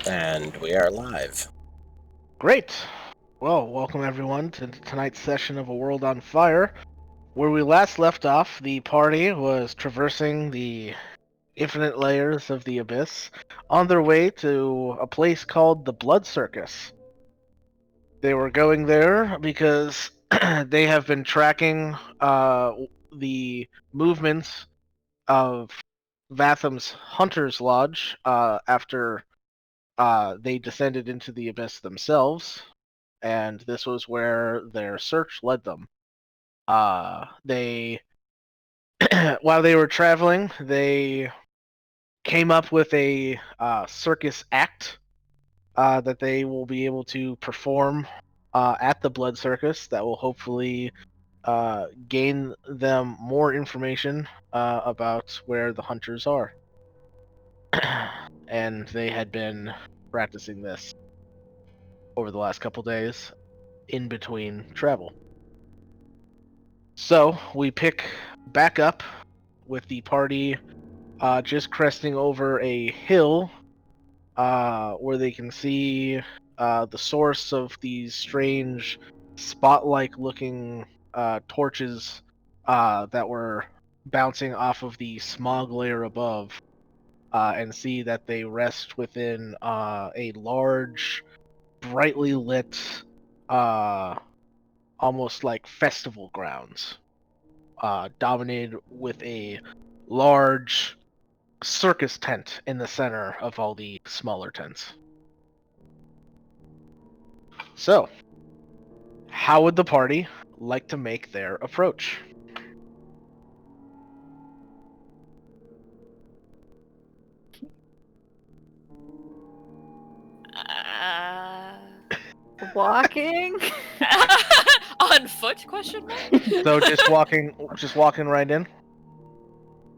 And we are live. Great. Well, welcome everyone to tonight's session of A World on Fire. Where we last left off, the party was traversing the infinite layers of the abyss on their way to a place called the Blood Circus. They were going there because they have been tracking the movements of Vatham's Hunter's Lodge after they descended into the abyss themselves, and this was where their search led them. They, while they were traveling, they came up with a circus act that they will be able to perform at the Blood Circus that will hopefully gain them more information about where the hunters are. And they had been practicing this over the last couple days in between travel. So we pick back up with the party just cresting over a hill where they can see the source of these strange spot-like looking torches that were bouncing off of the smog layer above, and see that they rest within a large, brightly lit, almost like festival grounds, dominated with a large circus tent in the center of all the smaller tents. So, how would the party like to make their approach? Walking? On foot? Question mark. So just walking right in.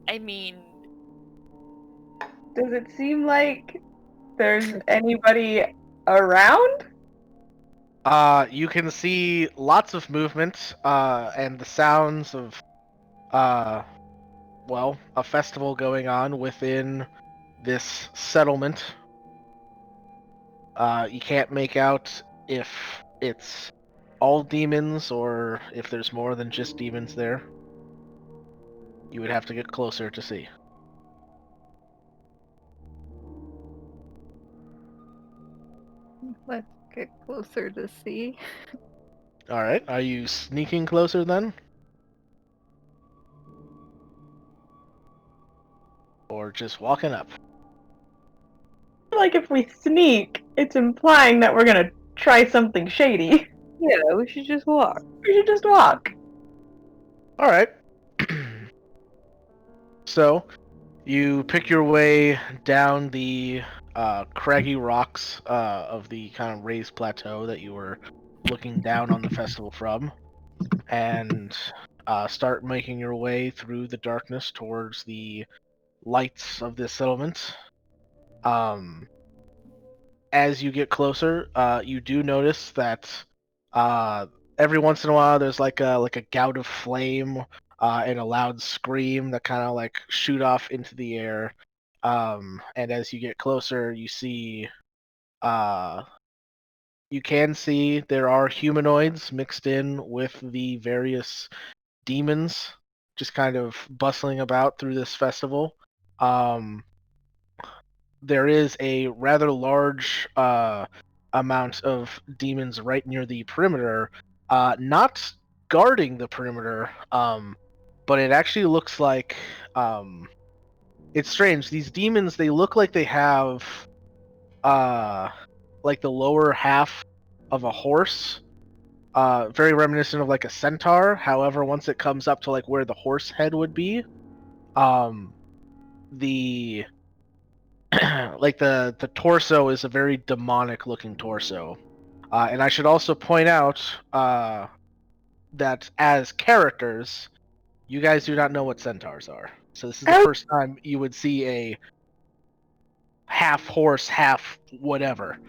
I mean, Does it seem like there's anybody around? You can see lots of movement and the sounds of a festival going on within this settlement. You can't make out if it's all demons or if there's more than just demons there. You would have to get closer to see. Let's get closer to see. Alright, are you sneaking closer then? Or just walking up? Like if we sneak, it's implying that we're gonna try something shady. Yeah, we should just walk. We should just walk. Alright. So, you pick your way down the craggy rocks of the kind of raised plateau that you were looking down on the festival from, and start making your way through the darkness towards the lights of this settlement. As you get closer, you do notice that every once in a while there's like a gout of flame and a loud scream that kind of like shoot off into the air. And as you get closer, you see, you can see there are humanoids mixed in with the various demons, just kind of bustling about through this festival. There is a rather large amount of demons right near the perimeter, not guarding the perimeter, but it actually looks like it's strange. These demons, they look like they have like the lower half of a horse, very reminiscent of like a centaur. However, once it comes up to like where the horse head would be, the like the torso is a very demonic looking torso. And I should also point out that as characters, you guys do not know what centaurs are. So this is the first time you would see a half horse, half whatever.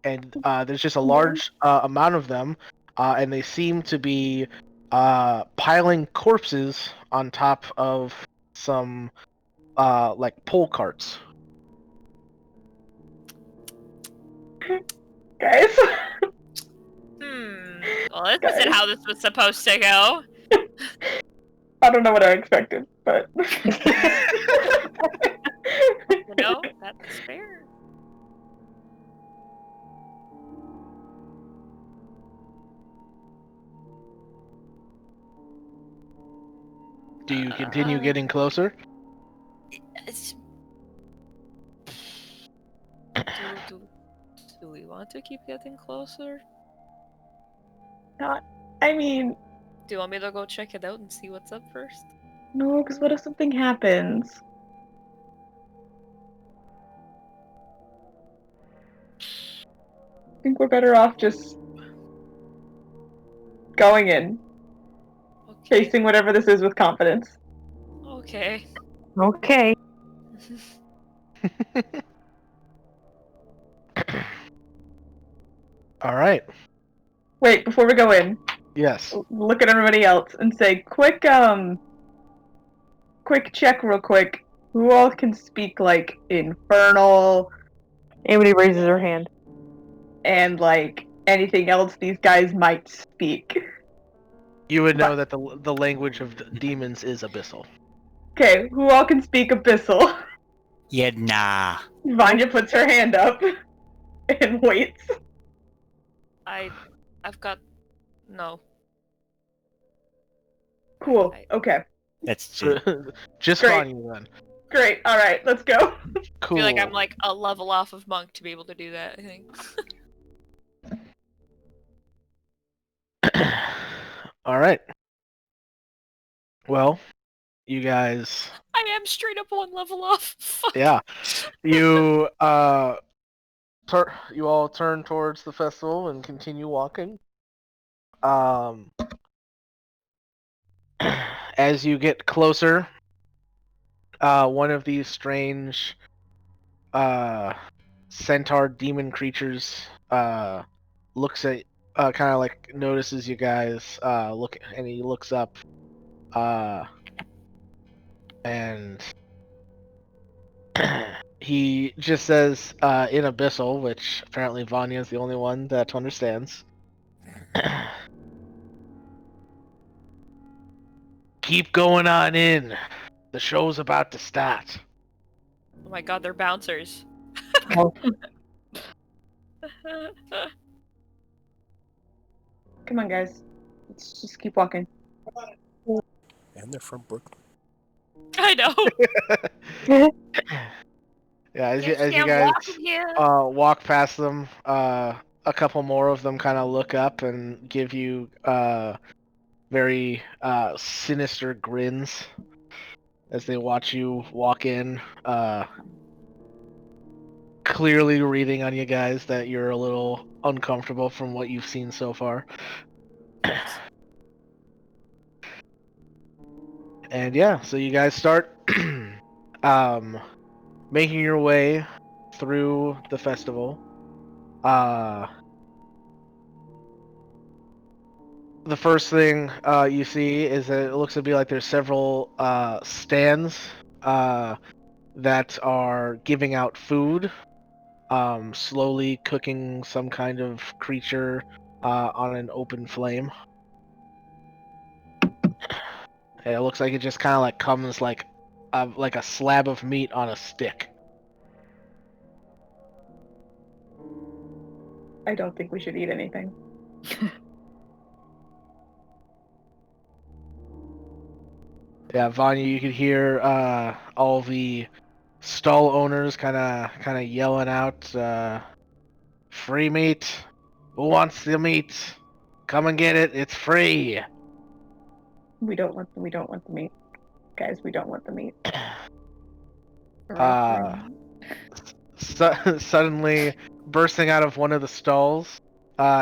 And there's just a large amount of them, and they seem to be piling corpses on top of some like pole carts. Guys. Well, this Guys. isn't how this was supposed to go. I don't know what I expected, but. You know, that's fair. Do you continue getting closer? It's... Do we want to keep getting closer? I mean, Do you want me to go check it out and see what's up first? no, because what if something happens? I think we're better off just going in, Okay. facing whatever this is with confidence. Okay. Okay. All right. Wait, before we go in, Yes. look at everybody else and say, quick check real quick. Who all can speak, like, infernal Anybody raises her hand. and, like, anything else these guys might speak? You would know that the language of demons is abyssal. Okay, who all can speak abyssal? Yeah, nah. Vanya puts her hand up and waits. I've got... No. Cool, okay. That's So, it. just Great. fine you then. Great, alright, let's go. I Cool. feel like I'm like a level off of monk to be able to do that, I think. All right. Well, you guys. I am straight up one level off. Fuck. Yeah. You you all turn towards the festival and continue walking. As you get closer, one of these strange centaur demon creatures looks at kind of like notices you guys look, and he looks up and he just says in abyssal, which apparently Vanya is the only one that understands. Keep going on in. The show's about to start. Oh my god, they're bouncers. Come on, guys. Let's just keep walking. And they're from Brooklyn. I know. Yeah, as you guys walk past them, a couple more of them kind of look up and give you very sinister grins as they watch you walk in, clearly reading on you guys that you're a little uncomfortable from what you've seen so far. And yeah, so you guys start making your way through the festival. The first thing you see is that it looks to be like there's several stands that are giving out food, slowly cooking some kind of creature on an open flame. And it looks like it just kind of like comes like a slab of meat on a stick. I don't think we should eat anything. Yeah, Vanya, you could hear all the stall owners kind of yelling out, "Free meat! Who wants the meat? Come and get it! It's free!" We don't want the meat. Guys, we don't want the meat. Suddenly, bursting out of one of the stalls,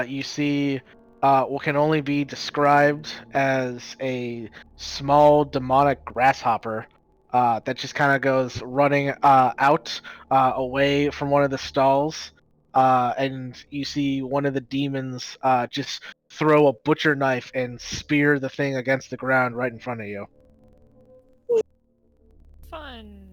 you see what can only be described as a small demonic grasshopper that just kind of goes running out away from one of the stalls, and you see one of the demons just throw a butcher knife and spear the thing against the ground right in front of you. Fun.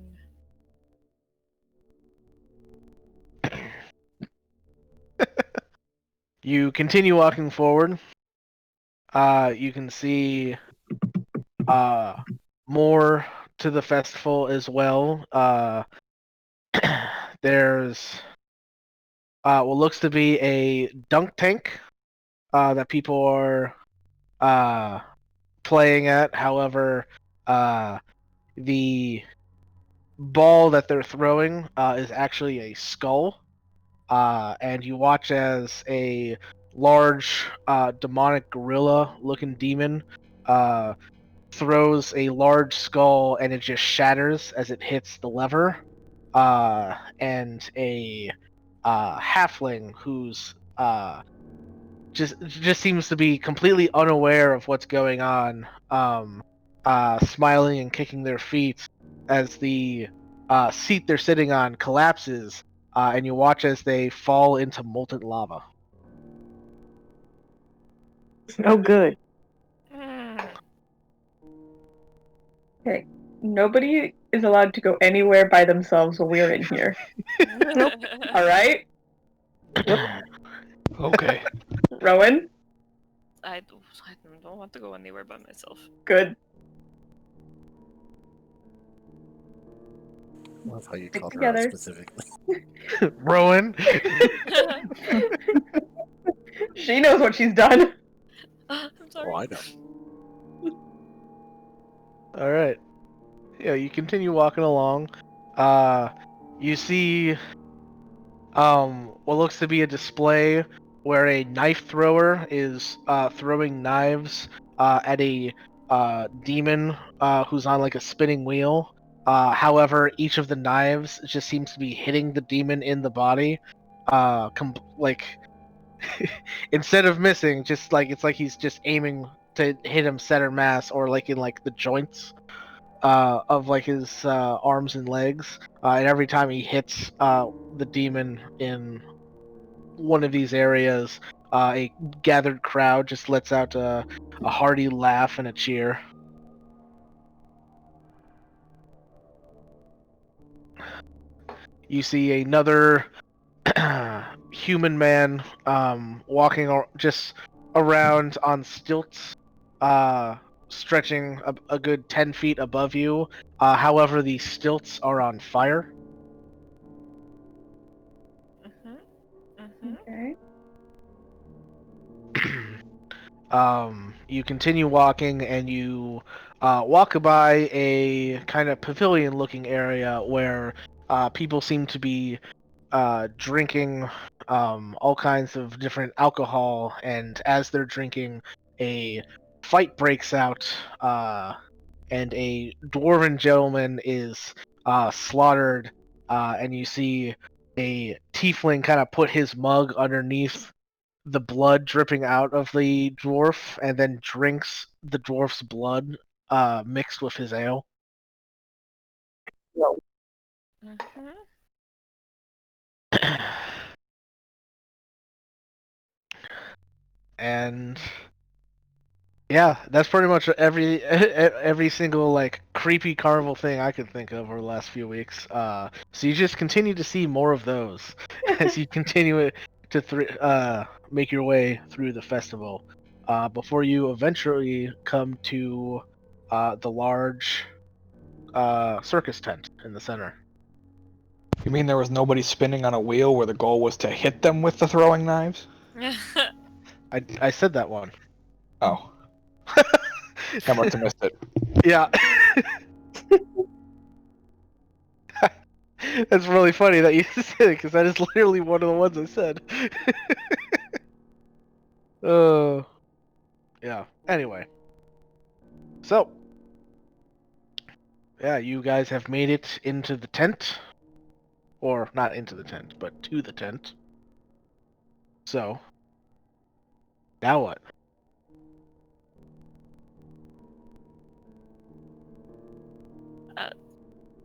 You continue walking forward. You can see more to the festival as well. There's what looks to be a dunk tank that people are playing at. However, the ball that they're throwing is actually a skull. And you watch as a large demonic gorilla-looking demon throws a large skull, and it just shatters as it hits the lever. And a halfling who's just seems to be completely unaware of what's going on, smiling and kicking their feet as the seat they're sitting on collapses, and you watch as they fall into molten lava. It's no good. Mm. Okay. Nobody is allowed to go anywhere by themselves while we're in here. Alright? Okay. Rowan? I don't want to go anywhere by myself. Good. I love how you Stick called her out together. specifically. Rowan. She knows what she's done. I'm sorry. Oh, I know. All right. Yeah, you continue walking along. You see what looks to be a display where a knife thrower is throwing knives at a demon who's on like a spinning wheel. However, each of the knives just seems to be hitting the demon in the body. Like instead of missing, just like it's like he's just aiming to hit him center mass or like in like the joints of like his arms and legs. And every time he hits the demon in one of these areas, a gathered crowd just lets out a hearty laugh and a cheer. You see another human man walking just around on stilts, stretching a good 10 feet above you. However, the stilts are on fire. Okay. You continue walking, and you walk by a kind of pavilion-looking area where people seem to be drinking all kinds of different alcohol, and as they're drinking, a fight breaks out, and a dwarven gentleman is slaughtered, and you see a tiefling kind of put his mug underneath the blood dripping out of the dwarf, and then drinks the dwarf's blood mixed with his ale. And yeah, that's pretty much every single like creepy carnival thing I could think of over the last few weeks. So you just continue to see more of those as you continue to make your way through the festival, before you eventually come to the large circus tent in the center. You mean there was nobody spinning on a wheel where the goal was to hit them with the throwing knives? I said that one. Oh. I must have missed it. Yeah. That's really funny that you said it, because that is literally one of the ones I said. Yeah. Anyway. So. Yeah, you guys have made it into the tent. Or, not into the tent, but to the tent. So. Now what?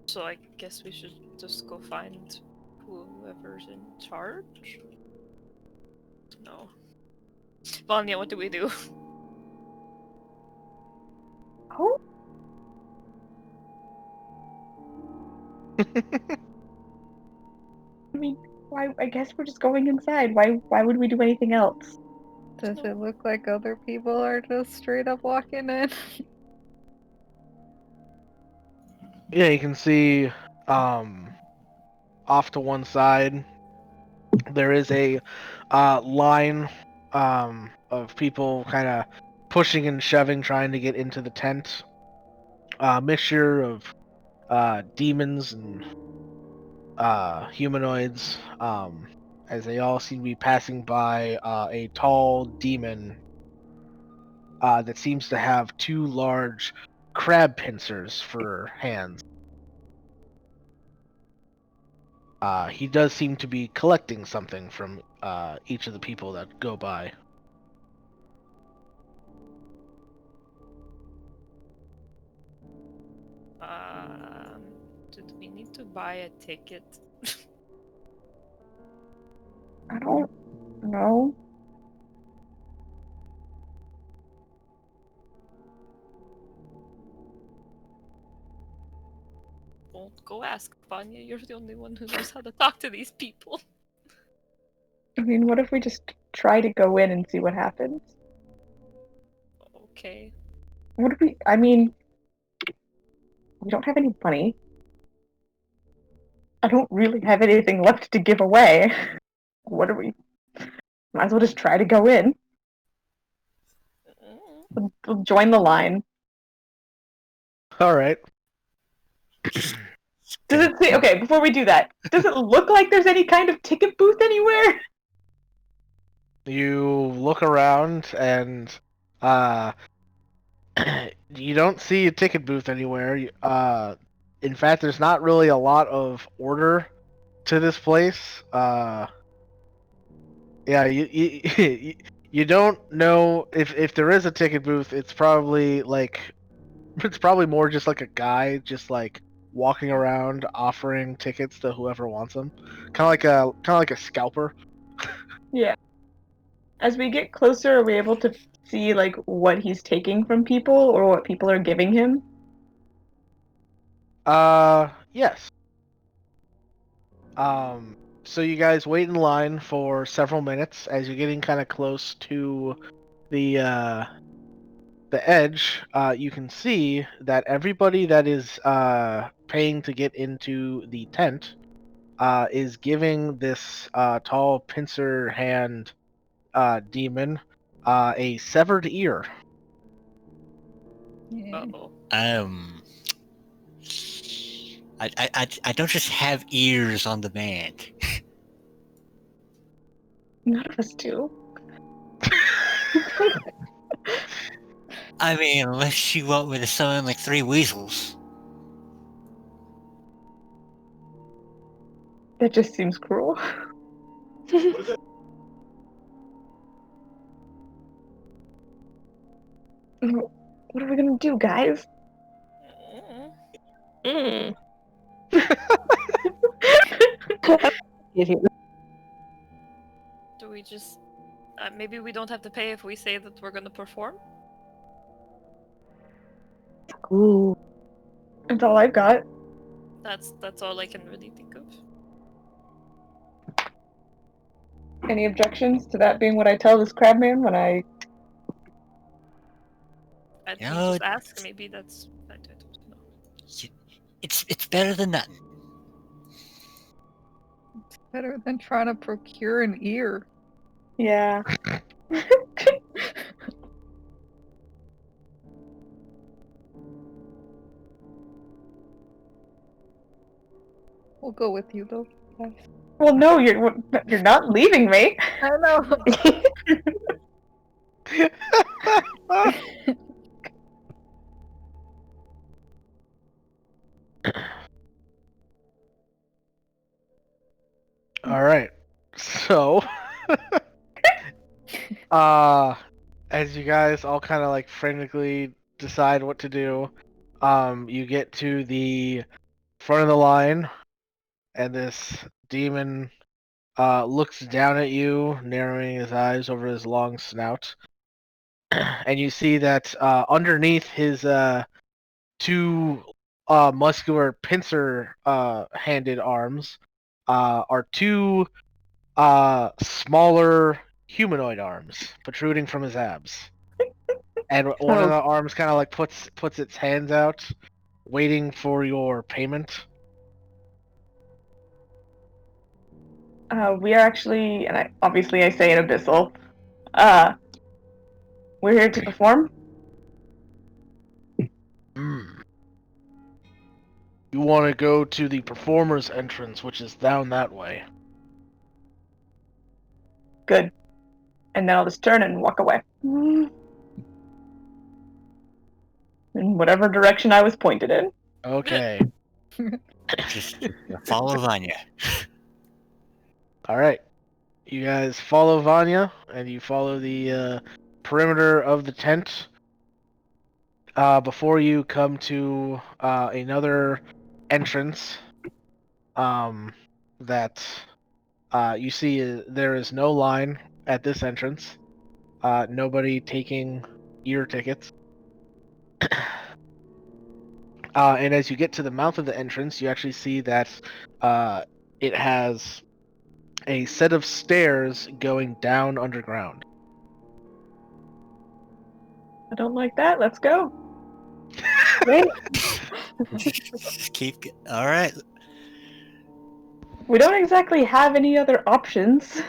So I guess we should just go find whoever's in charge? No. Vanya, what do we do? Oh, I mean, Why? I guess we're just going inside. Why would we do anything else? Does it look like other people are just straight up walking in? Yeah, you can see off to one side there is a line of people kind of pushing and shoving, trying to get into the tent. Mixture of demons and humanoids, as they all seem to be passing by a tall demon that seems to have two large crab pincers for hands. He does seem to be collecting something from each of the people that go by. Did we need to buy a ticket? I don't know. Well, go ask Vanya. You're the only one who knows how to talk to these people. I mean, what if we just try to go in and see what happens? Okay. What if we? I mean, we don't have any money. I don't really have anything left to give away. What are we? Might as well just try to go in. We'll join the line. All right. Does it say? Okay, before we do that, does it look like there's any kind of ticket booth anywhere? You look around and you don't see a ticket booth anywhere. In fact, there's not really a lot of order to this place. Yeah, you don't know if there is a ticket booth. It's probably more just like a guy just like walking around offering tickets to whoever wants them. Kind of like a scalper. Yeah. As we get closer, are we able to see like what he's taking from people or what people are giving him? Yes. So you guys wait in line for several minutes as you're getting kind of close to the edge. You can see that everybody that is paying to get into the tent is giving this tall pincer hand demon a severed ear. Yeah. Uh-oh. I don't just have ears on demand. None of us do. I mean, unless you want me to summon like 3 weasels. That just seems cruel. What are we gonna do, guys? Mm. Do we just... maybe we don't have to pay if we say that we're gonna perform? Ooh. That's all I've got. That's all I can really think of. Any objections to that being what I tell this crabman when I... I think No, just ask. Maybe that's... I don't know. it's better than nothing. Better than trying to procure an ear. Yeah. We'll go with you though. Yes. Well, no, you're not leaving me. I know. All right. So, as you guys all kind of like frantically decide what to do, you get to the front of the line, and this demon looks down at you, narrowing his eyes over his long snout, and you see that underneath his two muscular pincer handed arms are two smaller humanoid arms protruding from his abs. And one of Oh. the arms kind of like puts its hands out, waiting for your payment. We are actually, and obviously I say in Abyssal, we're here to perform. You want to go to the performer's entrance, which is down that way. Good. And then I'll just turn and walk away. In whatever direction I was pointed in. Okay. Just follow Vanya. All right. You guys follow Vanya, and you follow the perimeter of the tent. Before you come to another entrance, that you see there is no line at this entrance. Nobody taking ear tickets. And as you get to the mouth of the entrance, you actually see that it has a set of stairs going down underground. I don't like that. Let's go. Wait, Just keep. All right. we don't exactly have any other options.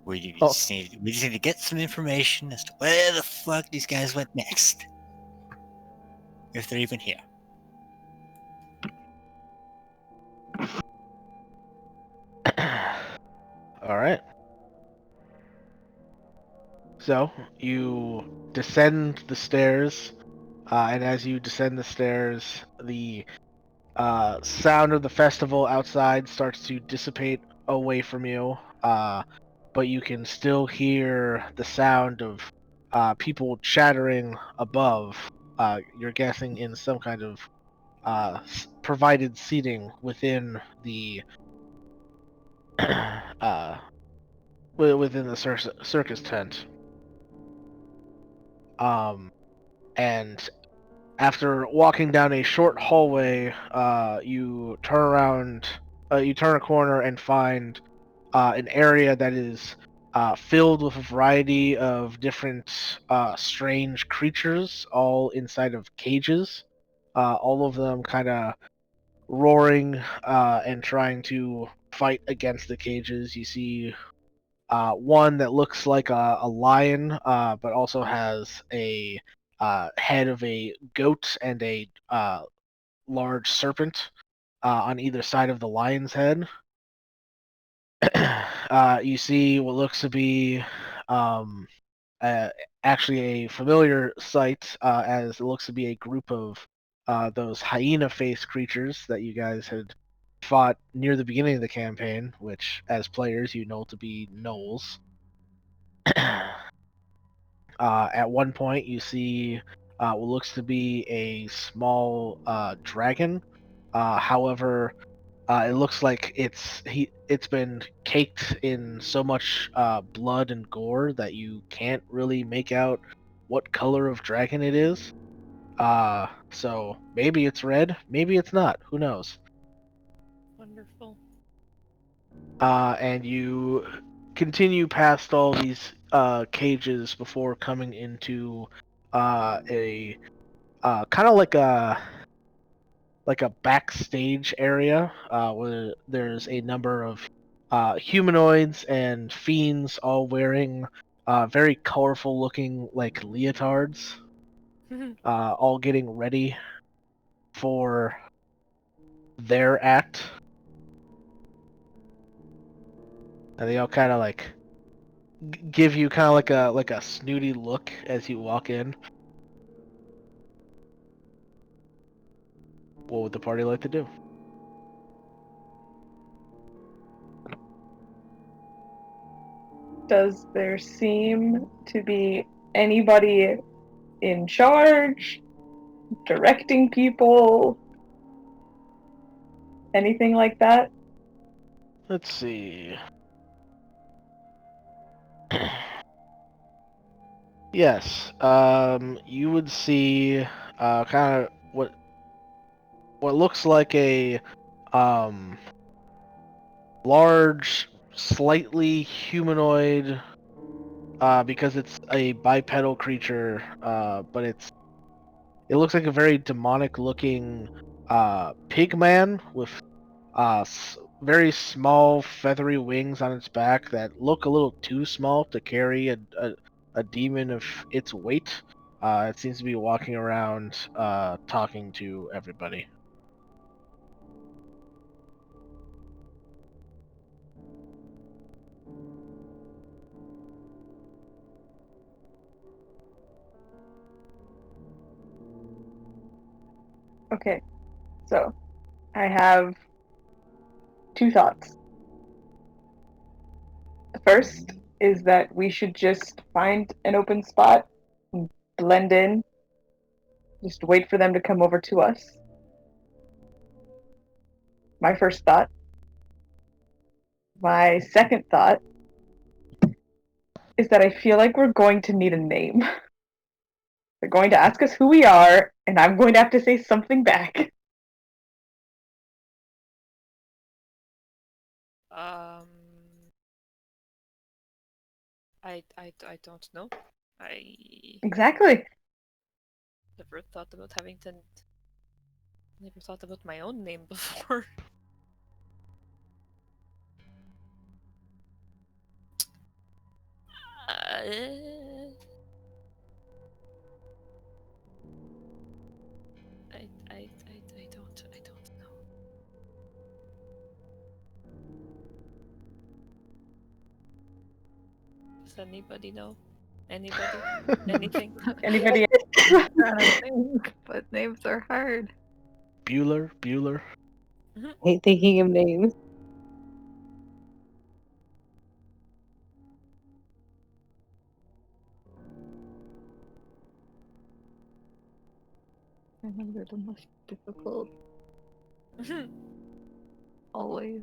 We Oh. just need to get some information as to where the fuck these guys went next, if they're even here. All right. So you descend the stairs, and as you descend the stairs, the sound of the festival outside starts to dissipate away from you. But you can still hear the sound of people chattering above. You're guessing in some kind of provided seating within the within the circus tent. And after walking down a short hallway, you turn around, you turn a corner and find an area that is filled with a variety of different strange creatures, all inside of cages. All of them kind of roaring and trying to fight against the cages. You see one that looks like a lion, but also has a head of a goat and a large serpent on either side of the lion's head. You see what looks to be um, actually a familiar sight, as it looks to be a group of those hyena-faced creatures that you guys had fought near the beginning of the campaign, which, as players, you know to be gnolls. At one point, you see what looks to be a small dragon. However, it looks like it's been caked in so much blood and gore that you can't really make out what color of dragon it is. So maybe it's red, maybe it's not. Who knows? Wonderful. And you continue past all these cages before coming into a kind of like a backstage area where there's a number of humanoids and fiends all wearing very colorful looking like leotards, all getting ready for their act. And they all kind of like give you kind of like a snooty look as you walk in. What would the party like to do? Does there seem to be anybody in charge, directing people, anything like that? Let's see. Yes, you would see kind of what looks like a large, slightly humanoid, because it's a bipedal creature, but it looks like a very demonic-looking pig man with very small, feathery wings on its back that look a little too small to carry a demon of its weight. It seems to be walking around, talking to everybody. Okay, so I have two thoughts. The first is that we should just find an open spot, and blend in, just wait for them to come over to us. My first thought. My second thought is that I feel like we're going to need a name. They're going to ask us who we are, and I'm going to have to say something back. I don't know. I Exactly. never thought about never thought about my own name before. I don't know. Does anybody know? Anybody? Anything? Anybody? Trying to think, but names are hard. Bueller. hate thinking of names. I know they're the most difficult. Always.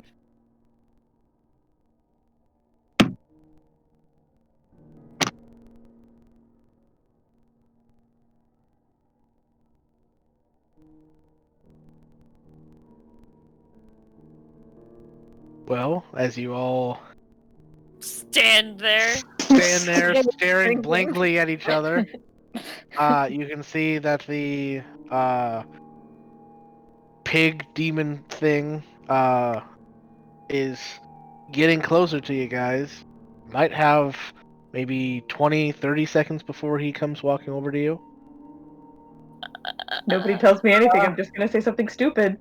Well, as you all Stand there. stand there staring Thinking. blankly at each other, you can see that the pig demon thing is getting closer to you guys. Might have maybe 20, 30 seconds before he comes walking over to you. Nobody tells me anything. I'm just gonna say something stupid.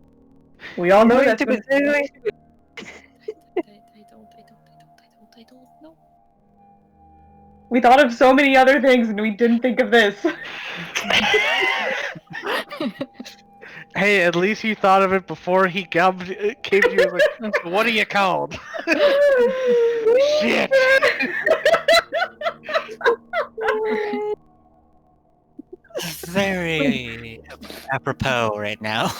We all know that's when... I don't know. We thought of so many other things and we didn't think of this. Hey, at least you thought of it before he came to you. And was like, what are you called? Shit. Very apropos right now.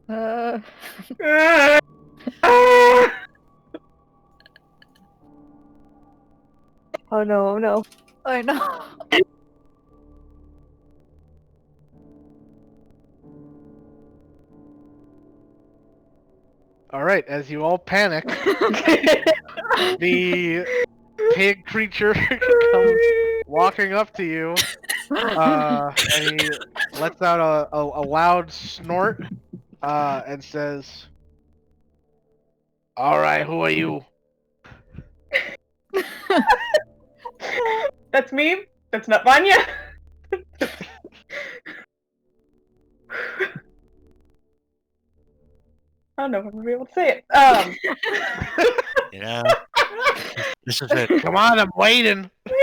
Uh, Oh no. I know. Alright, as you all panic, the pig creature comes walking up to you, and he lets out a loud snort, and says, "Alright, who are you?" That's me. That's not Vanya. I don't know if I'm gonna be able to say it. You know, this is it. Come on, I'm waiting. Do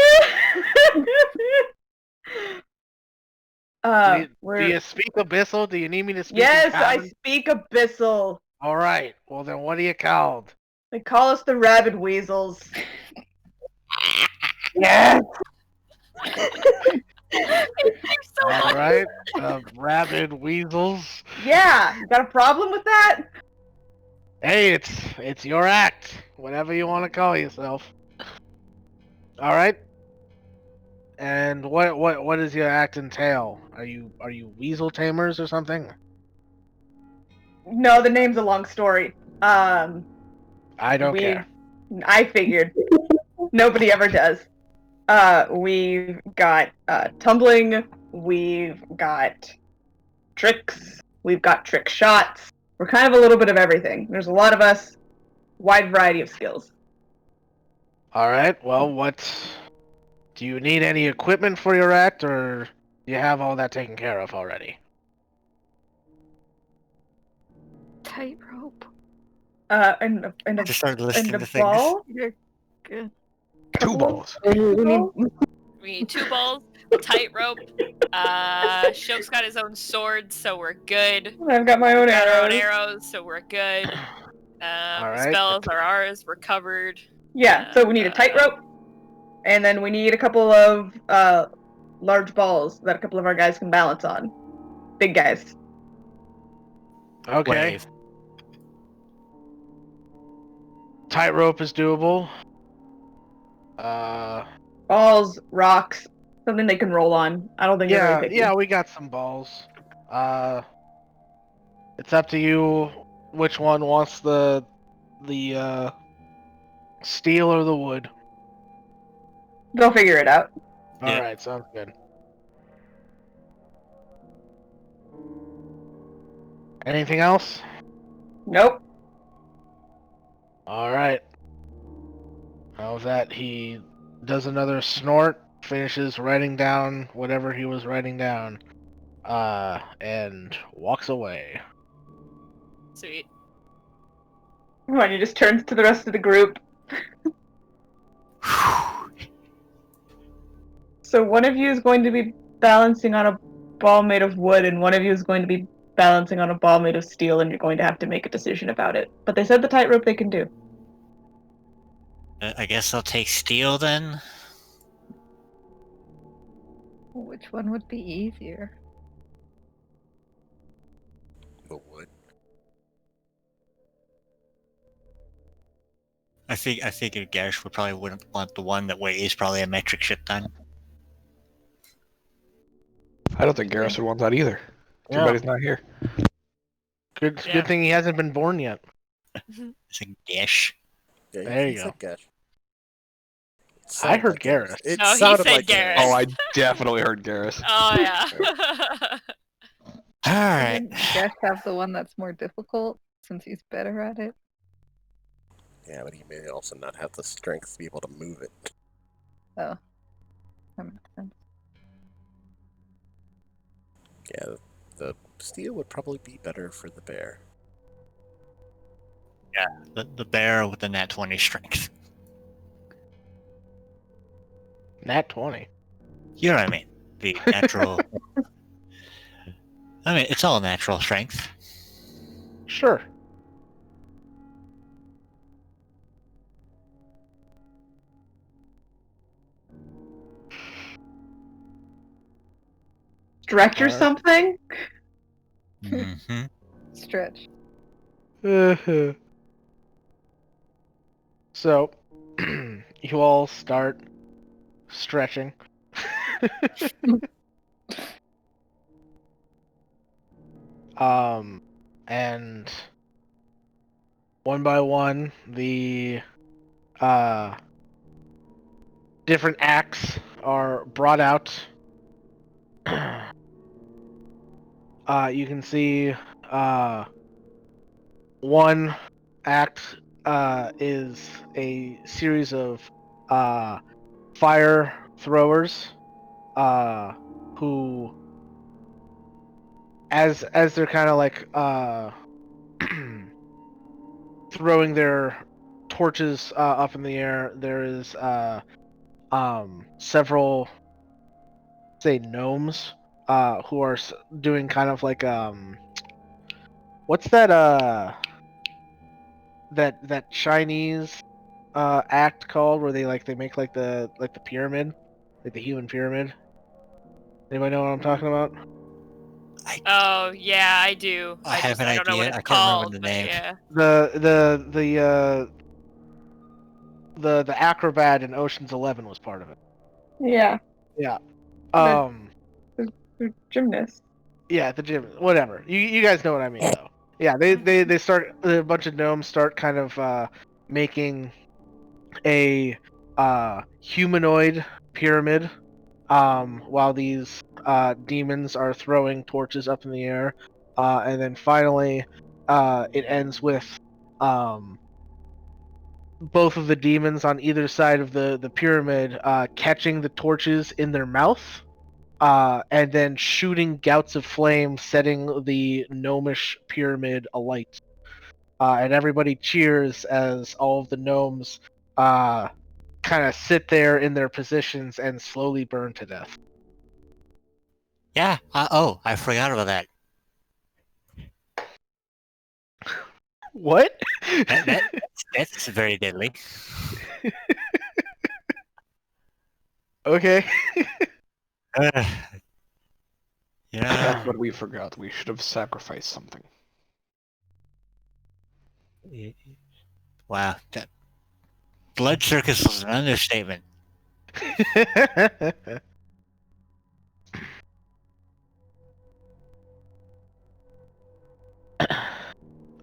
you speak Abyssal? Do you need me to speak Yes, in I common? speak Abyssal. Alright, well then what are you called? They call us the Rabid Weasels. Yes. Alright, rabid weasels. Yeah, you got a problem with that? Hey, it's your act. Whatever you want to call yourself. Alright. And what does your act entail? Are you weasel tamers or something? No, the name's a long story. I don't we care. I figured nobody ever does. We've got tumbling, we've got tricks, we've got trick shots. We're kind of a little bit of everything. There's a lot of us, wide variety of skills. All right. Well, do you need any equipment for your act, or do you have all that taken care of already? Tightrope. And a Just started listing and the a things. ball. You're good. 2 balls. We need We need 2 balls, tightrope. Shoke's got his own sword, so we're good. I've got my own Got our own arrows. arrows, so we're good. All right. Spells are ours. We're covered. Yeah, so we need a tightrope, and then we need a couple of large balls that a couple of our guys can balance on. Big guys. Okay. Wave. Tightrope is doable. Balls, rocks, something they can roll on. I don't think they're very picky. Yeah, we got some balls. It's up to you which one wants the steel or the wood. They'll figure it out. Yeah. All right, sounds good. Anything else? Nope. All right. How's that? He does another snort, finishes writing down whatever he was writing down, and walks away. Sweet. Come on, he just turns to the rest of the group. So one of you is going to be balancing on a ball made of wood, and one of you is going to be balancing on a ball made of steel, and you're going to have to make a decision about it. But they said the tightrope they can do. I guess I'll take steel then. Which one would be easier? The wood. I figured Garish would probably wouldn't want the one that weighs probably a metric shit ton. I don't think Garrus would want that either. Too Yeah. bad he's not here. Good Yeah. thing he hasn't been born yet. It's a gash. Yeah, There you he go. said Gash. It I sounded heard like Garrus. Garrus. It No, he sounded said like Garrus. Oh, I definitely heard Garrus. Oh yeah. Alright. Doesn't Guess have the one that's more difficult since he's better at it. Yeah, but he may also not have the strength to be able to move it. Oh, that makes sense. Yeah, the steel would probably be better for the bear. The bear with the nat 20 strength. Nat 20. You know what I mean? The natural. I mean, it's all natural strength. Sure. Stretch or Alright. something? Mm-hmm. Stretch. So, you all start stretching. And one by one, the different acts are brought out. You can see one act is a series of fire throwers who, as they're kind of like throwing their torches up in the air, there is several, say, gnomes who are doing kind of like what's that that Chinese act called where they make like the pyramid, like the human pyramid. Anybody know what I'm talking about? Oh yeah, I do. I have an I don't know what idea. it's I can't remember called, the but name. yeah. The acrobat in Ocean's 11 was part of it. Yeah. Yeah. The gymnast. Yeah, at the gym. Whatever. You guys know what I mean, though. Yeah, they start, a bunch of gnomes start kind of making a humanoid pyramid, while these demons are throwing torches up in the air, and then finally it ends with both of the demons on either side of the pyramid catching the torches in their mouth, and then shooting gouts of flame, setting the gnomish pyramid alight. And everybody cheers as all of the gnomes kind of sit there in their positions and slowly burn to death. Yeah. Oh, I forgot about that. What? That's very deadly. Okay. Yeah. That's what we forgot. We should have sacrificed something. Wow. That blood circus was an understatement.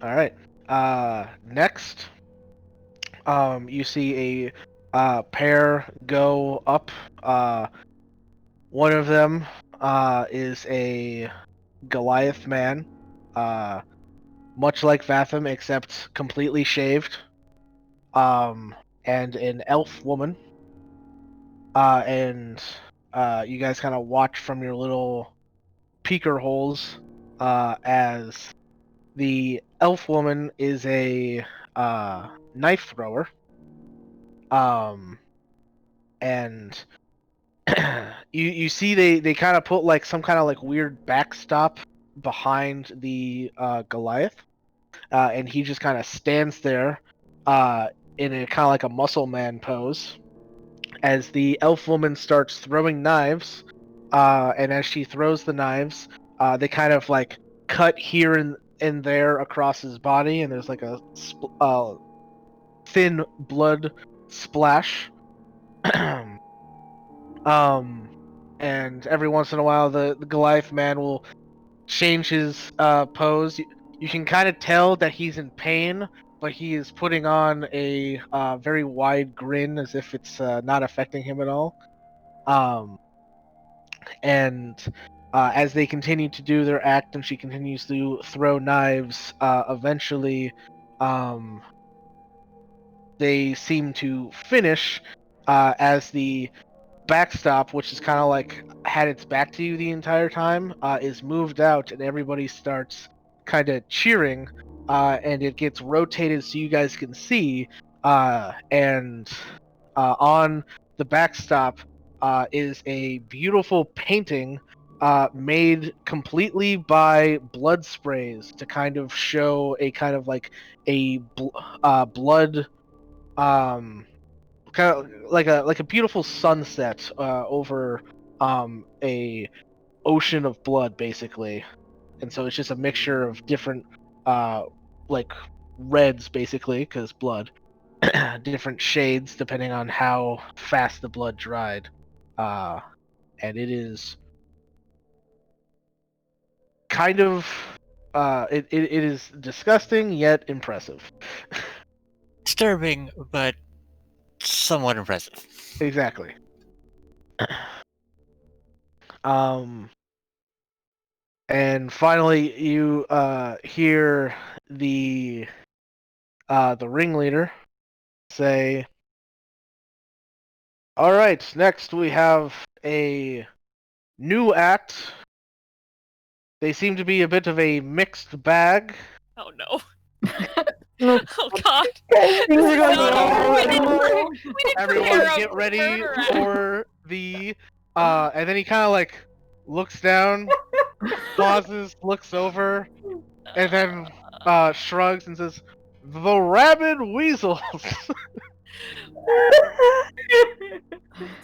All right. Next, you see a pair go up. One of them is a Goliath man, much like Vatham, except completely shaved. And an elf woman. And you guys kind of watch from your little peeker holes as the elf woman is a knife thrower. And you see they kind of put like some kind of like weird backstop behind the Goliath, and he just kind of stands there in a kind of like a muscle man pose as the elf woman starts throwing knives, and as she throws the knives, they kind of like cut here and there across his body, and there's like a thin blood splash. And every once in a while, the Goliath man will change his pose. You can kind of tell that he's in pain, but he is putting on a very wide grin as if it's not affecting him at all. And as they continue to do their act and she continues to throw knives, eventually they seem to finish as the backstop, which is kind of like had its back to you the entire time, is moved out and everybody starts kind of cheering, and it gets rotated so you guys can see, and on the backstop is a beautiful painting made completely by blood sprays to kind of show a kind of like a blood, kind of like a beautiful sunset over a ocean of blood, basically. And so it's just a mixture of different like reds, basically, because blood, different shades depending on how fast the blood dried, and it is kind of it is disgusting yet impressive. Disturbing, but somewhat impressive. Exactly. And finally you hear the ringleader say, "All right, next we have a new act. They seem to be a bit of a mixed bag." Oh no. Oh god. Things are going No, we didn't wrong. Everyone prepare a get ready murder act. for the and then he kind of like looks down, pauses, looks over, and then shrugs and says, "The rabid weasels."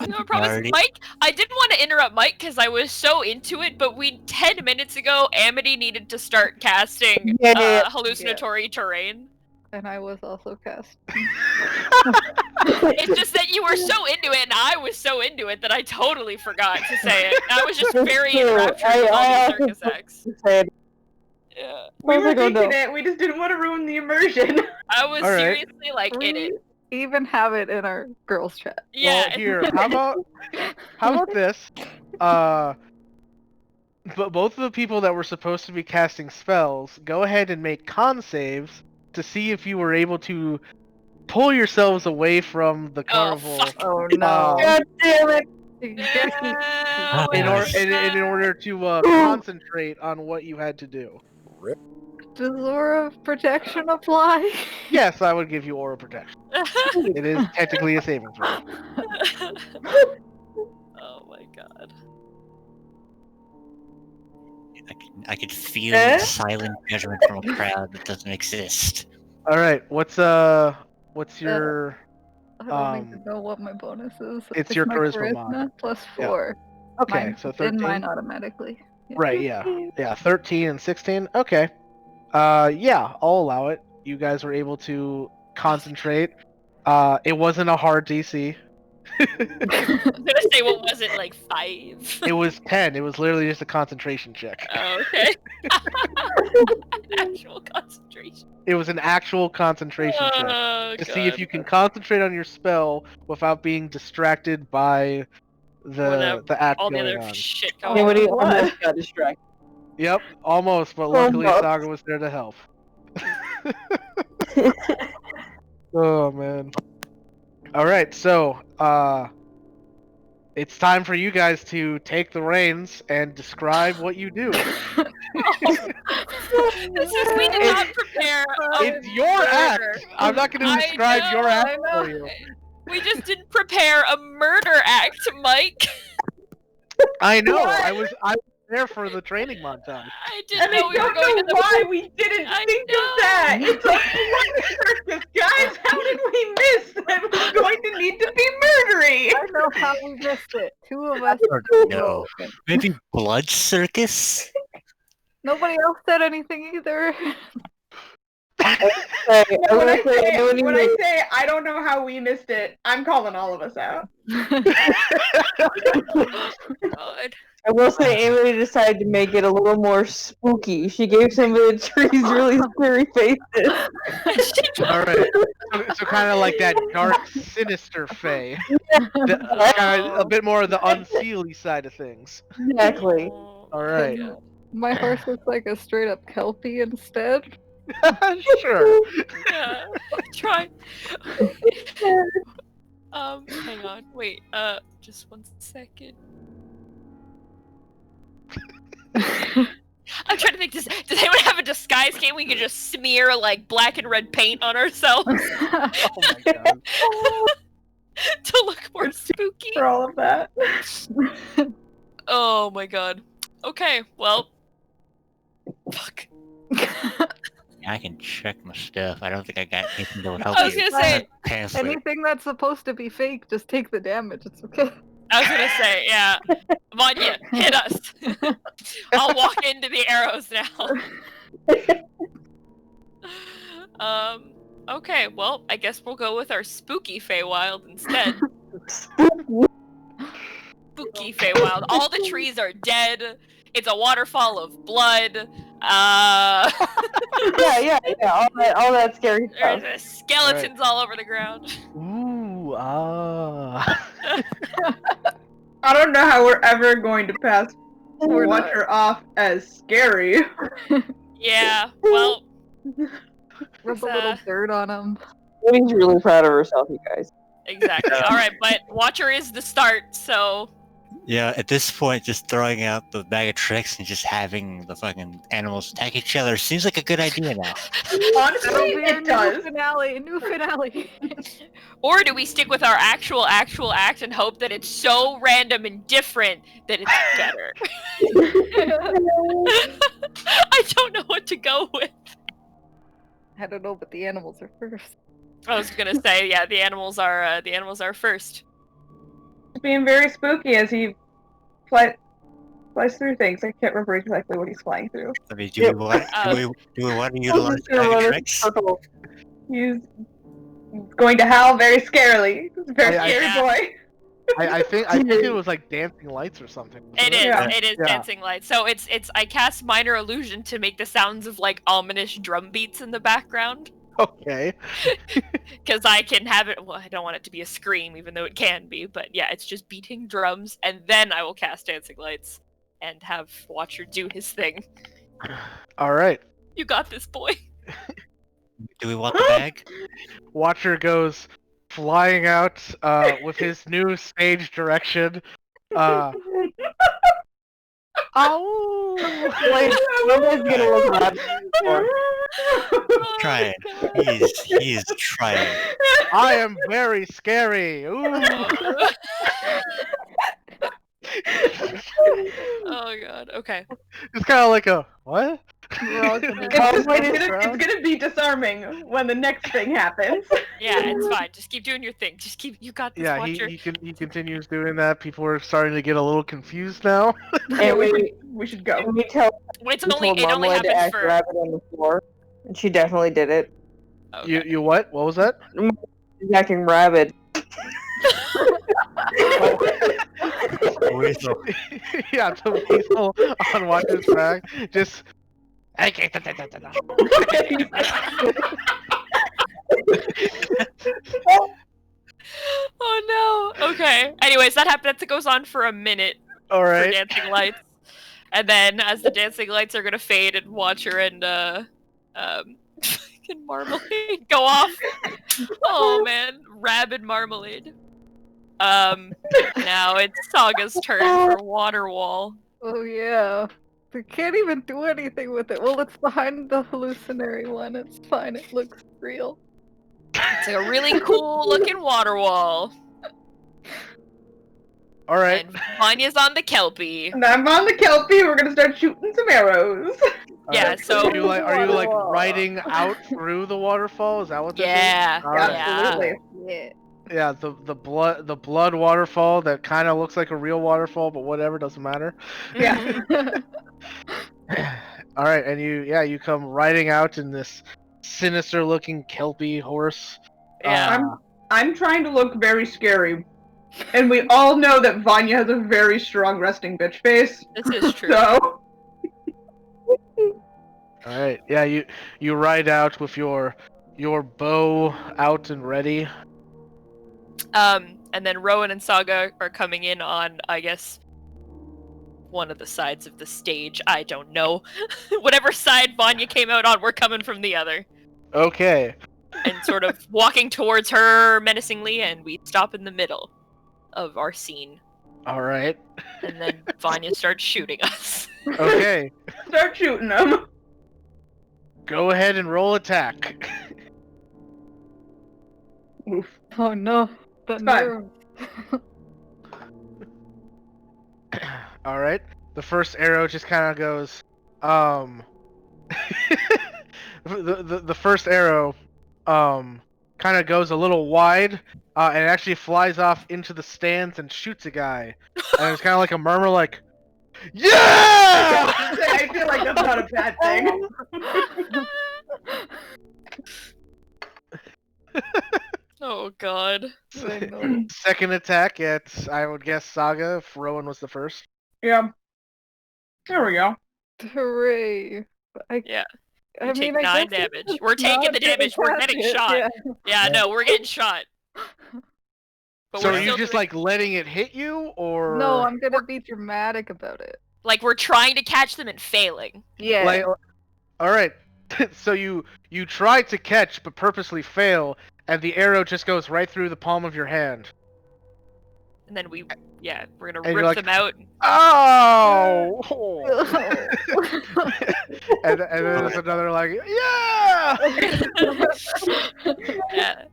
You know, I promise, Alrighty. Mike, I didn't want to interrupt Mike because I was so into it, but 10 minutes ago, Amity needed to start casting Yeah. hallucinatory terrain. And I was also cast. It's just that you were so into it, and I was so into it that I totally forgot to say it. I was just very True. enraptured with all I these circus acts. said, Yeah. We I was were like, oh, thinking no. it. We just didn't want to ruin the immersion. I was All right. seriously like in it. We even have it in our girls chat. Yeah. Well, here, how about this? But both of the people that were supposed to be casting spells, go ahead and make con saves to see if you were able to pull yourselves away from the carnival. fuck. Oh no. God damn it! No, in it's order to concentrate on what you had to do. Rip. Does aura protection apply? Yes, I would give you aura protection. It is technically a saving throw. Oh my god. I could feel Eh? silent judgment from a crowd that doesn't exist. All right, what's your I don't even know what my bonus is. it's your my charisma mod. plus Yeah. 4. Okay, Mine, so it's in 13. mine automatically. Yeah. Right, yeah, 13 and 16. Okay, yeah, I'll allow it. You guys were able to concentrate. It wasn't a hard DC. I was gonna say, what was it, like 5? It was 10. It was literally just a concentration check. Oh, okay. Actual concentration. It was an actual concentration check Oh, to see if God. you can concentrate on your spell without being distracted by the act all the going other on. shit going Anybody on. almost got distracted. Yep, almost, but luckily Almost. Saga was there to help. Oh man. Alright, so it's time for you guys to take the reins and describe what you do. This is, we did not prepare. It's your act! I'm not gonna I describe your know, act I know. for you. We just didn't prepare a murder act, Mike. I know, What? I was there for the training montage. I And didn't I know we were don't going know to the why we didn't I think know. of that. It's a circus, guys. How did we miss that it was going to need to be murdery? I know how we missed it. 2 of us. No. Maybe blood circus? Nobody else said anything either. When I say I don't know how we missed it, I'm calling all of us out. God. I will say, Emily decided to make it a little more spooky. She gave some of the trees really scary faces. Alright, so kind of like that dark, sinister fae. A bit more of the unseelie side of things. Exactly. Oh, Alright. God. My horse is like a straight up Kelpie instead. Sure. Yeah. Try. Hang on. Wait. Just 1 second. I'm trying to think. Does anyone have a disguise game we can just smear like black and red paint on ourselves Oh my god. to look more spooky? For all of that. Oh my god. Okay. Well. Fuck. I can check my stuff. I don't think I got anything that would help I was you. gonna say. Pamphlet. Anything that's supposed to be fake, just take the damage. It's okay. I was gonna say. Yeah. Vanya, hit us. I'll walk into the arrows now. Okay, well, I guess we'll go with our spooky Feywild instead. Spooky Feywild. All the trees are dead. It's a waterfall of blood. Yeah. All that scary stuff. There's skeletons all over the ground. Ooh, ah. I don't know how we're ever going to pass We're not. Watcher off as scary. Yeah, well, Rub a little dirt on him. Emmy's really proud of herself, you guys. exactly. Alright, but Watcher is the start, so... Yeah, at this point, just throwing out the bag of tricks and just having the fucking animals attack each other seems like a good idea now. Honestly, That'll be it does. New finale. Or do we stick with our actual act and hope that it's so random and different that it's better? I don't know what to go with. I don't know, but the animals are first. I was gonna say, yeah, the animals are first. Being very spooky as he flies through things. I can't remember exactly what he's flying through. I mean, do we want to utilize bag of tricks? He's going to howl very scarily. Very I- scary Yeah. boy. I think it was like dancing lights or something. It is. Yeah. It is Yeah. dancing lights. So it's. I cast minor illusion to make the sounds of like ominous drum beats in the background, Okay. because I can have it. Well, I don't want it to be a scream, even though it can be. But yeah, it's just beating drums, and then I will cast dancing lights and have Watcher do his thing. All right. You got this, boy. Do we want the bag? Watcher goes flying out with his new stage direction. Ow! Wait, nobody's gonna look at Trying. He's trying. I am very scary. Ooh. Oh god. Okay. It's kind of like a what? It's gonna be disarming when the next thing happens. Yeah, it's fine. Just keep doing your thing. Just keep. You got this, Yeah, Watcher. he continues doing that. People are starting to get a little confused now. And We should go. we tell It's we only. told It only Marmalade to happens act for. rabbit on the floor, and she definitely did it. Okay. You what? What was that? She's acting rabid. Weasel. Yeah, the weasel on Watcher's back just. Oh no. Okay. Anyways, that happens. That goes on for a minute All for right. dancing lights, and then as the dancing lights are gonna fade and Watcher and fucking Marmalade go off. Oh man, rabid Marmalade. Now it's Saga's turn for Water Wall. Oh yeah. We can't even do anything with it. Well, it's behind the hallucinatory one. It's fine. It looks real. It's like a really cool looking water wall. All right. And Vanya's on the Kelpie. And I'm on the Kelpie. We're gonna start shooting some arrows. Yeah, Alright, so- are you like Waterfall. riding out through the waterfall? Is that what this is? Yeah, Alright. yeah. Absolutely. Yeah. Yeah, the blood waterfall that kind of looks like a real waterfall, but whatever, doesn't matter. Yeah. All right, and you come riding out in this sinister looking kelpie horse. Yeah. I'm trying to look very scary. And we all know that Vanya has a very strong resting bitch face. This is true. So All right, yeah, you ride out with your bow out and ready. And then Rowan and Saga are coming in on, I guess, one of the sides of the stage. I don't know. Whatever side Vanya came out on, we're coming from the other. Okay. And sort of walking towards her menacingly, and we stop in the middle of our scene. All right. And then Vanya starts shooting us. Okay. start shooting them. Go ahead and roll attack. Oof. Oh no. The fine. nerve. All right. The first arrow just kind of goes. The first arrow, kind of goes a little wide, and it actually flies off into the stands and shoots a guy. And it's kind of like a murmur, like, "Yeah!" I feel like that's not a bad thing. Oh god. I know. Second attack at, I would guess, Saga. If Rowan was the first. Yeah. There we go. Hooray. Yeah. I You take mean, I 9 guess damage. it's We're taking not the gonna damage. We're catch getting it, shot. yeah. Yeah, no, we're getting shot. But So we're are you still just doing- like letting it hit you, or No, I'm gonna be dramatic about it. like we're trying to catch them and failing. Yeah. like? All right. So you try to catch but purposely fail, and the arrow just goes right through the palm of your hand. And then we're gonna And you're rip like, them out. Oh! and then there's another like, yeah! Yeah.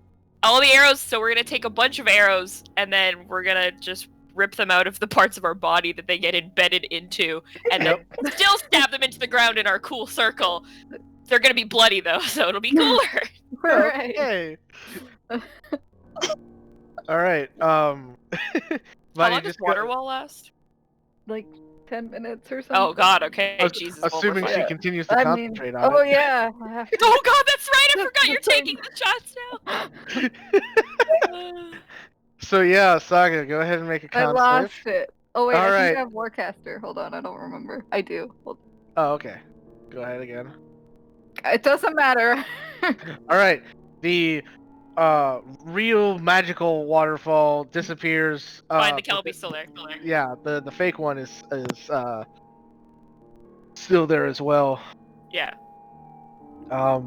All the arrows, so we're gonna take a bunch of arrows and then we're gonna just rip them out of the parts of our body that they get embedded into and then still stab them into the ground in our cool circle. They're gonna be bloody though, so it'll be cooler. Hooray. Okay. All right. How Vanya, long does just go- water wall last? Like 10 minutes or something. Oh god, okay. As- Jesus. well, we're Assuming fine. she continues to I concentrate mean, on oh it. yeah. I have to. Oh god, that's right. I Just forgot the you're same. taking the shots now. So yeah, Saga, go ahead and make a I con lost save. it. Oh wait, I Alright. think I have Warcaster. Hold on, I don't remember. I do. Oh, okay. Go ahead again. It doesn't matter. Alright. The real magical waterfall disappears. Fine, the but Kelpie's still there. yeah, the fake one is still there as well. Yeah.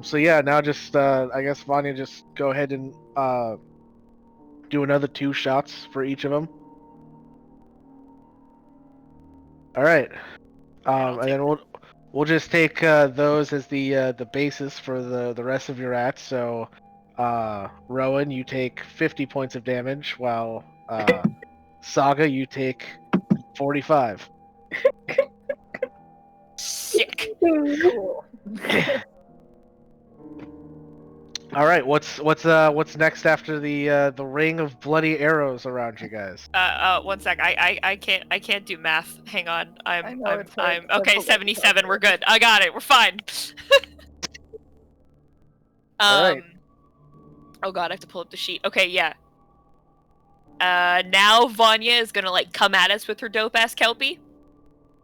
So yeah, now just I guess Vanya just go ahead and do another 2 shots for each of them. All right. I'll And then we'll just take those as the basis for the rest of your act. So, Rowan, you take 50 points of damage, while Saga, you take 45. Sick. Cool. All right, what's next after the ring of bloody arrows around you guys? 1 sec. I can't do math. Hang on. I know, it's like okay. triple 77. We're good. I got it. We're fine. Alright. Oh god, I have to pull up the sheet. Okay, yeah. Now Vanya is gonna like come at us with her dope ass Kelpie.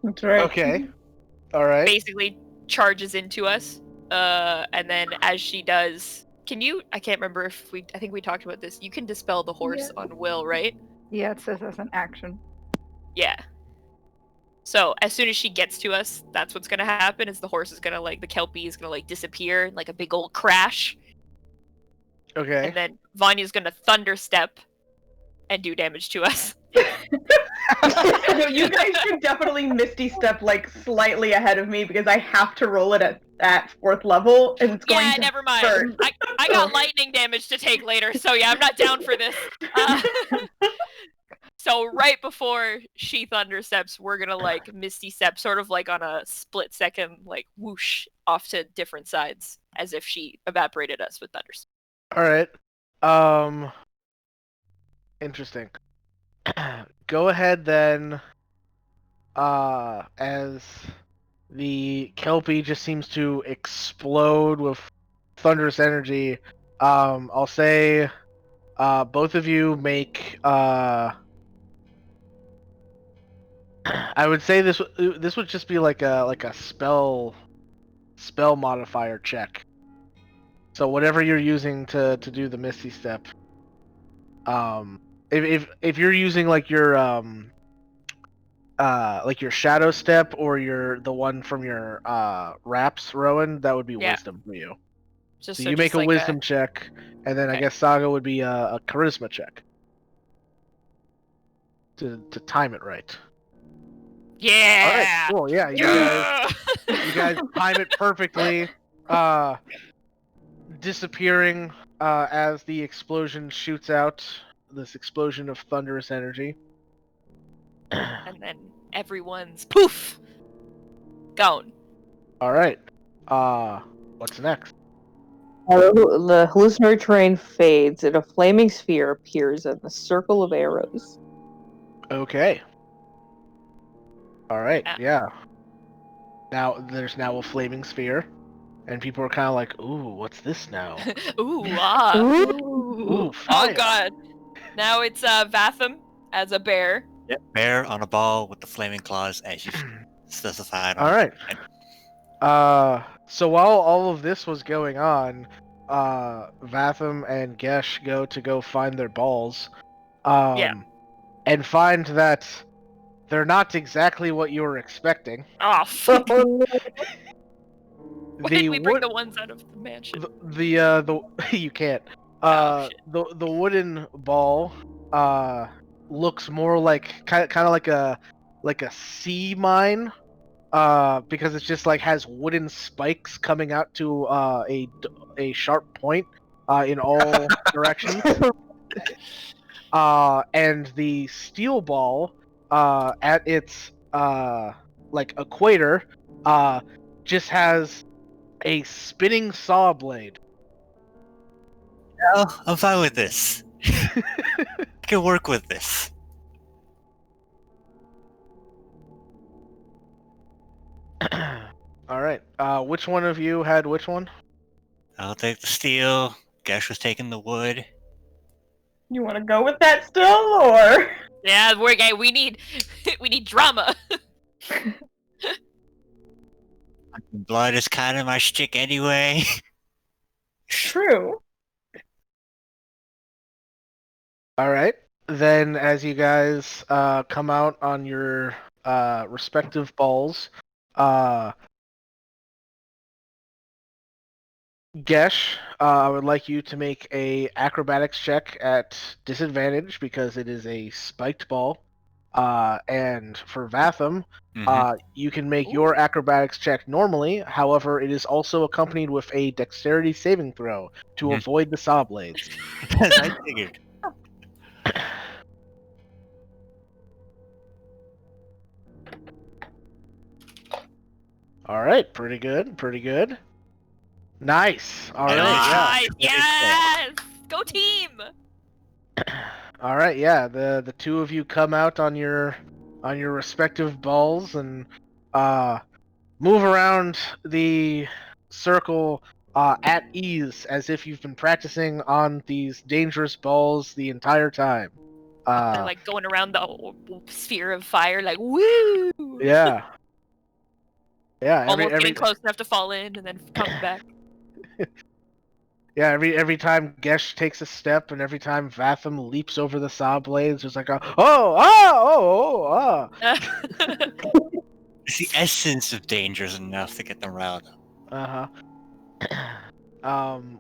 That's right. Okay. All right. Basically charges into us. And then as she does, I can't remember if I think we talked about this. You can dispel the horse on will, right? Yeah, it says as an action. Yeah. So as soon as she gets to us, that's what's gonna happen. Is the horse is gonna the Kelpie is gonna disappear like a big old crash, Okay. and then Vanya's gonna thunder step and do damage to us. No, you guys should definitely Misty Step slightly ahead of me because I have to roll it at 4th level and it's going Yeah, to never mind. hurt. I got lightning damage to take later, so yeah, I'm not down for this. So right before she thunder steps, we're gonna Misty Step, sort of on a split second, whoosh off to different sides, as if she evaporated us with thunder. All right. Interesting. Go ahead then. As the Kelpie just seems to explode with thunderous energy. I'll say, both of you make. I would say this would just be like a spell modifier check. So whatever you're using to do the Misty Step. If you're using your Shadow Step or the one from your wraps, Rowan, that would be Wisdom for you. So you make a Wisdom check, and then I guess Saga would be a Charisma check to time it right. Yeah. All right, cool. Yeah, you guys time it perfectly. Disappearing as the explosion shoots out. This explosion of thunderous energy. And then everyone's poof gone. All right. What's next? The hallucinatory terrain fades, and a flaming sphere appears in the circle of arrows. Okay. All right. Ah. Yeah. Now there's a flaming sphere, and people are kind of like, "Ooh, what's this now?" Ooh, Ooh, fire. Oh god. Now it's Vatham as a bear. Yep. Bear on a ball with the flaming claws, as you specified. All right. So while all of this was going on, Vatham and Gesh go find their balls. And find that they're not exactly what you were expecting. Oh, fuck. Why The did we bring wood- the ones out of the mansion? the you can't. Shit. The wooden ball looks more like kind of like a sea mine, because it's just has wooden spikes coming out to a sharp point in all directions. And the steel ball at its equator just has a spinning saw blade. Oh, I'm fine with this. I can work with this. All right. Which one of you had which one? I'll take the steel. Gesh was taking the wood. You want to go with that still, or? Yeah, we need we need drama. Blood is kind of my shtick anyway. True. All right. Then, as you guys come out on your respective balls, Gesh, I would like you to make a acrobatics check at disadvantage because it is a spiked ball. And for Vatham, you can make your acrobatics check normally. However, it is also accompanied with a dexterity saving throw to avoid the saw blades. I figured. All right, pretty good, pretty good. Nice. All right, Nice. yeah. Yes. Go team. All right, yeah. The two of you come out on your respective balls and move around the circle at ease, as if you've been practicing on these dangerous balls the entire time. They're like going around the sphere of fire, like woo. Yeah. Yeah. Almost getting close enough to fall in and then come back. Yeah, every time Gesh takes a step and every time Vatham leaps over the saw blades, there's like a oh. It's the essence of danger is enough to get them riled up.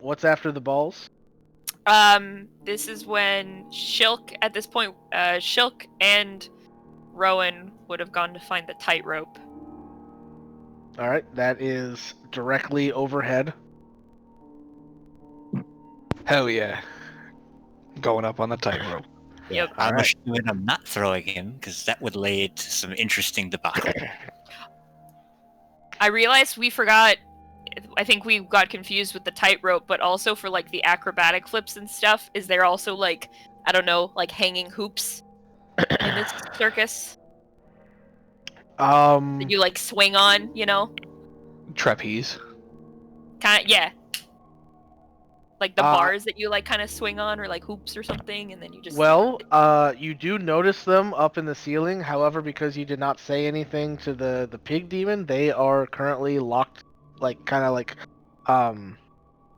What's after the balls? This is when Shilk, at this point, Shilk and Rowan would have gone to find the tightrope. All right, that is directly overhead. Hell yeah. Going up on the tightrope. Yep. I'm Alright. assuming I'm not throwing him because that would lead to some interesting debacle. I realized we forgot. I think we got confused with the tightrope, but also for like the acrobatic flips and stuff. Is there also like, I don't know, like hanging hoops in this circus that you like swing on? You know, Trapeze. kind of, yeah. Like the bars that you like kind of swing on, or like hoops or something, and then you just. Well, you do notice them up in the ceiling. However, because you did not say anything to the pig demon, they are currently locked, like kind of like,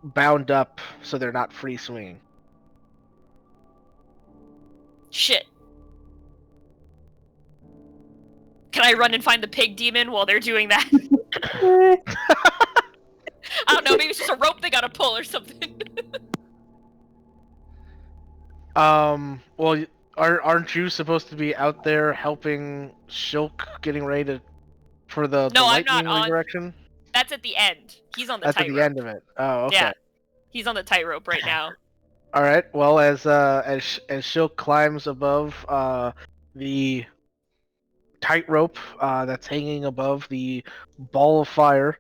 bound up, so they're not free swinging. Shit. Can I run and find the pig demon while they're doing that? I don't know, maybe it's just a rope they gotta pull or something. Well, aren't you supposed to be out there helping Shilk getting ready to for the No, I'm lightning not on- redirection? That's at the end. He's on the That's at tightrope. the end of it. Oh, okay. Yeah. He's on the tightrope right now. All right. Well, as Shilk climbs above the tightrope that's hanging above the ball of fire,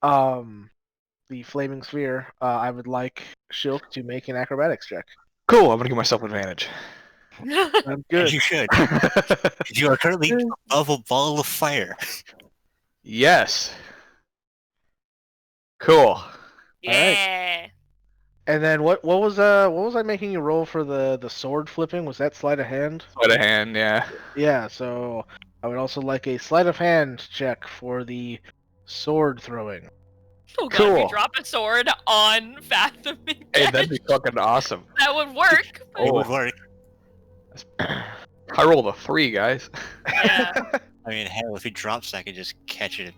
the flaming sphere, I would like Shilk to make an acrobatics check. Cool, I'm gonna give myself advantage. That's As good. you should. You are currently above a ball of fire. Yes. Cool. Yeah. And then what was I making you roll for the sword flipping? Was that sleight of hand? Sleight of hand, yeah. Yeah. So I would also like a sleight of hand check for the sword throwing. Oh god, if Cool. you drop a sword on Fathom and Hey, that'd be fucking awesome. that would work. but- It would work. I rolled a 3, guys. Yeah. I mean, hell, if he drops, I could just catch it.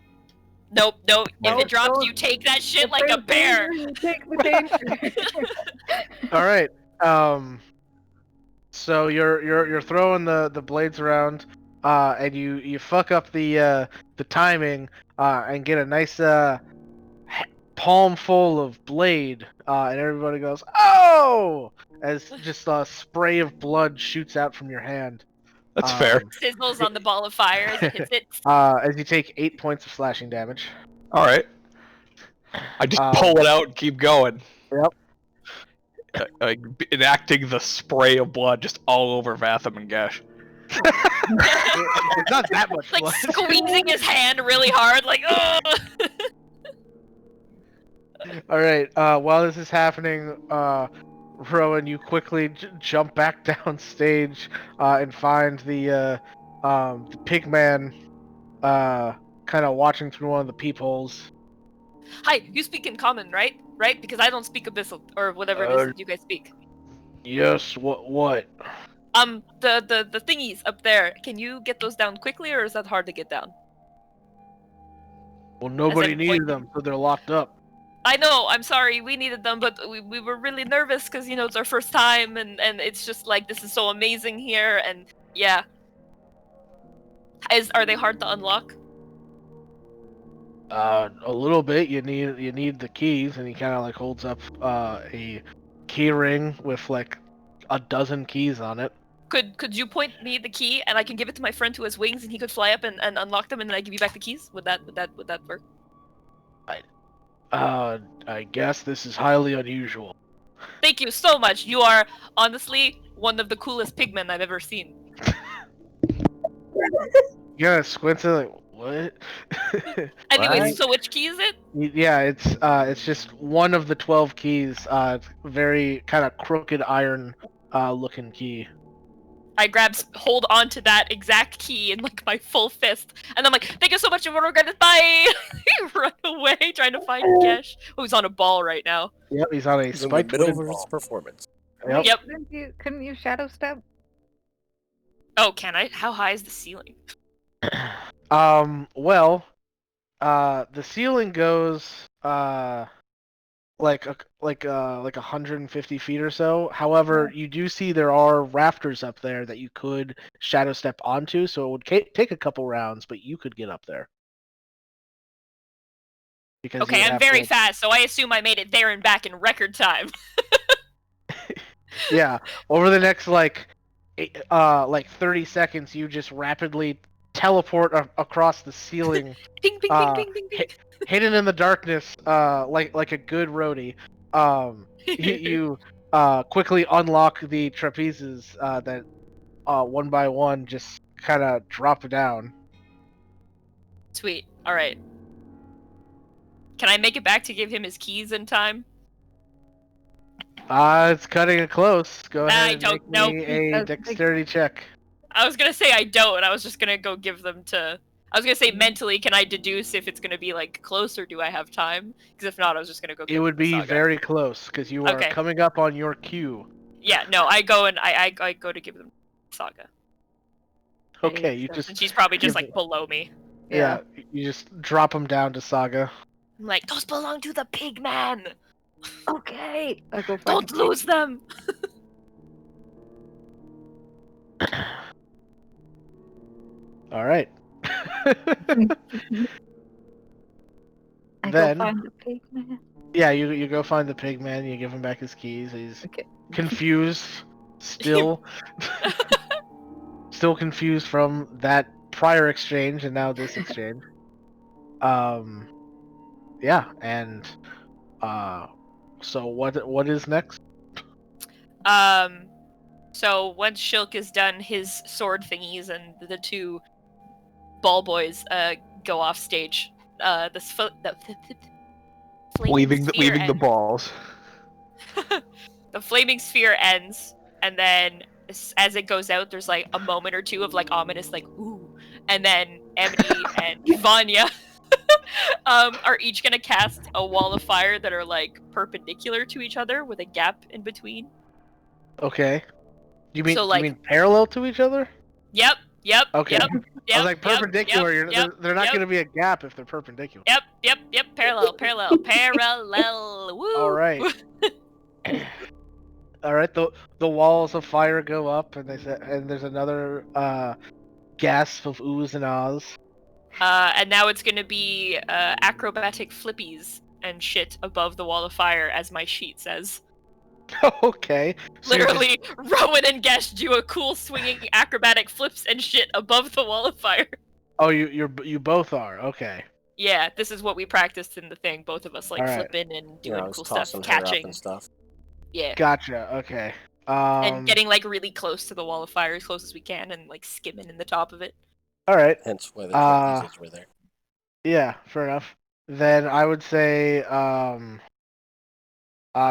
Nope. If Nope, it drops, don't- you take that shit If like a there's bear. danger, you take the danger. All right. So you're throwing the blades around, and you fuck up the timing, and get a nice palm full of blade, and everybody goes, "Oh!" as just a spray of blood shoots out from your hand. That's fair. Sizzles on the ball of fire as it hits it. As you take 8 points of slashing damage. Alright. I just pull it out and keep going. Yep. Like enacting the spray of blood just all over Vatham and Gesh. It's not that much Like blood. squeezing his hand really hard, like, oh. All right. While this is happening, Rowan, you quickly jump back down stage and find the pig man kind of watching through one of the peepholes. Hi, you speak in common, right? Right? Because I don't speak abyssal or whatever it is that you guys speak. Yes. What? The thingies up there. Can you get those down quickly, or is that hard to get down? Well, nobody in needed point- them, so they're locked up. I know. I'm sorry. We needed them, but we were really nervous because it's our first time, and it's just like this is so amazing here, and yeah. Are they hard to unlock? A little bit. You need the keys, and he kind of like holds up a key ring with like a dozen keys on it. Could you point me the key, and I can give it to my friend who has wings, and he could fly up and unlock them, and then I give you back the keys? Would that work? I guess this is highly unusual. Thank you so much. You are honestly one of the coolest pigmen I've ever seen. Yeah, squinting like what? Anyways, What? so which key is it? Yeah, it's just one of the 12 keys. Very kind of crooked iron looking key. I hold on to that exact key in like my full fist, and I'm like, "Thank you so much, and we're gonna bye." Run away, trying to find Gesh. Oh, he's on a ball right now. Yep, he's on a He's in the spiked middle wooden of his ball. performance. Yep. Yep. Couldn't you shadow step? Oh, can I? How high is the ceiling? Well, the ceiling goes like 150 feet or so. However, you do see there are rafters up there that you could shadow step onto, so it would take a couple rounds, but you could get up there. Because you Okay, would I'm have very to- fast, so I assume I made it there and back in record time. Yeah, over the next like 30 seconds, you just rapidly teleport across the ceiling. Ping, ping, Uh, ping, ping, ping, ping. Hidden in the darkness, like a good roadie. You quickly unlock the trapezes that one by one just kind of drop down. Sweet. All right. Can I make it back to give him his keys in time? It's cutting it close. Go ahead I and don't make know. me a dexterity check. I was gonna say I don't. I was just gonna go give them to. I was gonna say mentally, can I deduce if it's gonna be like close or do I have time? Because if not, I was just gonna go. It Give would them to be Saga. very close because you are Okay. coming up on your cue. Yeah. No, I go and I go to give them to Saga, Okay, you just and she's probably just give like below me. yeah, you just drop them down to Saga. I'm like, those belong to the pig man. Okay. I go find Don't lose them. All right. I Then- go find the pig man. Yeah, you go find the pig man. You give him back his keys. He's Okay. confused, still confused from that prior exchange and now this exchange. Yeah, and so what is next? So once Shilk is done his sword thingies and the two ball boys go off stage, the flaming sphere Weaving the ends. balls. The flaming sphere ends, and then as it goes out, there's like a moment or two of like ominous like ooh, and then Amity and Vanya are each gonna cast a wall of fire that are like perpendicular to each other with a gap in between. Okay. You mean So, like- you mean parallel to each other? Yep. Okay. Yep. I was like perpendicular. They're not going to be a gap if they're perpendicular. Yep. Parallel. Woo. All right. All right. The walls of fire go up, and there's another gasp of oohs and ahs. And now it's gonna be acrobatic flippies and shit above the wall of fire, as my sheet says. Okay. So you're Literally, Rowan and Gesh do a cool swinging acrobatic flips and shit above the wall of fire. Oh, you both are. Okay. Yeah, this is what we practiced in the thing. Both of us like Alright. flipping and You know, doing I was cool stuff, tossing her up catching. and stuff. Yeah. Gotcha. Okay. And getting like really close to the wall of fire as close as we can and like skimming in the top of it. All right. Hence why the trapezes were there. Yeah, fair enough. Then I would say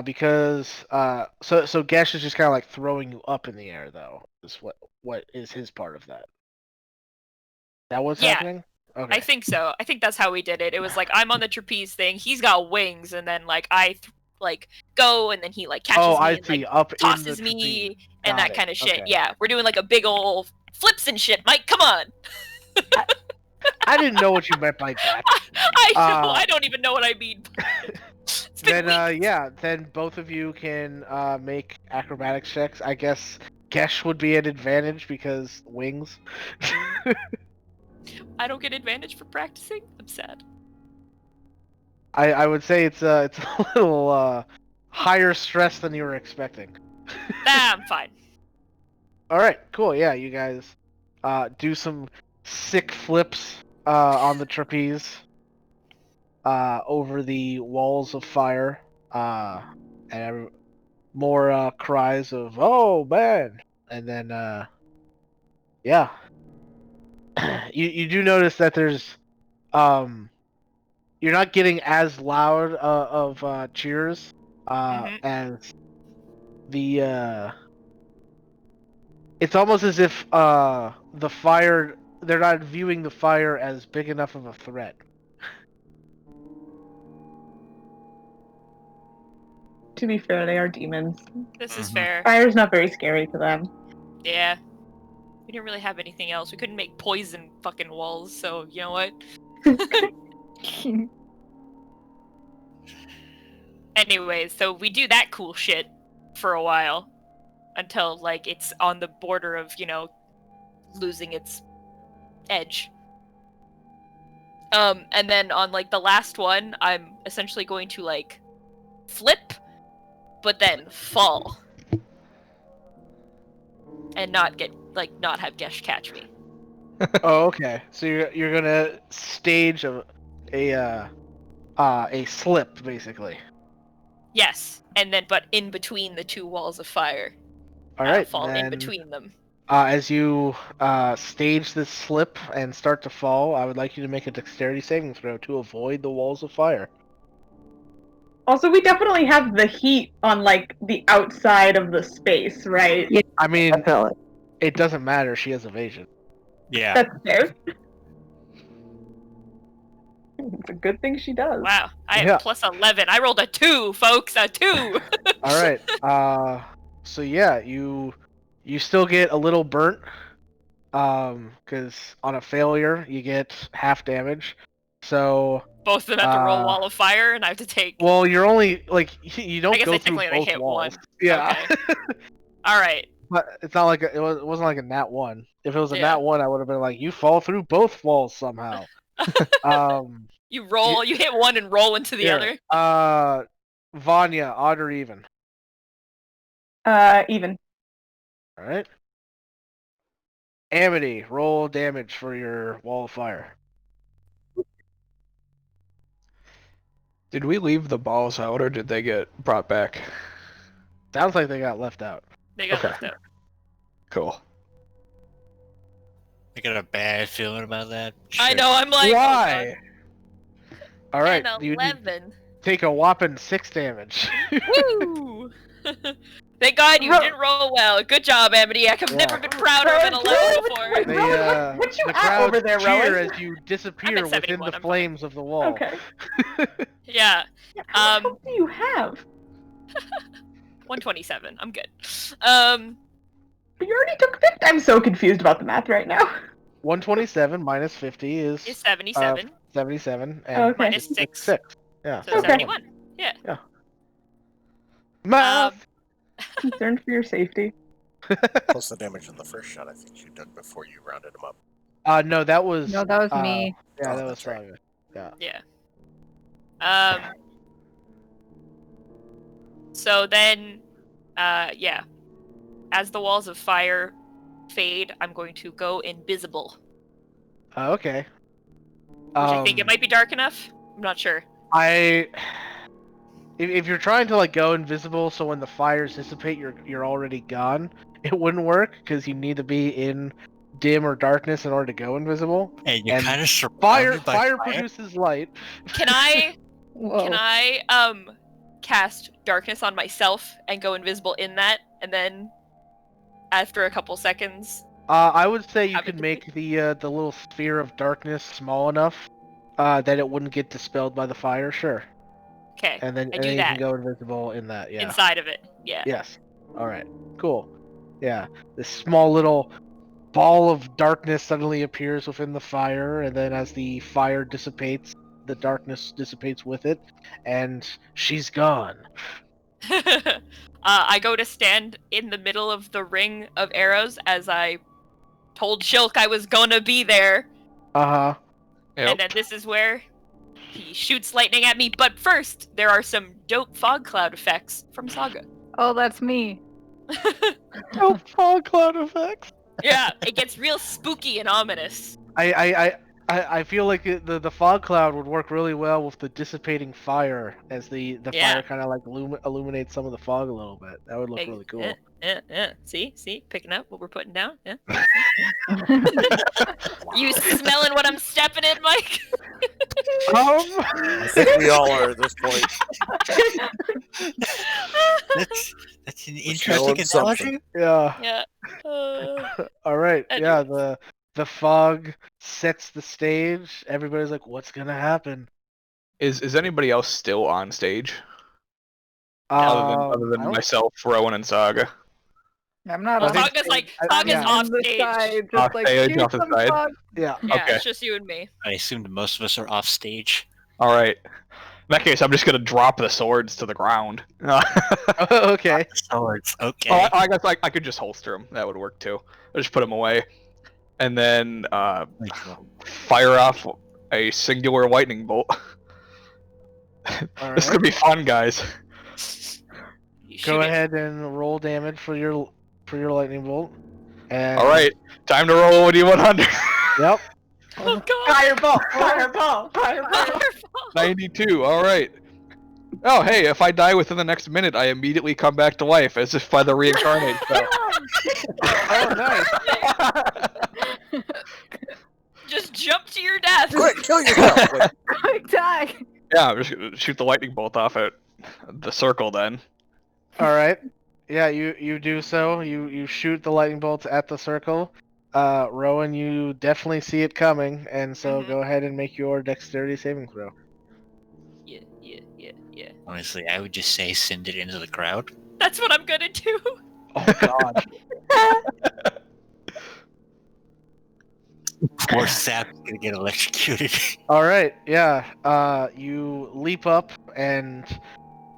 because so Gesh is just kind of like throwing you up in the air though. Is what is his part of that? That what's happening? Okay. I think so. I think that's how we did it. It was like I'm on the trapeze thing. He's got wings, and then like I like go, and then he like catches me I and see. like Up tosses in the me trapeze. and Got that it. kind of shit. Okay. Yeah, we're doing like a big old flips and shit. Mike, come on. I didn't know what you meant by that. I know. I don't even know what I mean. It's been Then weeks. then both of you can make acrobatics checks. I guess Gesh would be an advantage because wings. I don't get advantage for practicing. I'm sad. I would say it's a little higher stress than you were expecting. Nah, I'm fine. All right, cool. Yeah, you guys do some sick flips on the trapeze over the walls of fire, and more cries of "Oh man!" And then yeah, you do notice that there's you're not getting as loud of cheers as the it's almost as if the fire they're not viewing the fire as big enough of a threat. To be fair, they are demons. This is fair. Fire's not very scary to them. Yeah. We didn't really have anything else. We couldn't make poison fucking walls, so you know what? Anyways, so we do that cool shit for a while until like it's on the border of, you know, losing its edge. And then on like the last one, I'm essentially going to like flip, but then fall. And not have Gesh catch me. Oh, okay. So you're gonna stage a slip basically. Yes, and then but in between the two walls of fire. All right. Fall then, in between them. As you stage this slip and start to fall, I would like you to make a dexterity saving throw to avoid the walls of fire. Also, we definitely have the heat on like the outside of the space, right? Yeah, I mean, definitely. it doesn't matter. She has evasion. Yeah. That's fair. It's a good thing she does. Wow, I have Yeah. plus 11. I rolled a 2, folks, a 2. All right. So yeah, you still get a little burnt. Because on a failure you get half damage. So Both of them have to roll wall of fire, and I have to take. well, you're only like you don't I guess go I through technically both hit walls. one. Yeah. Okay. All right. But it's not like it wasn't like a nat one. If it was a Yeah. nat one, I would have been like, you fall through both walls somehow. You roll. You hit one and roll into the here. other. Vanya, odd or even? Even. All right. Amity, roll damage for your wall of fire. Did we leave the balls out or did they get brought back? Sounds like they got left out. They got Okay. left out. Cool. I got a bad feeling about that. I Shit. know. I'm like, Why? All Oh, right. God. You 11. take a whopping 6 damage. Woo! Thank God you didn't roll well. Good job, Amity. I've never been prouder of an 11 before. What you The at crowd over there, cheer Rowan? as you disappear I'm at within 71, the I'm flames of the wall. Okay. Yeah. How much health do you have? 127. I'm good. But you already took 50. I'm so confused about the math right now. 127 minus 50 Is is 77. 77. And Okay. Minus 6. 6. Yeah. So Okay. 71. Yeah. Math! Concerned for your safety. Plus the damage in the first shot I think you took before you rounded them up. No, that was... No, that was me. Yeah, Oh, that was that's right. Flavia. Yeah. Yeah. So then, yeah. As the walls of fire fade, I'm going to go invisible. Okay. Which I think it might be dark enough. I'm not sure. if you're trying to like go invisible, so when the fires dissipate, you're already gone. It wouldn't work because you need to be in dim or darkness in order to go invisible. And you're kind of Fire surrounded by fire. produces light. Can I Whoa. can I cast darkness on myself and go invisible in that, and then after a couple seconds? I would say you Have it could make the little sphere of darkness small enough that it wouldn't get dispelled by the fire. Sure. Okay. And then I and do then you that can go invisible in that. Yeah. inside of it. Yeah. Yes. All right. Cool. Yeah. This small little ball of darkness suddenly appears within the fire, and then as the fire dissipates, the darkness dissipates with it, and she's gone. I go to stand in the middle of the ring of arrows as I told Shilk I was gonna be there, Uh huh. and then this is where he shoots lightning at me. But first, there are some dope fog cloud effects from Saga. Oh, that's me. No fog cloud effects. Yeah, it gets real spooky and ominous. I feel like the fog cloud would work really well with the dissipating fire, as the Yeah. fire kind of like illuminates some of the fog a little bit. That would look really cool. See, picking up what we're putting down. Yeah. You smelling what I'm stepping in, Mike? I think we all are at this point. That's an smelling interesting something. analogy. Yeah. Yeah. All right. Yeah. Anyways. The fog sets the stage. Everybody's like, "What's gonna happen?" Is anybody else still on stage? Other than I don't- myself, Rowan, and Saga? I'm not I on think- Saga's like I- Saga's yeah. off the stage. side, Off just like stage, shoot off the some side. fog. Yeah. Yeah, Okay. it's just you and me. I assumed most of us are off stage. All right. In that case, I'm just gonna drop the swords to the ground. Okay. Swords. Okay. Oh, I guess I could just holster them. That would work too. I'll just put them away, and then fire off a singular lightning bolt. All This is right. gonna be fun, guys. You Go shoot it. ahead and roll damage for your lightning bolt. And All right, time to roll a D100. Yep. Oh god. Fireball! Fireball! Fireball! 92. All right. Oh, hey, if I die within the next minute, I immediately come back to life, as if by the reincarnate spell. Oh, nice. Just jump to your death. Quick, kill yourself! Wait, Quick die! Yeah, I'm just gonna shoot the lightning bolt off at the circle then. All right. Yeah, you do so. You shoot the lightning bolts at the circle. Rowan, you definitely see it coming, and so Mhm. go ahead and make your dexterity saving throw. Yeah. Honestly, I would just say send it into the crowd. That's what I'm gonna do. Oh God. Poor Sap's gonna get electrocuted. All right. Yeah. You leap up and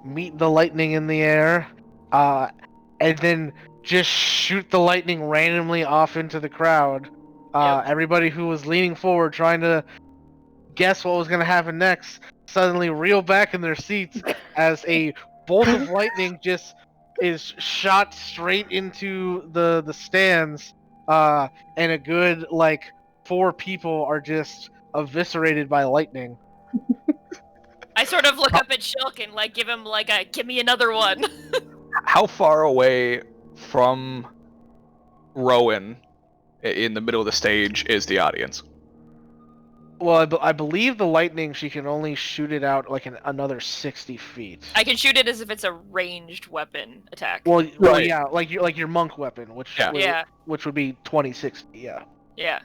meet the lightning in the air, and then just shoot the lightning randomly off into the crowd. Yep. Everybody who was leaning forward trying to guess what was going to happen next suddenly reel back in their seats as a bolt of lightning just is shot straight into the stands, and a good like 4 people are just eviscerated by lightning. I sort of look up at Shilk and like give him like a give me another one. How far away from Rowan in the middle of the stage is the audience? Well, I believe the lightning, she can only shoot it out like another 60 feet. I can shoot it as if it's a ranged weapon attack. Well, Right. yeah, like your monk weapon, which Yeah. Yeah. which would be 2060. Yeah. Yeah.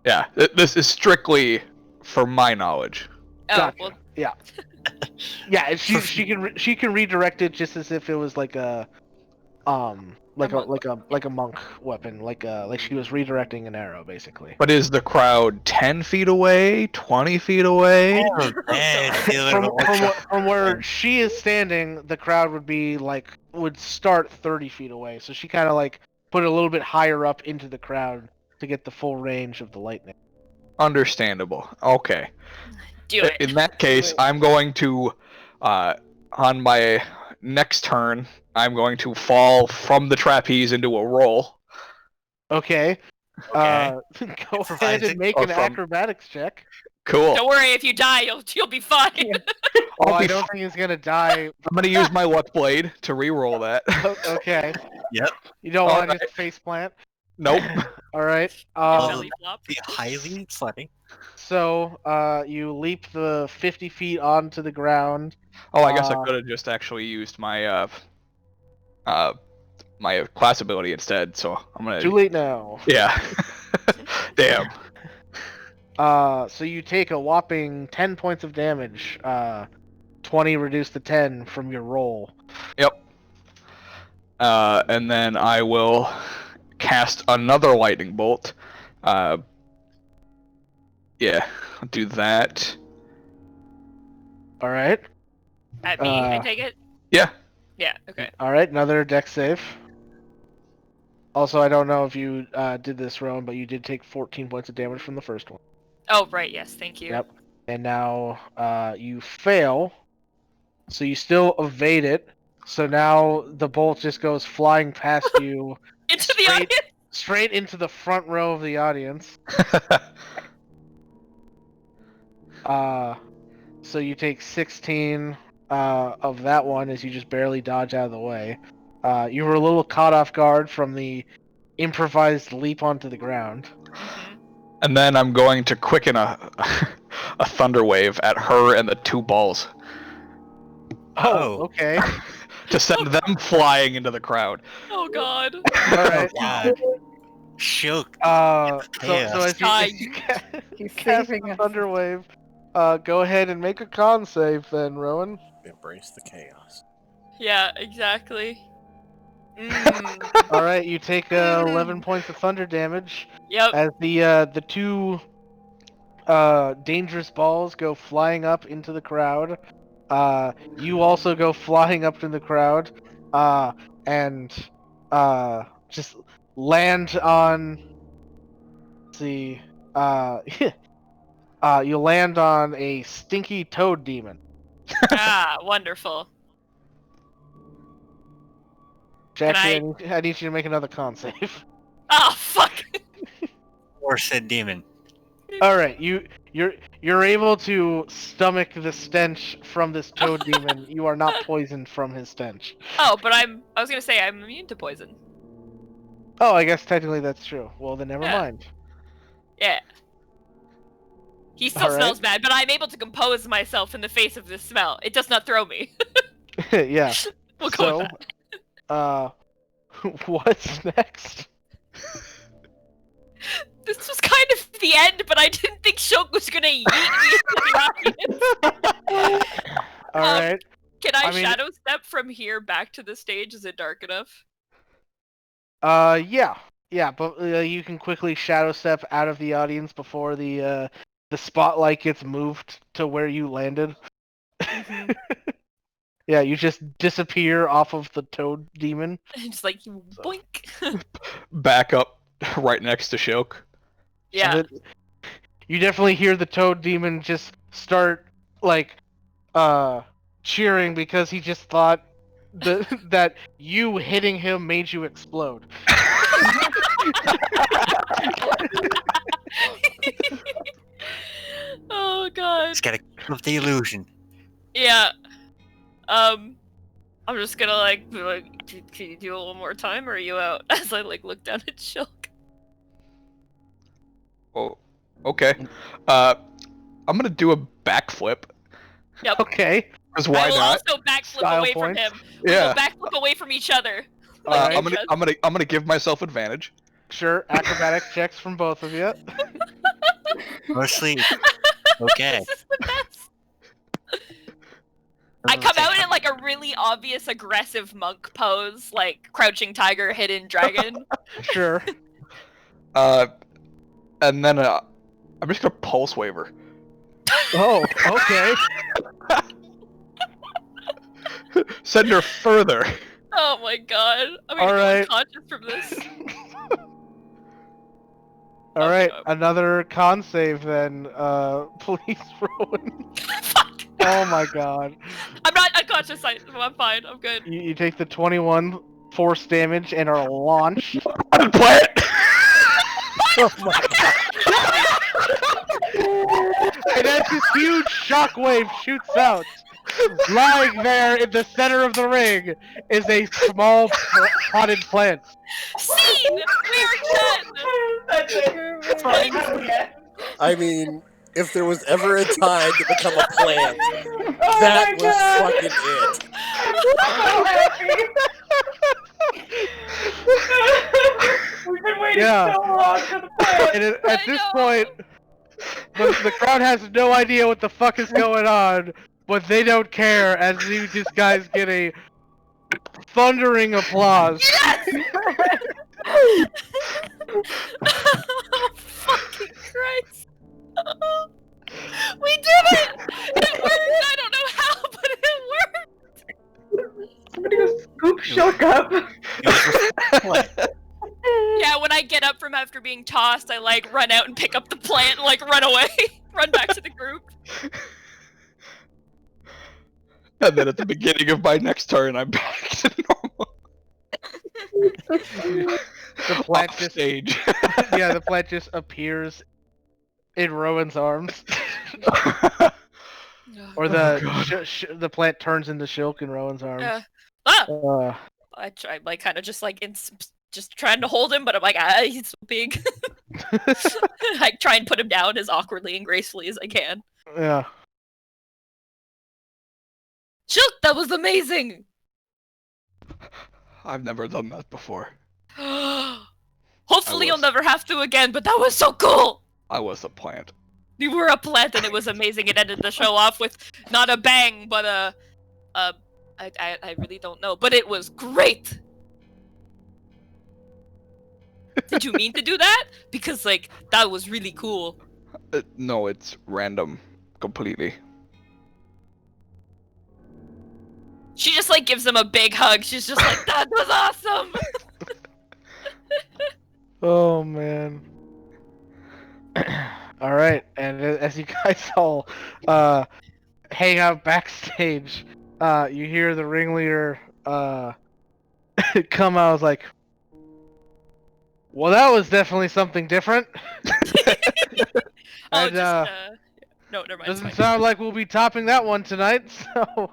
Yeah, this is strictly for my knowledge. Oh, Gotcha. well, Yeah. Yeah, she can redirect it just as if it was like a like a monk weapon, like she was redirecting an arrow basically. But is the crowd 10 feet away, 20 feet away? From where she is standing, the crowd would start 30 feet away. So she kind of like put it a little bit higher up into the crowd to get the full range of the lightning. Understandable. Okay. do it. In that case, I'm going to, on my next turn, I'm going to fall from the trapeze into a roll. Okay. Okay. Go ahead and make Or an from- acrobatics check. Cool. Don't worry, if you die, you'll be fine. Oh, I don't think he's gonna die. I'm gonna use my luck blade to re-roll that. Okay. Yep. You don't want to Alright. just face plant. Nope. All right. Belly flop. Be highly funny. So you leap the 50 feet onto the ground. Oh, I guess I could have just actually used my my class ability instead. So I'm gonna. Too late now. Yeah. Damn. So you take a whopping 10 points of damage. 20 reduced to 10 from your roll. Yep. And then I will cast another lightning bolt. Yeah, I'll do that. All right. At me, I take it? Yeah. Yeah, okay. All right. Another dex save. Also, I don't know if you did this, Rowan, but you did take 14 points of damage from the first one. Oh, right, yes, thank you. Yep. And now you fail. So you still evade it. So now the bolt just goes flying past you. Into the straight- audience! Straight into the front row of the audience. So you take 16 of that one as you just barely dodge out of the way. You were a little caught off guard from the improvised leap onto the ground. Mhm. And then I'm going to quicken a thunder wave at her and the two balls Oh. Okay. to send them flying into the crowd. Oh god. Alright. God. Shook. So Chaos. as you He's cast saving the us. thunder wave, go ahead and make a con save then, Rowan. Embrace the chaos. Yeah, exactly. Mm. Alright, you take 11 points of thunder damage. Yep. As the two dangerous balls go flying up into the crowd, you also go flying up in the crowd, and just land on. Let's see, you land on a stinky toad demon. Ah, wonderful. Jackie, I need you to make another con save. Oh, fuck. Or said demon. All right, you're able to stomach the stench from this toad demon. You are not poisoned from his stench. Oh, but I was gonna say I'm immune to poison. Oh, I guess technically that's true. Well, then never Yeah. mind. Yeah. He still Alright. smells bad, but I'm able to compose myself in the face of this smell. It does not throw me. Yeah. We'll go with So, that. what's next? This was kind of the end, but I didn't think Shulk was gonna yeet me into the audience. All right. Can I, I mean- shadow step from here back to the stage? Is it dark enough? Yeah, but you can quickly shadow step out of the audience before the spotlight gets moved to where you landed. Mhm. Yeah, you just disappear off of the toad demon. Just like boink. Back up right next to Shilk. Yeah. So that- you definitely hear the toad demon just start like cheering because he just thought that you hitting him made you explode. Oh god. Just gotta keep up the illusion. Yeah. I'm just gonna be like, can you do it one more time, or are you out? As I look down at Shulk. Oh, okay. I'm gonna do a backflip. Yep. Okay. Cause I why will not? also backflip Style away points. from him. We Yeah. will backflip away from each other. Alright. I'm gonna give myself advantage. Sure, acrobatic checks from both of you. Mostly. Okay. This is the best. I come out in a really obvious aggressive monk pose, like crouching tiger, hidden dragon. Sure. And then I'm just gonna pulse waver. Oh, okay. Send her further. Oh my god. I'm gonna Alright. go unconscious from this. All right, Okay. another con save then. Please, Rowan. Fuck. Oh my god. I'm not unconscious. I'm fine. I'm good. You take the 21 force damage and are launched. Unplay it. Oh my god. And as this huge shockwave shoots out, lying there in the center of the ring is a small potted plant. Scene! We are done! That's it. That's the end. I mean, if there was ever a time to become a plant, Oh that my was God. fucking it. I'm so happy. We've been waiting Yeah. so long for the plan. And at I this know. point, the crowd has no idea what the fuck is going on, but they don't care as these guys get a thundering applause. Yes! Oh, fucking Christ. We did it! It worked! I don't know how, but it worked! Somebody go scoop Shulk up. Yeah, when I get up from after being tossed, I like run out and pick up the plant and like run away. Run back to the group. And then at the beginning of my next turn, I'm back to normal. The plant Off just stage. yeah, the plant just appears in Rowan's arms, or the the plant turns into Shilk in Rowan's arms. Ah! I tried like kind of just like just trying to hold him, but I'm like, he's so big. I try and put him down as awkwardly and gracefully as I can. Yeah. Shilk, that was amazing. I've never done that before. Hopefully you'll never have to again, but that was so cool! I was a plant. You were a plant and it was amazing. It ended the show off with not a bang, but I really don't know, but it was great! Did you mean to do that? Because, like, that was really cool. No, it's random. Completely. She just, like, gives him a big hug. She's just like, that was awesome! Oh, man. Alright, and as you guys all hang out backstage, you hear the ringleader come out like, well, that was definitely something different. And, no, never mind. doesn't sound like we'll be topping that one tonight, so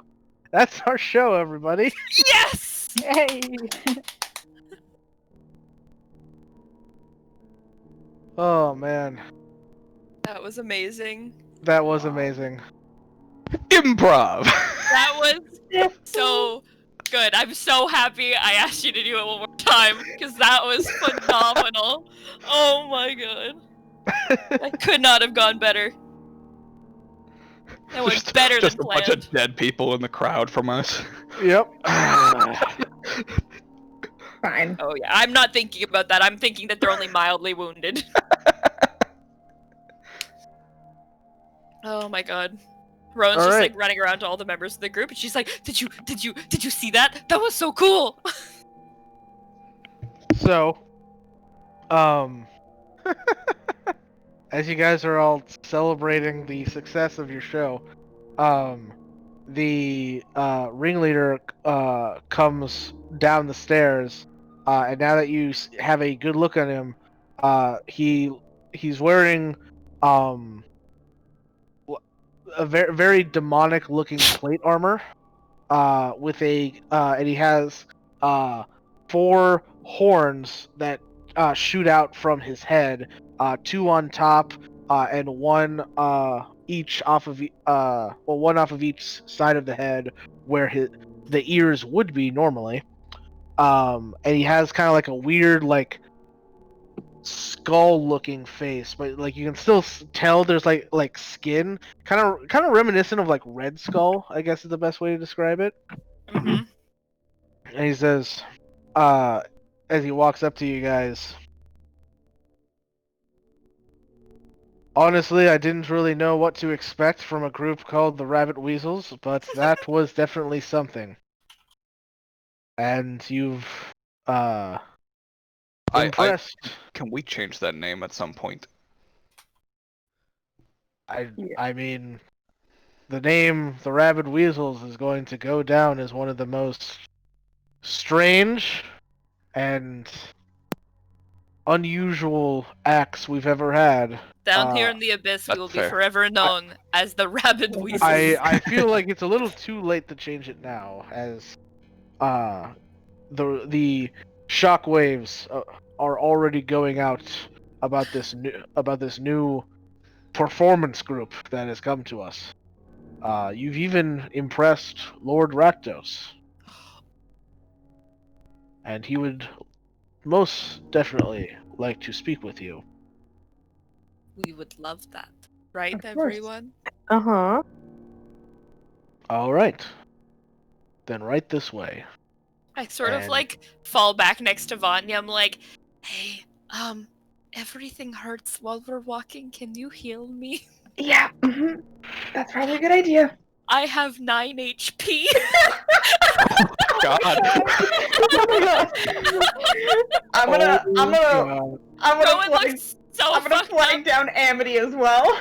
that's our show, everybody. Yes! Yay! Oh, man. That was amazing. That was amazing. Improv! That was so good. I'm so happy I asked you to do it one more time, because that was phenomenal. Oh my god. I could not have gone better. That was better Just than a bunch planned. of dead people in the crowd from us. Yep. Fine. Oh yeah, I'm not thinking about that. I'm thinking that they're only mildly wounded. Oh my god. Rowan's just like running around to all the members of the group, and she's like, "Did you see that? That was so cool." So, as you guys are all celebrating the success of your show, the ringleader comes down the stairs, and now that you have a good look at him, he's wearing a very demonic looking plate armor, with and he has 4 horns that shoot out from his head, 2 on top, and 1 each off of one off of each side of the head where the ears would be normally. And he has kind of like a weird like skull looking face, but like you can still tell there's like skin, kind of reminiscent of like Red Skull, I guess is the best way to describe it. Mm-hmm. And he says, as he walks up to you guys, honestly, I didn't really know what to expect from a group called the Rabbit Weasels, but that was definitely something. And you've impressed. Can we change that name at some point? I mean, the name the Rabbit Weasels is going to go down as one of the most strange and unusual acts we've ever had. Down here in the abyss, we That's will be fair. forever known as the rabid weasels. I feel like it's a little too late to change it now, as the shockwaves are already going out about this new performance group that has come to us. You've even impressed Lord Rakdos, and he would most definitely like to speak with you. We would love that, right, Of course. everyone? Uh-huh. All right, then right this way. I sort of And- like fall back next to Vanya. I'm like, hey, everything hurts while we're walking. Can you heal me? Yeah, that's probably a good idea. I have 9 HP. God. I'm gonna God. Rowan flag, looks so I'm gonna fucked flag up. down Amity as well.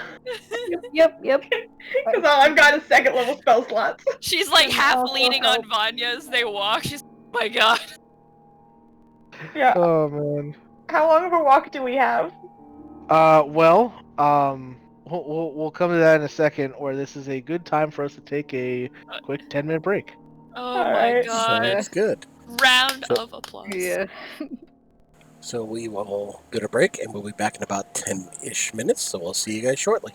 Yep. Because all I've got is second level spell slots. She's like Can half also leaning help. on Vanya as they walk. She's, oh my god. Yeah. Oh man. How long of a walk do we have? Well, we'll come to that in a second. Or this is a good time for us to take a quick 10-minute break. Oh All my right. god. Sounds good. Round So- of applause. Yeah. So we will go to break, and we'll be back in about 10-ish minutes. So we'll see you guys shortly.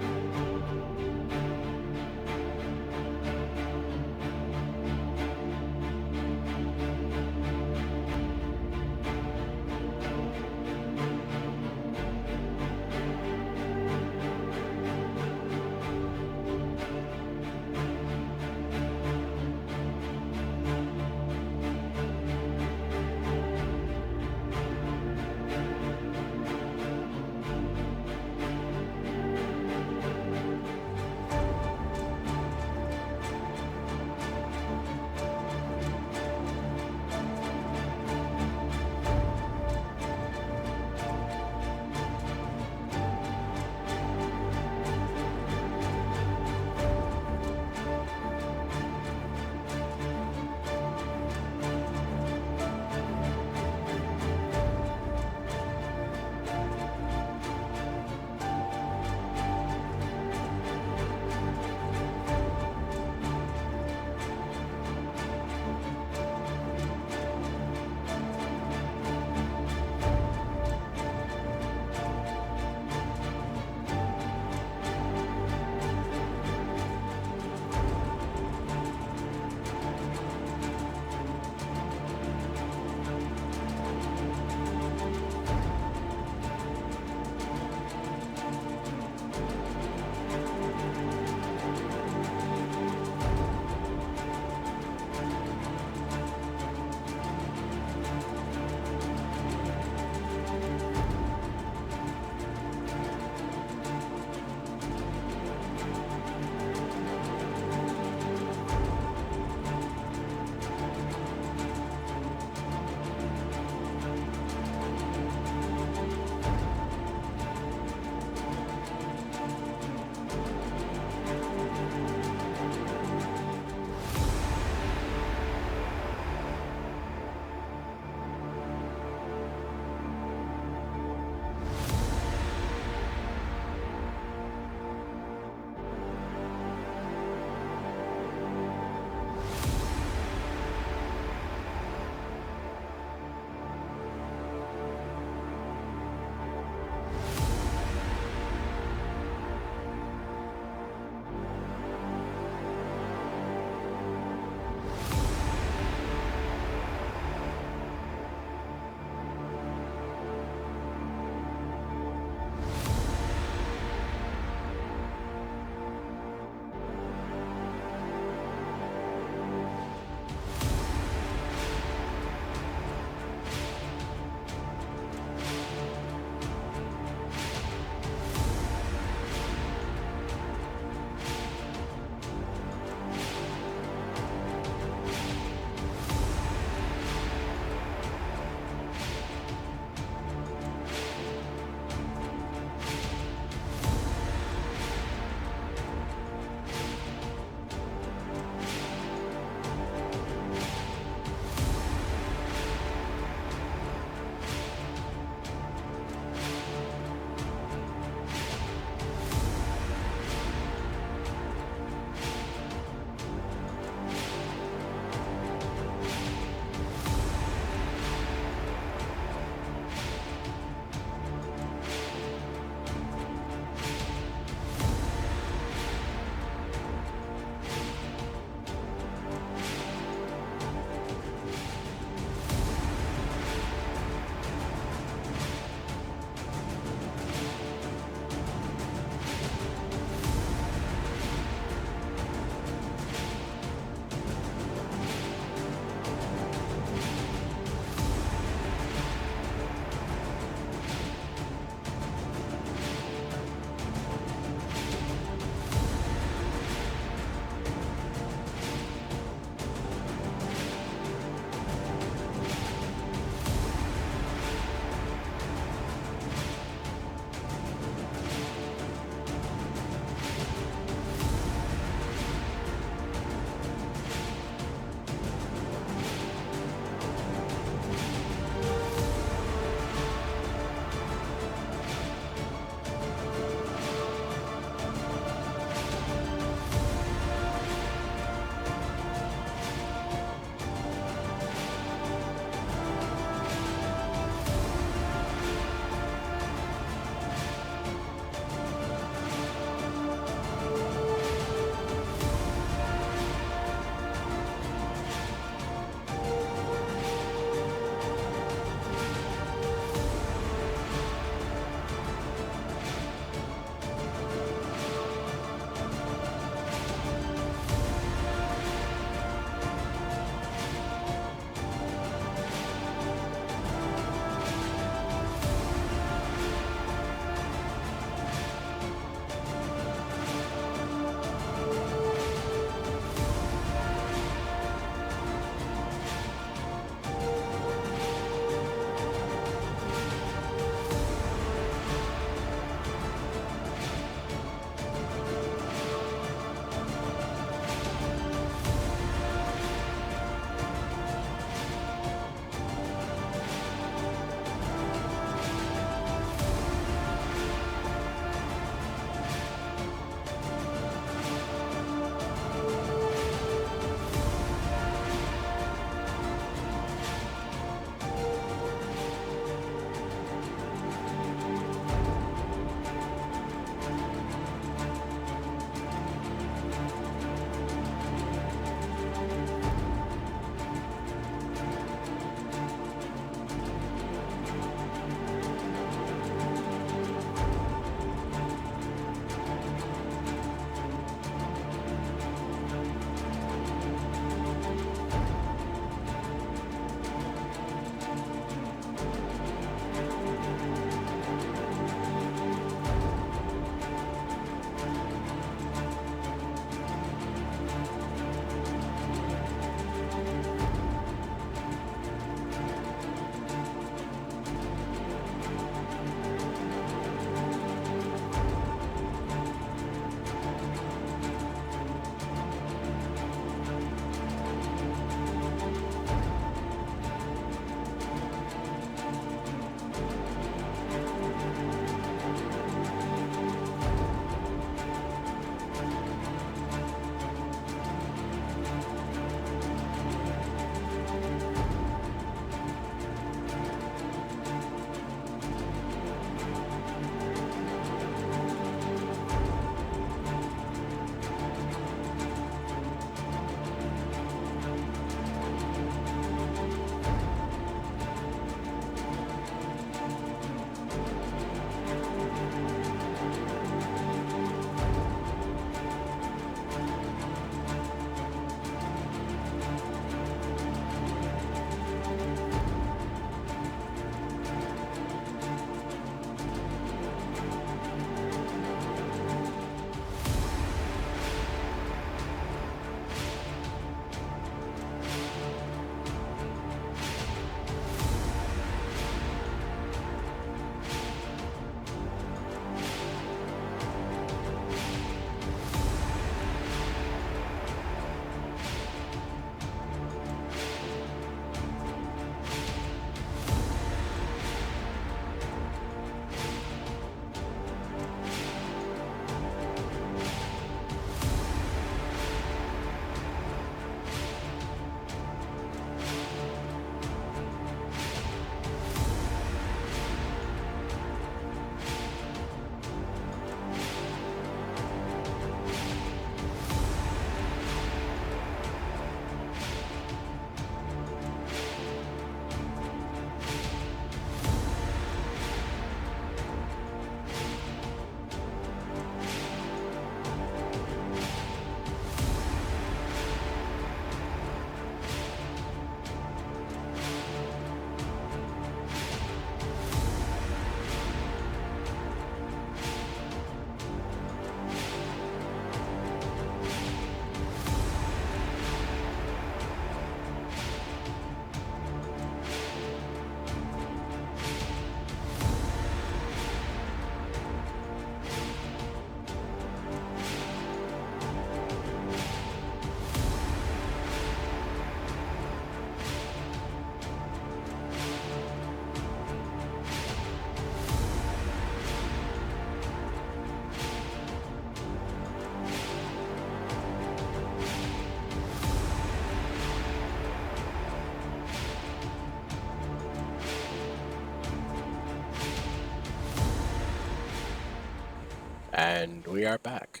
And we are back.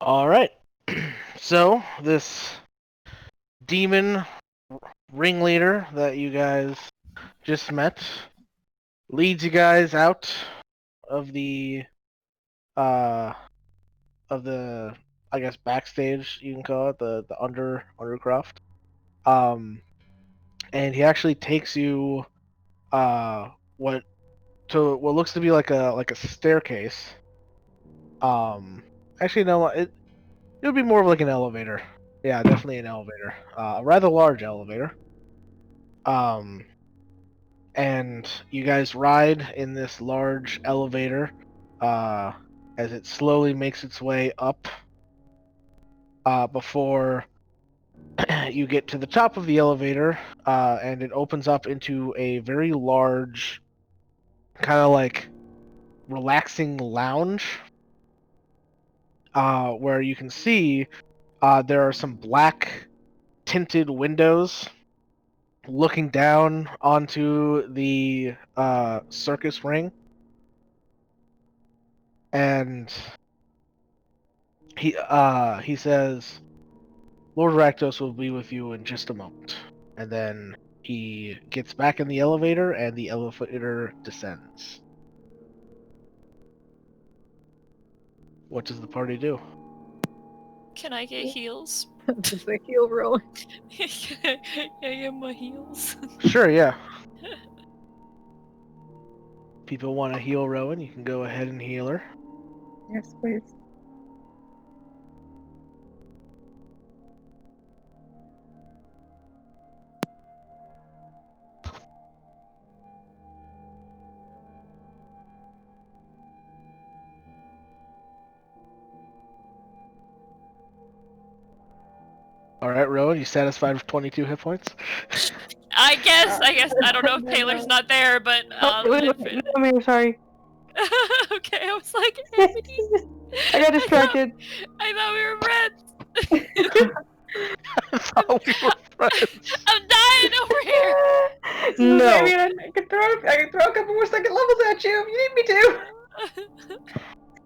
All right. So this demon ringleader that you guys just met leads you guys out of the uh I guess backstage, you can call it, the undercroft. And he actually takes you what looks to be like a staircase. Actually no, it would be more of like an elevator. Yeah, definitely an elevator. A rather large elevator. And you guys ride in this large elevator as it slowly makes its way up before you get to the top of the elevator, and it opens up into a very large, kind of like relaxing lounge, where you can see there are some black tinted windows looking down onto the circus ring, and he says, "Lord Rakdos will be with you in just a moment," and then he gets back in the elevator, and the elevator descends. What does the party do? Can I get heals? Just a heel roll. Can I get my heals? Sure, yeah. People want to heal Rowan, you can go ahead and heal her. Yes, please. Alright, Rowan, you satisfied with 22 hit points? I guess. I don't know if Taylor's not there, but I'm sorry. okay. I was like, Amity. I got distracted. I thought we were friends. I thought we were friends. I'm dying over here. No. I mean, I could throw a couple more second levels at you if you need me to.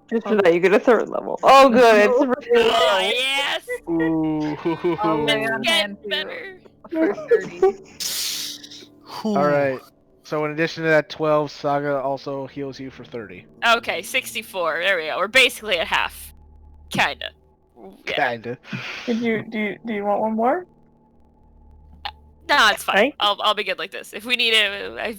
Just for that, you get a third level. Oh, good. It's really Oh low. yes. Ooh. I'll lay It's on hand getting to better. for 30. Alright, so in addition to that, 12, Saga also heals you for 30. Okay, 64. There we go. We're basically at half. Kinda. Yeah. Kinda. Do you want one more? No, it's fine. Right? I'll be good like this. If we need it, I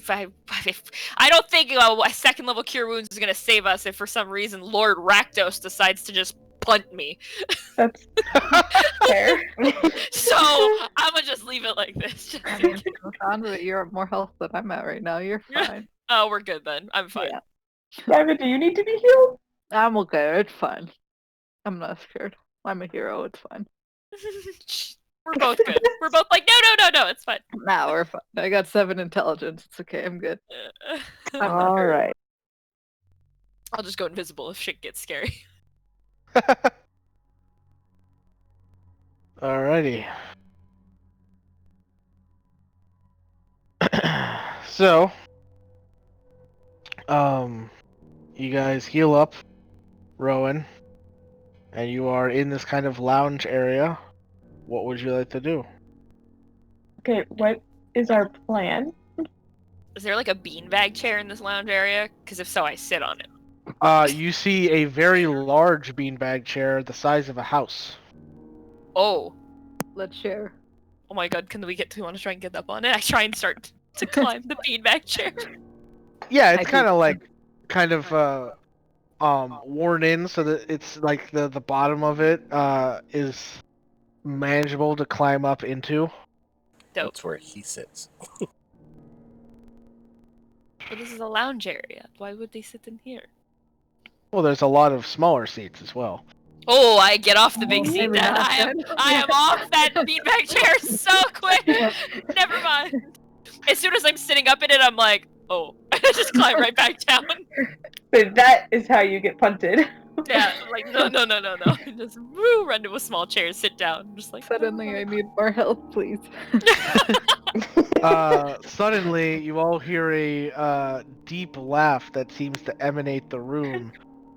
don't think a second level cure wounds is gonna save us if for some reason Lord Rakdos decides to just punt me. That's fair. So I'm gonna just leave it like this. I mean, from the sound of it, you're at more health than I'm at right now. You're fine. Oh, we're good then. I'm fine. Yeah. David, do you need to be healed? I'm okay. It's fine. I'm not scared. I'm a hero. It's fine. We're both good. We're both like, no, it's fine. Nah, we're fine. I got 7 intelligence. It's okay. I'm good. I'm not All hurt. right. I'll just go invisible if shit gets scary. Alrighty. So, you guys heal up, Rowan, and you are in this kind of lounge area. What would you like to do? Okay, what is our plan? Is there like a beanbag chair in this lounge area? Because if so, I sit on it. You see a very large beanbag chair the size of a house. Oh. Let's share. Oh my god, do you want to try and get up on it? I try and start to climb the beanbag chair. Yeah, I it's think- kind of worn in so that it's like the bottom of it is manageable to climb up into. Dope. That's where he sits. But this is a lounge area. Why would they sit in here? Well, there's a lot of smaller seats as well. Oh, I get off the big seat maybe then. not I am then. off that beanbag chair so quick. Never mind. As soon as I'm sitting up in it, I'm like, oh. I just climb right back down. So that is how you get punted. Yeah, I'm like, no. Just run to a small chair, sit down. Just like, Suddenly, I need more health, please. Suddenly, you all hear a deep laugh that seems to emanate the room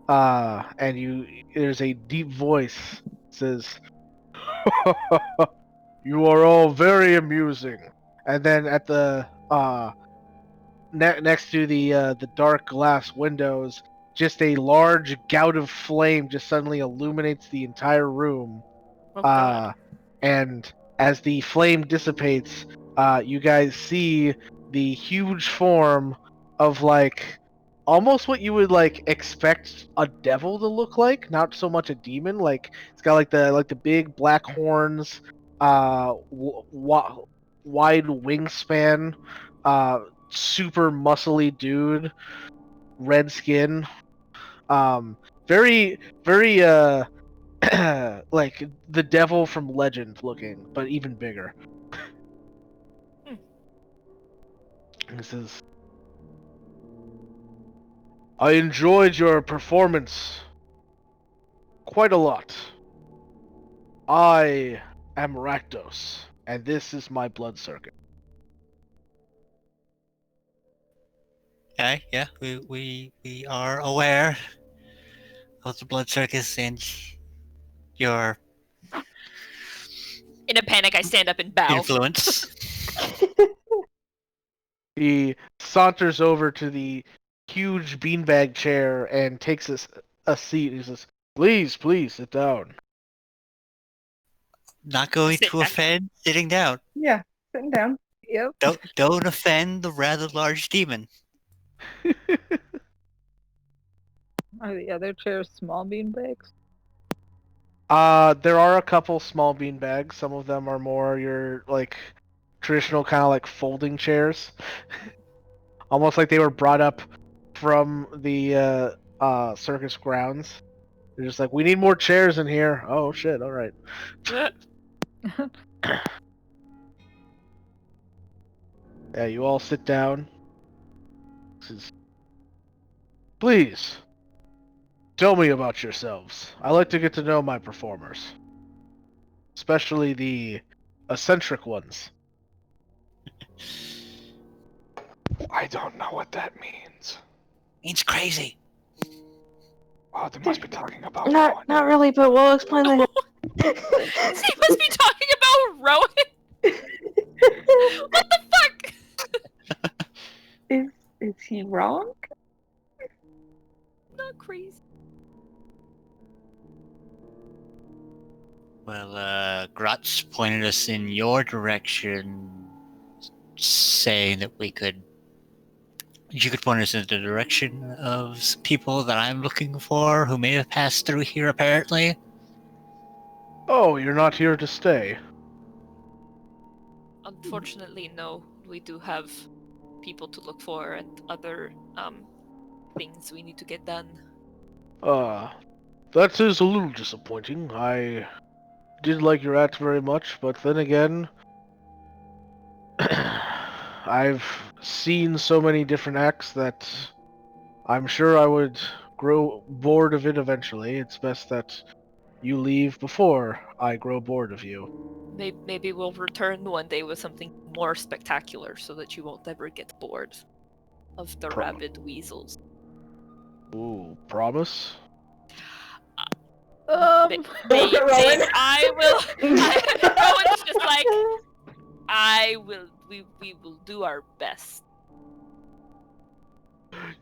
and there's a deep voice that says, "You are all very amusing." And then at the next to the dark glass windows, just a large gout of flame just suddenly illuminates the entire room. Oh god. And as the flame dissipates, you guys see the huge form of like almost what you would like expect a devil to look like, not so much a demon. Like it's got like the big black horns, wide wingspan, super muscly dude, red skin, very very like the devil from Legend looking, but even bigger. This is. I enjoyed your performance quite a lot. I am Rakdos, and this is my blood circuit. Okay, yeah, we are aware of the blood circus and your In a panic, I stand up and bow. influence. He saunters over to the huge beanbag chair and takes a seat. He says, please sit down." Not going Sit to back. offend, sitting down. Yeah, sitting down. Yep. Don't offend the rather large demon. Are the other chairs small beanbags? There are a couple small beanbags. Some of them are more your like traditional kind of like folding chairs, almost like they were brought up from the circus grounds. They're just like, we need more chairs in here. Oh shit! All right. Yeah, you all sit down. Please tell me about yourselves. I like to get to know my performers, especially the eccentric ones. I don't know what that means. Means crazy. Oh, they must be talking about Not Rowan. not really, but we'll explain later. He must be talking about Rowan. What the fuck? Is he wrong? Not crazy. Well, Grotz pointed us in your direction, saying that you could point us in the direction of some people that I'm looking for who may have passed through here, apparently. Oh, you're not here to stay. Unfortunately, no. We do have people to look for and other things we need to get done. That is a little disappointing. I did like your act very much, but then again, I've seen so many different acts that I'm sure I would grow bored of it eventually. It's best that you leave before I grow bored of you. Maybe we'll return one day with something more spectacular so that you won't ever get bored of the rabid weasels. Ooh, promise? Maybe I will. Rowan's just like, I will. We will do our best.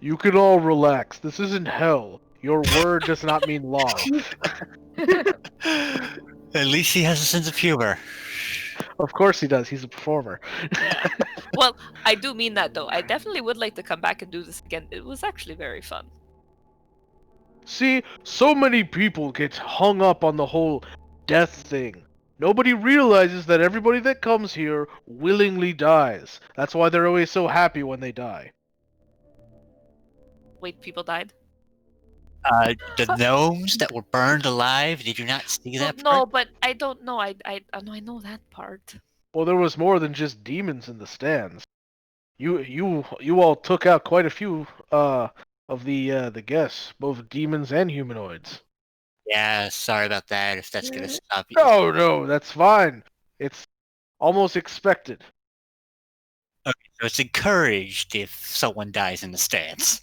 You can all relax. This isn't hell. Your word does not mean law. At least he has a sense of humor. Of course he does. He's a performer. Yeah. Well, I do mean that though. I definitely would like to come back and do this again. It was actually very fun. See, so many people get hung up on the whole death thing. Nobody realizes that everybody that comes here willingly dies. That's why they're always so happy when they die. Wait, people died? The gnomes that were burned alive, did you not see that No, part? but I don't know. I know that part. Well, there was more than just demons in the stands. You all took out quite a few of the guests, both demons and humanoids. Yeah, sorry about that, if that's gonna stop you. No, that's fine. It's almost expected. Okay, so it's encouraged if someone dies in the stands.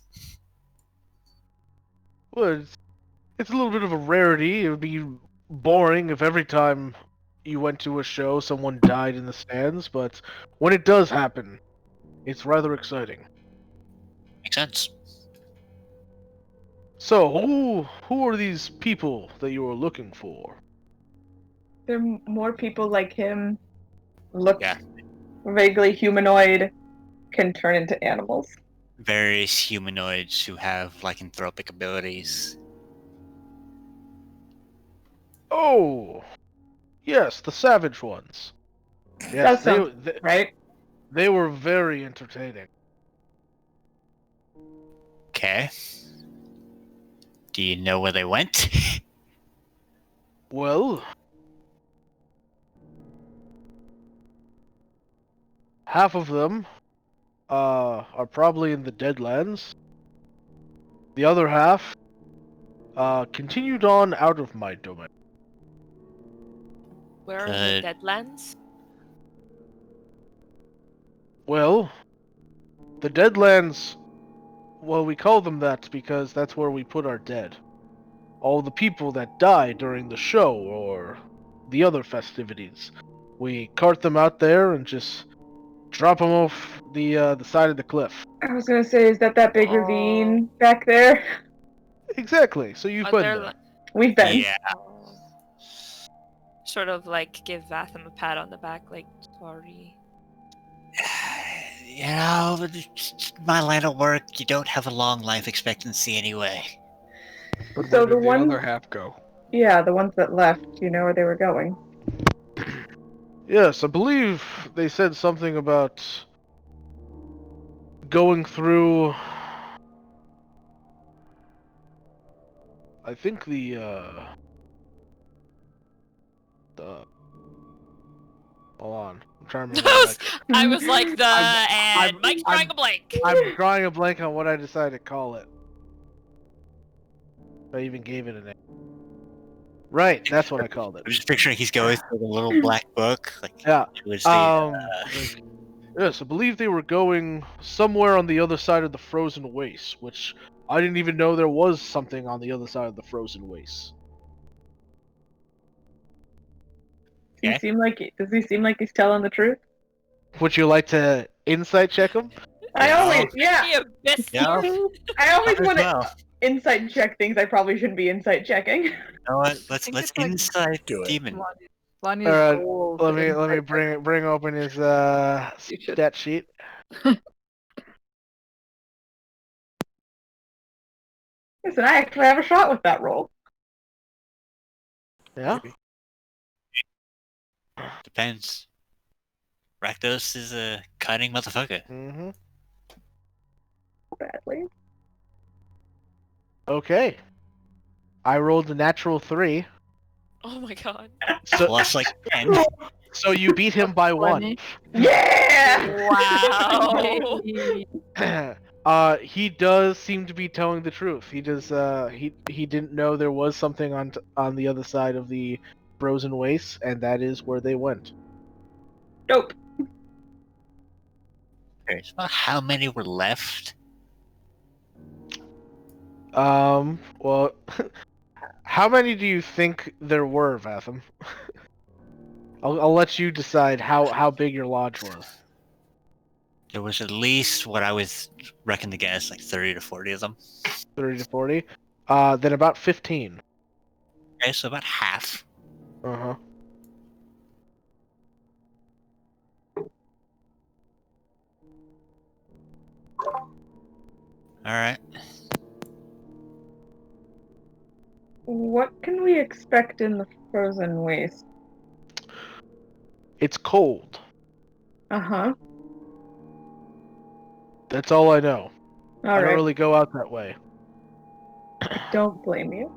Well, it's a little bit of a rarity. It would be boring if every time you went to a show someone died in the stands, but when it does happen, it's rather exciting. Makes sense. So, who are these people that you are looking for? There are more people like him. Look Yeah. vaguely humanoid, can turn into animals. Various humanoids who have lycanthropic abilities. Oh, yes, the savage ones. That Yes, sounds right. they were very entertaining. Okay. Do you know where they went? Well, half of them are probably in the Deadlands. The other half continued on out of my domain. Where are the Deadlands? Well, the Deadlands, well, we call them that because that's where we put our dead. All the people that die during the show or the other festivities. We cart them out there and just drop them off the side of the cliff. I was gonna say, is that big ravine back there? Exactly. So you've Are been there there. like We've been. Yeah. sort of like give Vatham a pat on the back, like sorry? You know, my line of work, you don't have a long life expectancy anyway. But So where the did the one- other half go? Yeah, the ones that left. Do you know where they were going? Yes, I believe they said something about going through. I think the. Hold on, I'm trying to remember. I was like the I'm- Mike's drawing a blank. I'm drawing a blank on what I decided to call it. I even gave it a name. Right, that's what I called it. I'm just picturing he's going through the little black book. Like, Yeah. it was the, Yes, I believe they were going somewhere on the other side of the frozen waste, which I didn't even know there was something on the other side of the frozen waste. Does he seem like he's telling the truth? Would you like to insight check him? I Yeah. always, yeah, Be a best Yeah. I always as want to well. insight check things I probably shouldn't be insight checking. You know what? Let's think let's it's like- insight Do it. demon. Lanya's Alright, goal. Let me bring open his You should. stat sheet. Listen, I actually have a shot with that roll. Yeah. Maybe. Depends. Rakdos is a cunning motherfucker. Mm-hmm. Badly. Okay. I rolled a natural 3, Oh my god. so Plus like 10. so you beat him by 1. Yeah! Wow. He does seem to be telling the truth. He does. He didn't know there was something on the other side of the frozen waste, and that is where they went. Dope. Curious about how many were left. Well, how many do you think there were, Vatham? I'll let you decide how big your lodge was. There was at least what I was reckon to guess, like 30 to 40 of them. 30 to 40. Then about 15. Okay, so about half. Uh-huh. Alright. What can we expect in the frozen waste? It's cold. Uh-huh. That's all I know. I don't Alright. really go out that way. Don't blame you.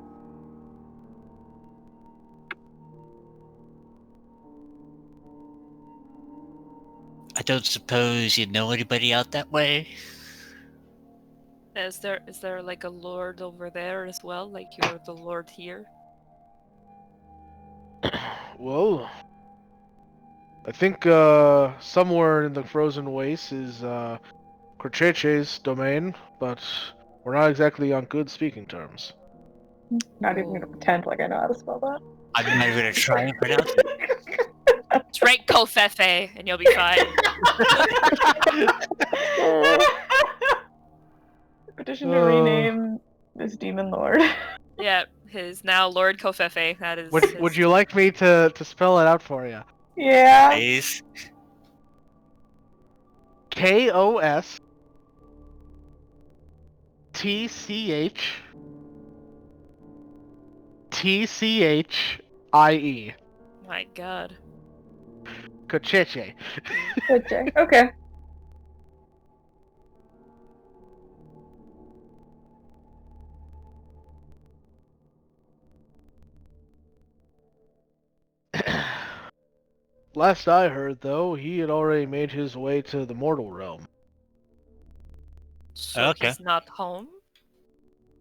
I don't suppose you know anybody out that way? Is there like a lord over there as well? Like you're the lord here? Well, I think somewhere in the frozen waste is Corcheche's domain, but we're not exactly on good speaking terms. Not even gonna pretend like I know how to spell that. I'm not even gonna try and pronounce it. Just write Kofefe and you'll be fine. Petition to rename this demon lord. Yeah, his now Lord Kofefe. That is. Would you like me to spell it out for you? Yeah. Please. KOS TCH TCHIE. My God. Kocheche. Okay. Last I heard, though, he had already made his way to the mortal realm. So Okay. he's not home?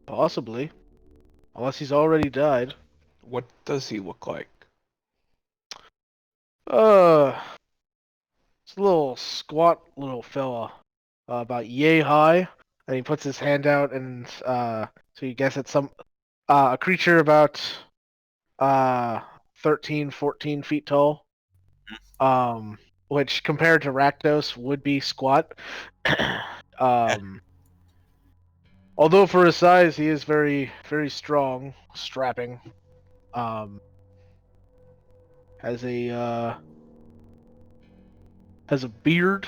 Possibly. Unless he's already died. What does he look like? It's a little squat little fella. About yay high. And he puts his hand out and, so you guess it's a creature about, 13, 14 feet tall. Which compared to Rakdos would be squat. Although for his size, he is very, very strong, strapping. Has a beard.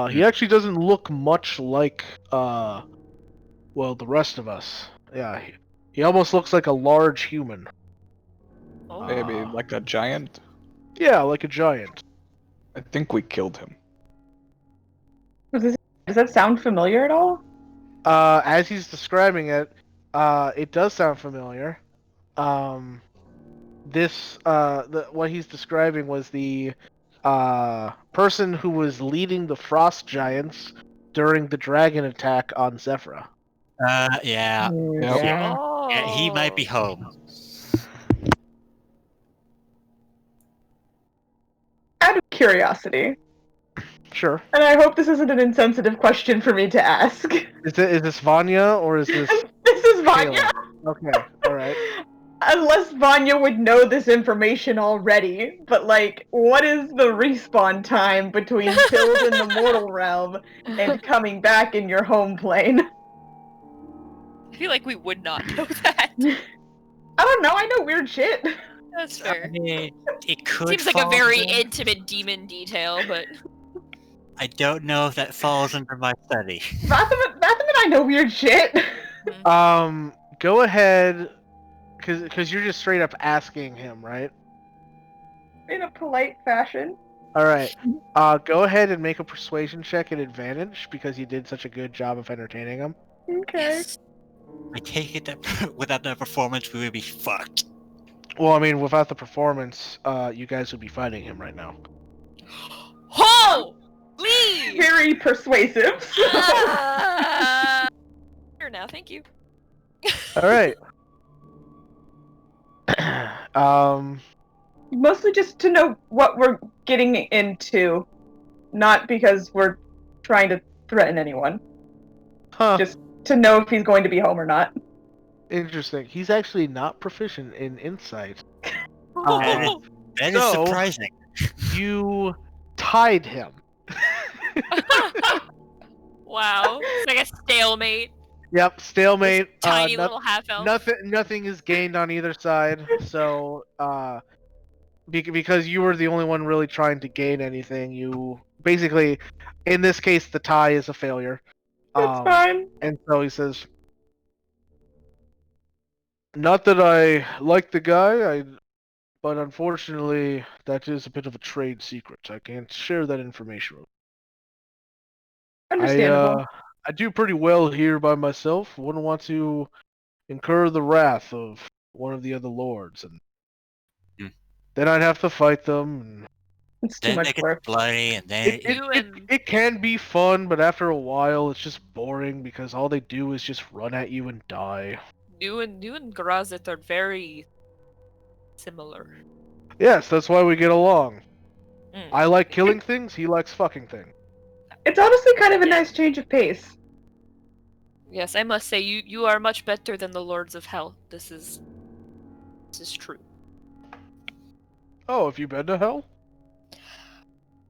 He actually doesn't look much like the rest of us. Yeah, he almost looks like a large human. Oh. Maybe like a giant? Yeah, like a giant. I think we killed him. Does that sound familiar at all? As he's describing it, it does sound familiar. What he's describing was the person who was leading the frost giants during the dragon attack on Zephyra. Yeah. Yep. Yeah. Oh. Yeah, he might be home. Out of curiosity, Sure. and I hope this isn't an insensitive question for me to ask. Is this Vanya or is this This is Vanya. Okay, alright. Unless Vanya would know this information already, but like, what is the respawn time between killed in the mortal realm and coming back in your home plane? I feel like we would not know that. I don't know. I know weird shit. That's I fair. mean, it could Seems like a fall very under- intimate demon detail, but I don't know if that falls under my study. Rathaman, I know weird shit. Go ahead, because you're just straight up asking him, right? In a polite fashion. Alright. Go ahead and make a persuasion check at advantage, because you did such a good job of entertaining him. Okay. I take it that without that performance, we would be fucked. Well, I mean, without the performance, you guys would be fighting him right now. ho! Leave! Very persuasive. Here now, thank you. Alright. Mostly just to know what we're getting into, not because we're trying to threaten anyone. Huh. Just to know if he's going to be home or not. Interesting. He's actually not proficient in insight. That is So- surprising. You tied him. Wow. It's like a stalemate. Yep, stalemate. Tiny little half elf. Nothing is gained on either side. So, because you were the only one really trying to gain anything, you basically, in this case, the tie is a failure. That's fine. And so he says, "Not that I like the guy, but unfortunately, that is a bit of a trade secret. I can't share that information with you. Understandable. I do pretty well here by myself. Wouldn't want to incur the wrath of one of the other lords, and then I'd have to fight them. And It's too Then they much get work. bloody, and then it can be fun, but after a while, it's just boring because all they do is just run at you and die. You and Grazit are very similar. Yes, that's why we get along. Mm. I like killing things. He likes fucking things. It's honestly kind of a nice change of pace. Yes, I must say you are much better than the lords of hell. This is true. Oh, have you been to hell?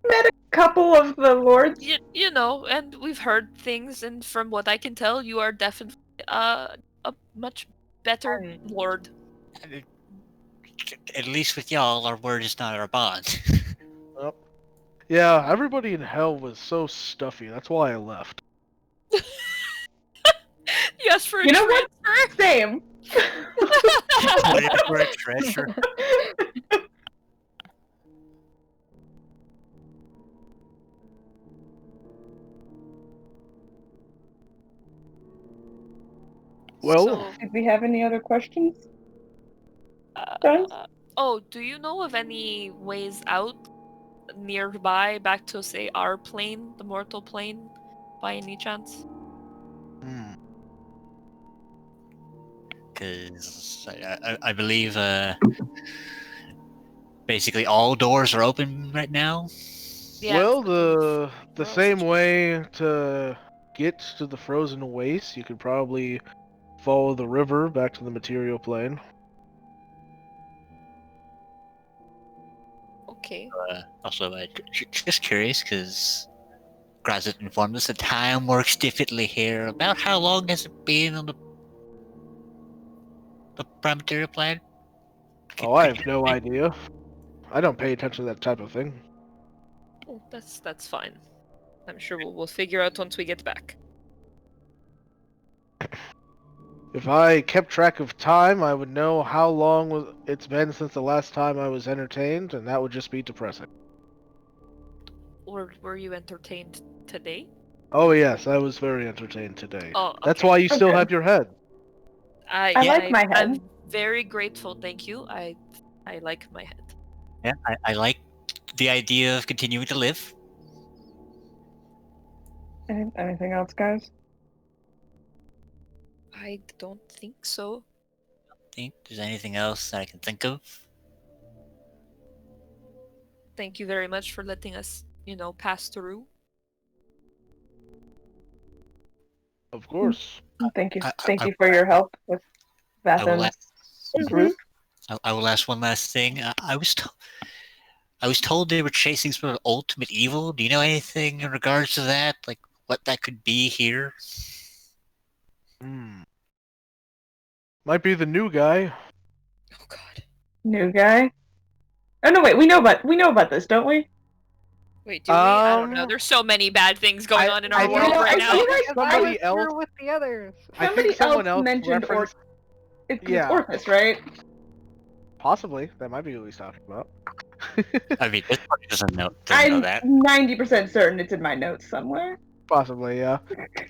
Met a couple of the lords. You know, and we've heard things, and from what I can tell, you are definitely a much better lord. At least with y'all, our word is not our bond. Yep. Yeah, everybody in hell was so stuffy. That's why I left. You asked for a You know what? transfer? Same. Wait for a treasure. Well, So, Did we have any other questions? Friends? oh, do you know of any ways out nearby back to, say, our plane, the mortal plane, by any chance? Because I believe basically all doors are open right now. Yeah, well, including the for us. same way to get to the frozen waste, you could probably follow the river back to the material plane. Okay. Also, just curious because Grazit informed us that time works differently here. About how long has it been on the prime material plane? Oh, I have no idea. I don't pay attention to that type of thing. Oh, that's fine. I'm sure we'll figure out once we get back. If I kept track of time, I would know how long it's been since the last time I was entertained, and that would just be depressing. Or were you entertained today? Oh yes, I was very entertained today. Oh, That's okay. why you still Okay. have your head. I like my head. I'm very grateful, thank you. I like my head. Yeah, I like the idea of continuing to live. Anything else, guys? I don't think so. Think there's anything else that I can think of? Thank you very much for letting us, pass through. Of course. Thank you. I- Thank I- you for your help with I will Vathan's ask. group. I will ask one last thing. I was told they were chasing some sort of ultimate evil. Do you know anything in regards to that? Like what that could be here? Hmm. Might be the new guy. Oh god. New guy. Oh no, wait. We know about this, don't we? Wait, do we? I don't know. Um, There's so many bad things going on in our I world think- right I now. feel like somebody I else. was here with the others. I think Somebody someone else mentioned referenced. It's Yeah. Orcus, right? Possibly. That might be who he's talking about. I mean, this party doesn't know I'm that. 90% certain it's in my notes somewhere. Possibly, yeah.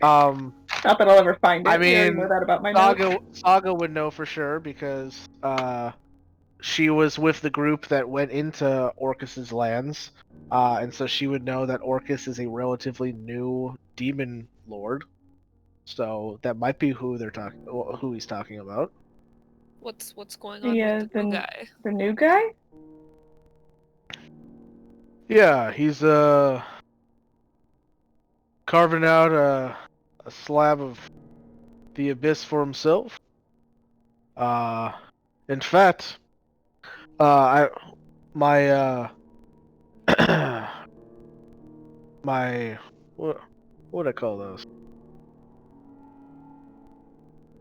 Not that I'll ever find it. I We already mean, know that about my notes. Saga would know for sure because she was with the group that went into Orcus's lands, and so she would know that Orcus is a relatively new demon lord. So that might be who who he's talking about. What's going on with the new guy? The new guy? Yeah, he's carving out a slab of the abyss for himself. In fact, I my my what would I call those?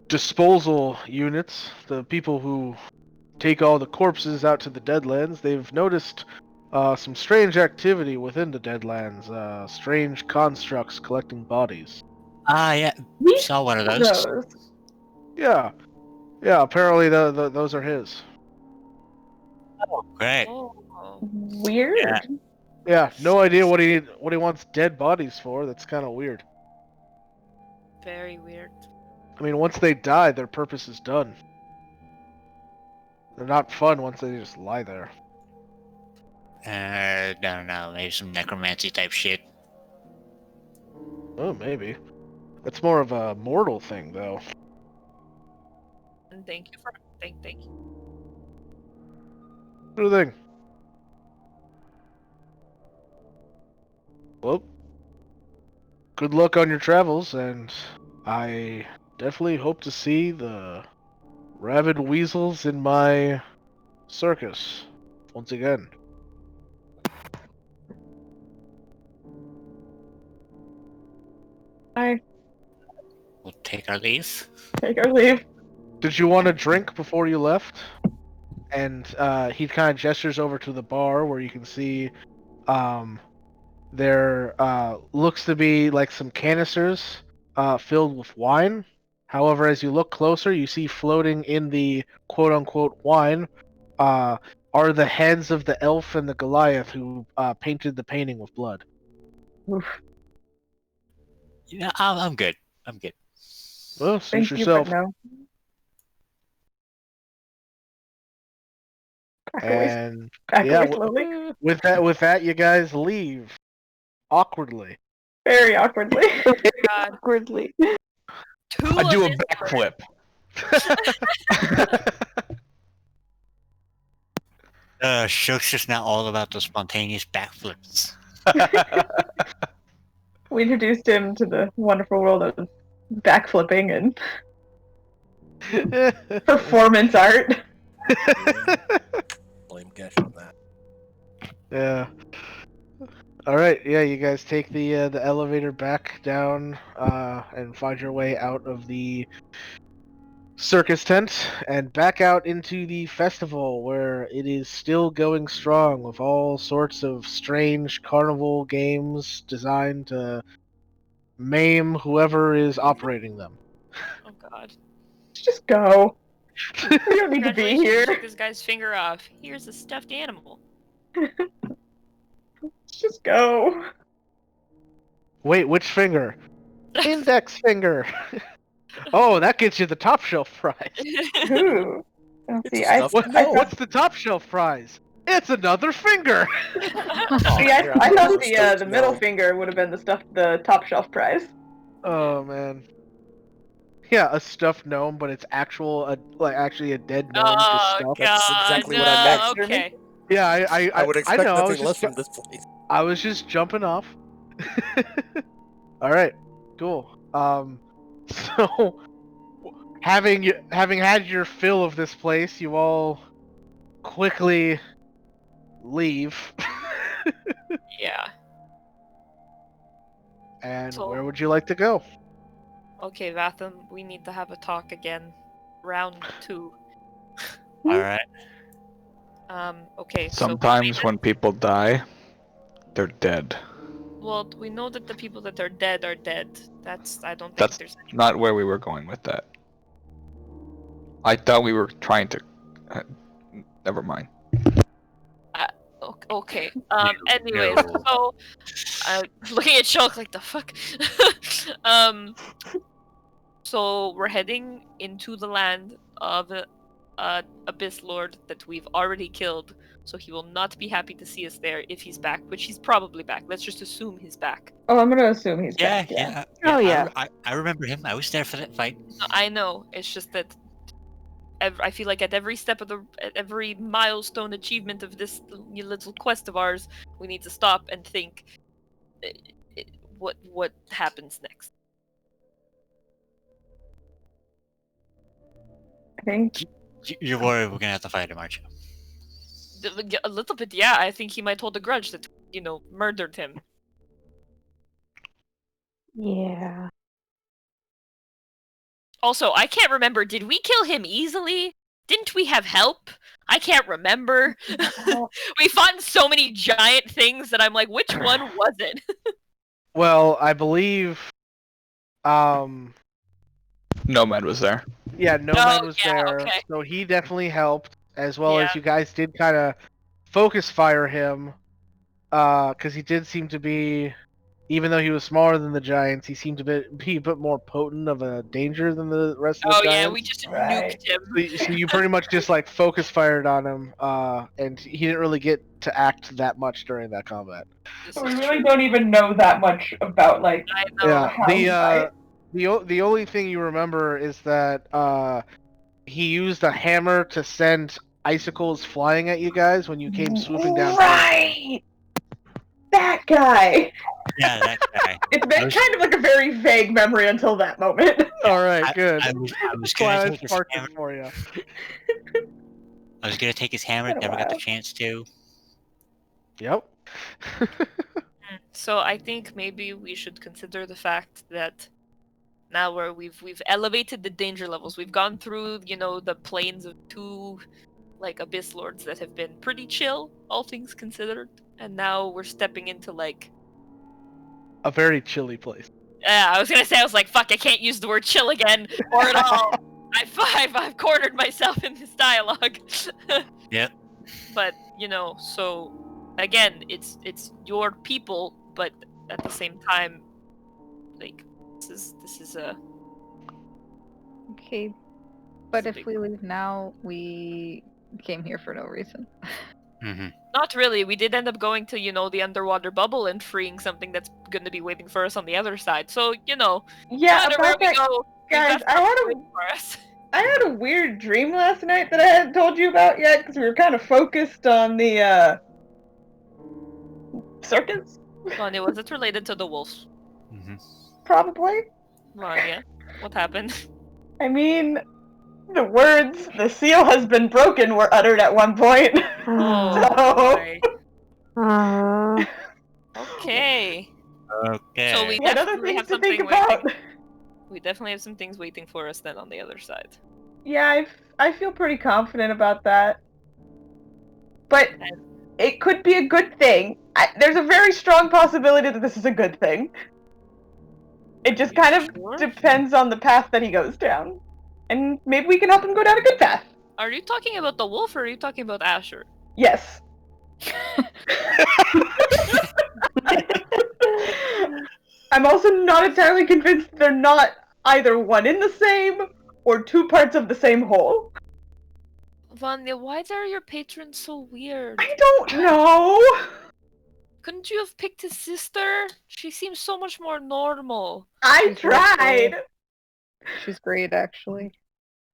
Disposal units, the people who take all the corpses out to the Deadlands, they've noticed some strange activity within the Deadlands, strange constructs collecting bodies. Ah, yeah, We saw one of those. Yeah, apparently those are his. Great. Oh, Weird. Yeah. Yeah, no idea what he wants dead bodies for. That's kind of weird. very weird. I mean, once they die, their purpose is done. They're not fun once they just lie there. I don't know, maybe some necromancy type shit. Oh, maybe. That's more of a mortal thing, though. And thank you for thank you. Sure thing. Well, good luck on your travels, and I definitely hope to see the rabid weasels in my circus once again. I We'll take our leave. take our leave. Did you want a drink before you left? And he kind of gestures over to the bar where you can see there looks to be like some canisters filled with wine. However, as you look closer, you see floating in the quote-unquote wine are the heads of the elf and the Goliath who painted the painting with blood. Yeah, I'm good. I'm good. Well, suit Thank you, yourself. but no. Back away, And back yeah, away slowly. with that, you guys leave awkwardly. Very awkwardly. God. Awkwardly. Two I of do a his backflip. Shook's just now all about the spontaneous backflips. We introduced him to the wonderful world of backflipping and performance art. Blame Gesh on that. Yeah. All right. Yeah, you guys take the elevator back down and find your way out of the circus tent and back out into the festival where it is still going strong with all sorts of strange carnival games designed to maim whoever is operating them. Oh God. Just go. We don't need to be Congratulations, you here. took this guy's finger off. Here's a stuffed animal. Just go. Wait, which finger? Index finger. Oh, that gets you the top shelf prize. Ooh. Oh, It's see, a I, stuffed What, I gnome. what's the top shelf prize? It's another finger. Oh, see, I yeah, thought it's a the stuffed middle gnome. finger would have been the top shelf prize. Oh man. Yeah, a stuffed gnome, but it's actually a dead gnome just Oh stuffed. That's God, exactly no. what I meant. Okay. Yeah, I would I expect know. I nothing was less just from this place. I was just jumping off. All right, cool. So having had your fill of this place, you all quickly leave. Yeah. And So- where would you like to go? Okay, Vatham, we need to have a talk again. Round 2. All right. Okay, Sometimes when people die, they're dead. well, we know that the people that are dead are dead. I don't think That's there's any... not where we were going with that. I thought we were trying to. Never mind. Okay. Anyways, No. so looking at Shulk like the fuck. So we're heading into the land of Abyss Lord that we've already killed. So he will not be happy to see us there if he's back, which he's probably back. Let's just assume he's back. Oh, I'm gonna assume he's Yeah, back. Yeah. Oh, yeah. I remember him. I was there for that fight. I know. It's just that I feel like at every step of at every milestone achievement of this little quest of ours, we need to stop and think, what happens next. I think You're worried we're gonna have to fight him, aren't you? A little bit, yeah. I think he might hold a grudge that murdered him. Yeah. Also, I can't remember. Did we kill him easily? Didn't we have help? I can't remember. We fought in so many giant things that I'm like, which one was it? Well, I believe, Nomad was there. yeah, Nomad was yeah, there, okay. so he definitely helped, as well Yeah. as you guys did kind of focus fire him, because he did seem to be, even though he was smaller than the giants, he seemed to be a bit more potent of a danger than the rest of the Oh giants. yeah, we just Right. nuked him. So you pretty much just like focus fired on him, and he didn't really get to act that much during that combat. This we is really true. don't even know that much about I know. Yeah, how he fight. the only thing you remember is that he used a hammer to send icicles flying at you guys when you came swooping down. Right. That guy. Yeah, that guy. It's been kind of like a very vague memory until that moment. All right, good. I was That's gonna why I take his sparked hammer. it for you. I was gonna take his hammer, Been a never got the while. chance to. Yep. So I think maybe we should consider the fact that now we've elevated the danger levels. We've gone through, the planes of two like abyss lords that have been pretty chill, all things considered, and now we're stepping into like A very chilly place. I was gonna say, I was like, fuck, I can't use the word chill again or at all. I've cornered myself in this dialogue. Yep. But so again, it's your people, but at the same time, like this is a Okay, but It's a if we leave now, we came here for no reason. Mm-hmm. not really. We did end up going to the underwater bubble and freeing something that's going to be waiting for us on the other side. So Yeah, no matter where about we that, go, we've guys, got I something had waiting for us. a weird dream last night that I hadn't told you about yet because we were kind of focused on the circus, Vanya, was it related to the wolves? Mm-hmm. probably. Vanya, what happened? I mean, the words "the seal has been broken" were uttered at one point. Oh So- boy. Okay. Okay. So we We had other definitely things have to think something about. waiting. We definitely have some things waiting for us then on the other side. Yeah, I feel pretty confident about that. But it could be a good thing. There's a very strong possibility that this is a good thing. It just kind of Sure? depends on the path that he goes down. And maybe we can help him go down a good path. Are you talking about the wolf or are you talking about Asher? Yes. I'm also not entirely convinced they're not either one in the same or two parts of the same whole. Vanya, why are your patrons so weird? I don't know. Couldn't you have picked his sister? She seems so much more normal. I She's really tried. cool. She's great, actually.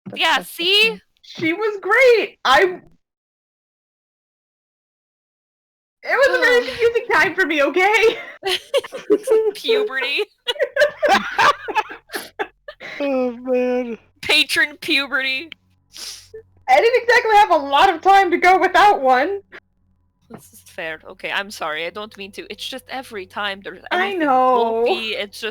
But Yeah, that's the see? thing. She was great. It was a very confusing time for me, okay? Puberty. Oh man. Patron puberty. I didn't exactly have a lot of time to go without one. This is fair. Okay, I'm sorry. I don't mean to. It's just every time there's I anything know. bulky, it's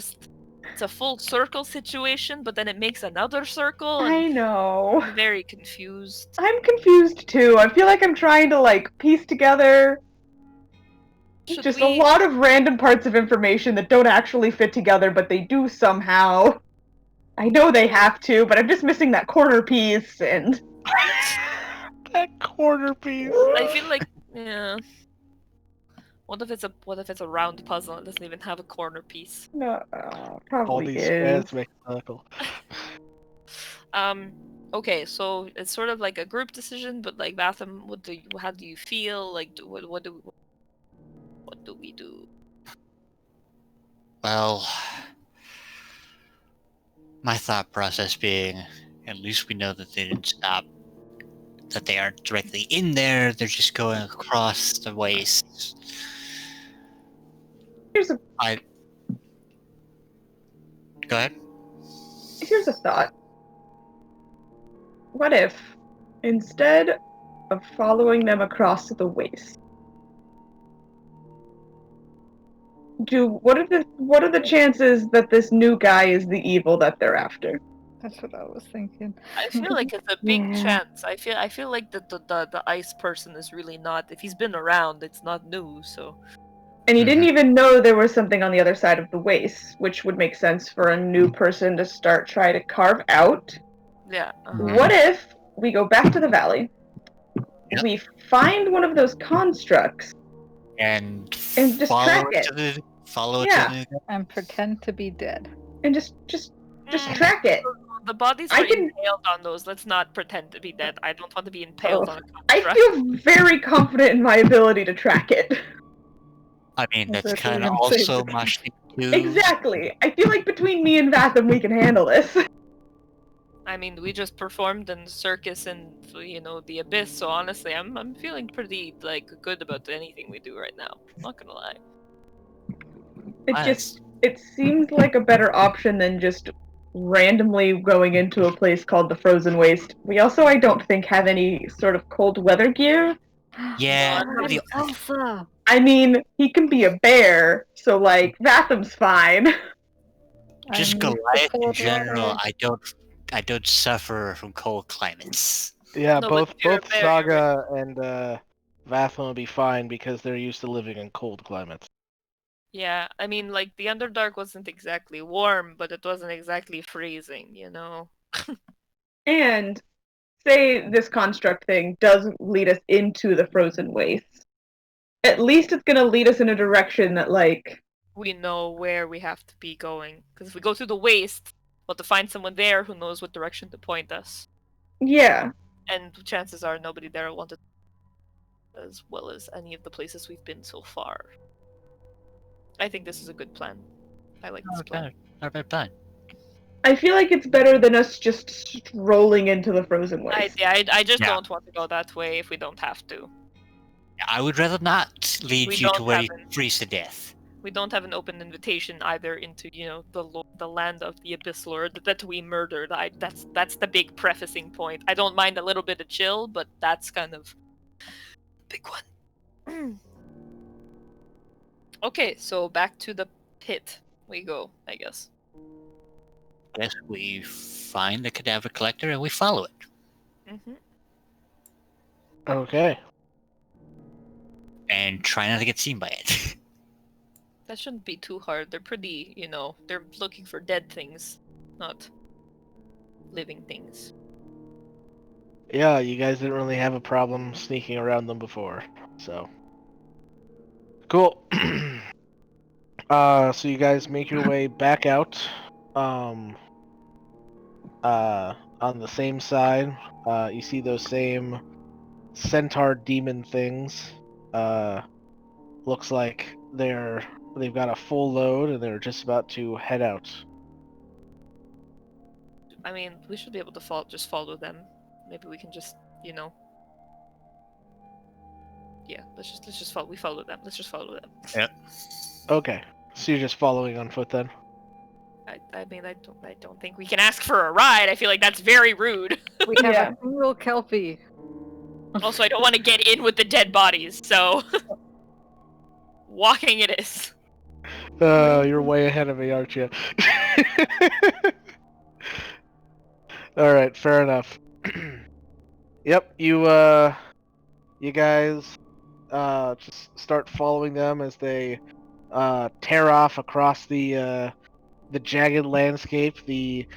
a full circle situation, but then it makes another circle, and I know. I'm very confused. I'm confused too. I feel like I'm trying to piece together Should just we... a lot of random parts of information that don't actually fit together, but they do somehow. I know they have to, but I'm just missing that corner piece and That corner piece. I feel like, yeah. What if it's a round puzzle and doesn't even have a corner piece? no, All probably these is. squares make a circle. Okay, so it's sort of like a group decision, but like Batham, how do you feel? Like, what do we do? Well, my thought process being, at least we know that they didn't stop, that they aren't directly in there, they're just going across the waste. Here's a Go ahead. Here's a thought. What if, instead of following them across the waste, what are the chances that this new guy is the evil that they're after? That's what I was thinking. I feel like it's a big Yeah. chance. I feel like the ice person is really not. If he's been around, it's not new. So And he didn't even know there was something on the other side of the waste, which would make sense for a new person to try to carve out. yeah. What if we go back to the valley, Yep. we find one of those constructs, And just follow track it it. to the follow Yeah. it to the And pretend to be dead. and just track it? The bodies I were can- impaled on those. Let's not pretend to be dead. I don't want to be impaled on a I construct. feel very confident in my ability to track it. I mean, I that's thought you were kind of gonna say also the my thing too. Exactly. I feel like between me and Vatham, we can handle this. I mean, we just performed in the circus and the abyss. So honestly, I'm feeling pretty good about anything we do right now. Not gonna lie. It seemed like a better option than just randomly going into a place called the Frozen Waste. We also, I don't think, have any sort of cold weather gear. Yeah, What the- about Elsa? I mean, he can be a bear, so like Vatham's fine. just I need the Goliath in cold general. weather. I don't suffer from cold climates. Yeah, No, but both you're a both bear, Saga and Vatham will be fine because they're used to living in cold climates. Yeah, I mean, like, the Underdark wasn't exactly warm, but it wasn't exactly freezing, you know? And say this construct thing does lead us into the Frozen Waste. At least it's gonna lead us in a direction that, like, We know where we have to be going. Because if we go through the waste, we'll have to find someone there who knows what direction to point us. yeah. And chances are nobody there will want it as well as any of the places we've been so far. I think this is a good plan. I like this plan. Not a bad plan. I feel like it's better than us just strolling into the Frozen Waste. I just Yeah. don't want to go that way if we don't have to. I would rather not lead We you to don't where have you an- freeze to death. We don't have an open invitation either into, the land of the Abyss Lord that we murdered. That's the big prefacing point. I don't mind a little bit of chill, but that's kind of big one. Okay, so back to the pit we go, I guess. Yes, we find the cadaver collector and we follow it. Mm-hmm. Okay. And try not to get seen by it. That shouldn't be too hard. They're pretty, they're looking for dead things, not living things. Yeah, you guys didn't really have a problem sneaking around them before, so. Cool. So you guys make your way back out. On the same side, you see those same centaur demon things. Looks like they've got a full load and they're just about to head out. I mean, we should be able to just follow them. Maybe we can just, yeah, let's just follow. We follow them. Let's just follow them. Yep. Okay, so you're just following on foot then. I mean, I don't think we can ask for a ride. I feel like that's very rude. We have Yeah. a single Kelpie. Also, I don't want to get in with the dead bodies, so walking it is. You're way ahead of me, aren't you? All right, fair enough. Yep, you guys just start following them as they tear off across the jagged landscape, the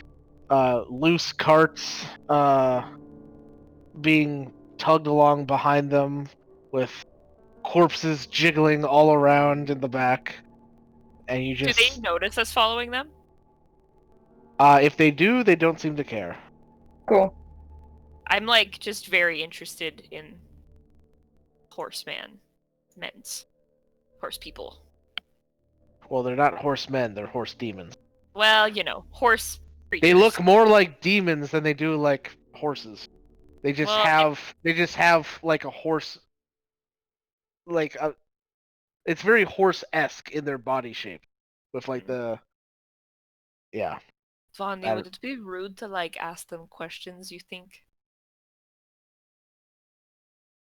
loose carts being tugged along behind them with corpses jiggling all around in the back. And you Do just they notice us following them? if they do, they don't seem to care. Cool. I'm like just very interested in horse people. Well, they're not horsemen, they're horse demons. Well, horse creatures. They look more like demons than they do like horses. They just Well, have like a horse, it's very horse-esque in their body shape, with like the, yeah. Vondi, would it be rude to like ask them questions? You think?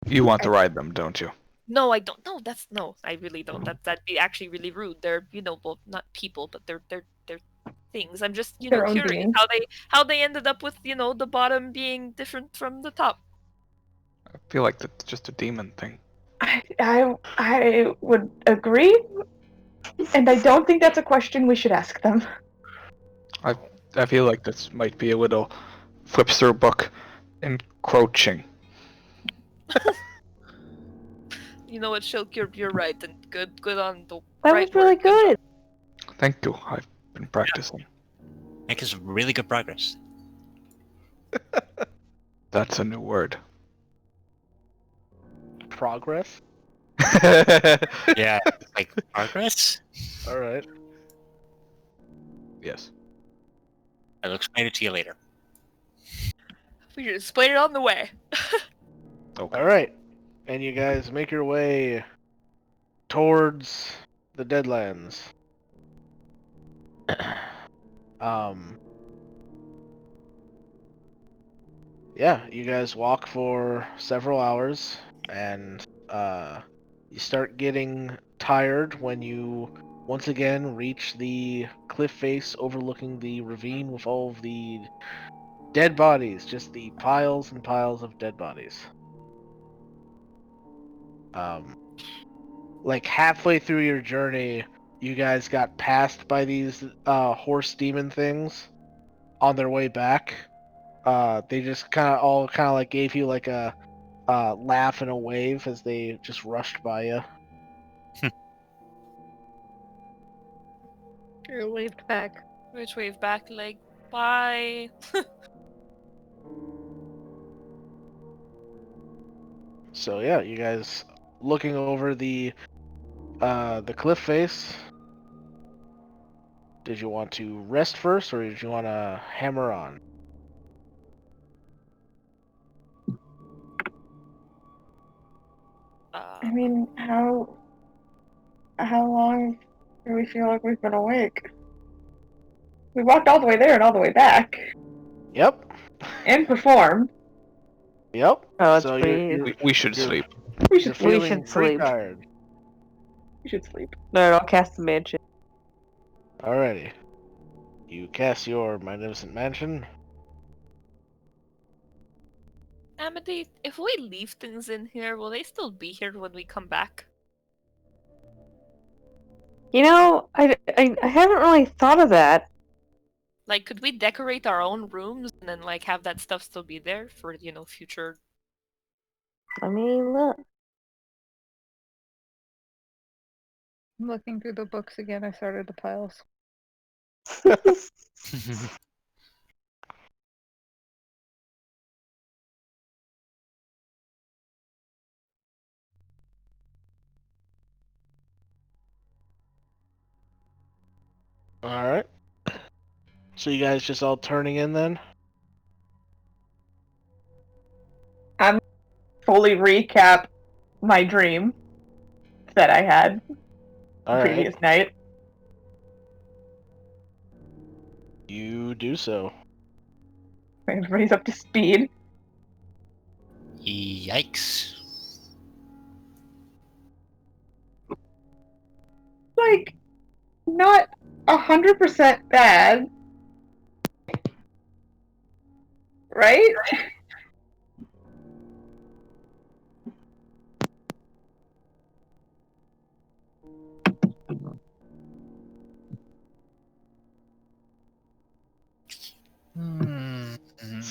You want to ride them, don't you? No, I don't. No, I really don't. That'd be actually really rude. They're, well, not people, but they're things. I'm just, Their own curious being. how they ended up with, the bottom being different from the top. I feel like that's just a demon thing. I would agree, and I don't think that's a question we should ask them. I feel like this might be a little flips through book encroaching. You know what, Shilk, you're right, and good on the That right was really word. good. Thank you. I've been practicing. Making some really good progress. That's a new word. Progress? Yeah, like progress? Alright. Yes. I'll explain it to you later. We should explain it on the way. Okay. Alright. And you guys make your way towards the Deadlands. Yeah, you guys walk for several hours, and you start getting tired when you once again reach the cliff face overlooking the ravine with all of the dead bodies, just the piles and piles of dead bodies. Like halfway through your journey, you guys got passed by these horse demon things on their way back. They just kind of like gave you like a laugh and a wave as they just rushed by you. You're waved back. Which wave back, like, bye. So yeah, you guys looking over the cliff face. Did you want to rest first, or did you want to hammer on? I mean, how long do we feel like we've been awake? We walked all the way there and all the way back, Yep. and performed. Yep. Oh, that's So pretty. We should you're- sleep. We You're should We feeling should pretty sleep. tired. We should sleep. No, I'll cast the mansion. Alrighty. You cast your magnificent mansion. Amity, if we leave things in here, will they still be here when we come back? You know, I haven't really thought of that. Like, could we decorate our own rooms and then, like, have that stuff still be there for, future... I mean, look. I'm looking through the books again. I started the piles. Alright. So you guys just all turning in then? Fully recap my dream that I had the Alright. previous night. You do so. Everybody's up to speed. Yikes. Like, not 100% bad. Right?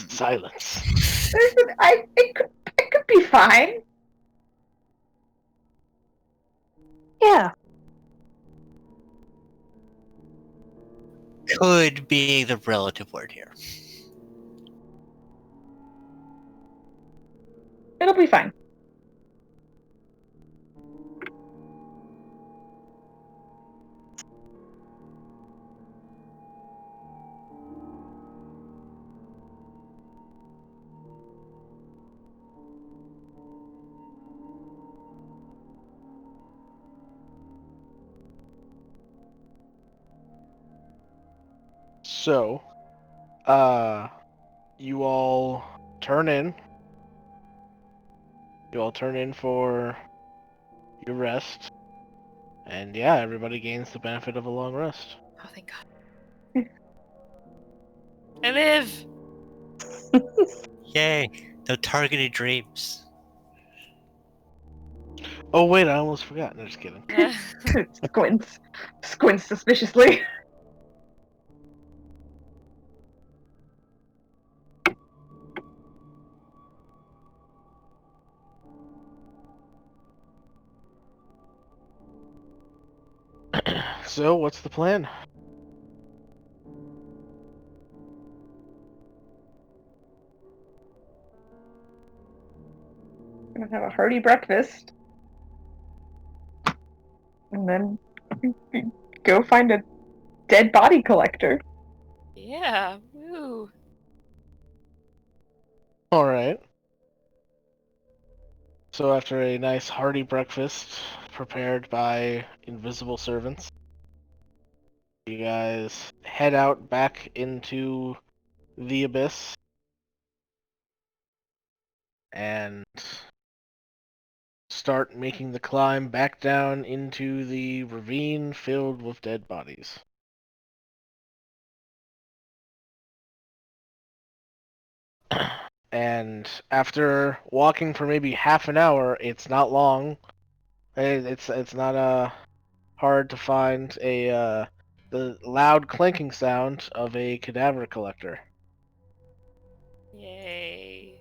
Silence. It could be fine. Yeah. Could be the relative word here. It'll be fine. So, you all turn in. You all turn in for your rest. And yeah, everybody gains the benefit of a long rest. Oh, thank God. I live! Yay. No targeted dreams. Oh wait, I almost forgot. No, just kidding. Squints suspiciously. So, what's the plan? Gonna have a hearty breakfast. And then go find a dead body collector. Yeah, woo. Alright. So after a nice hearty breakfast prepared by invisible servants, You guys head out back into the abyss and start making the climb back down into the ravine filled with dead bodies. And after walking for maybe half an hour, it's not long. It's not hard to find the loud clanking sound of a cadaver collector. Yay.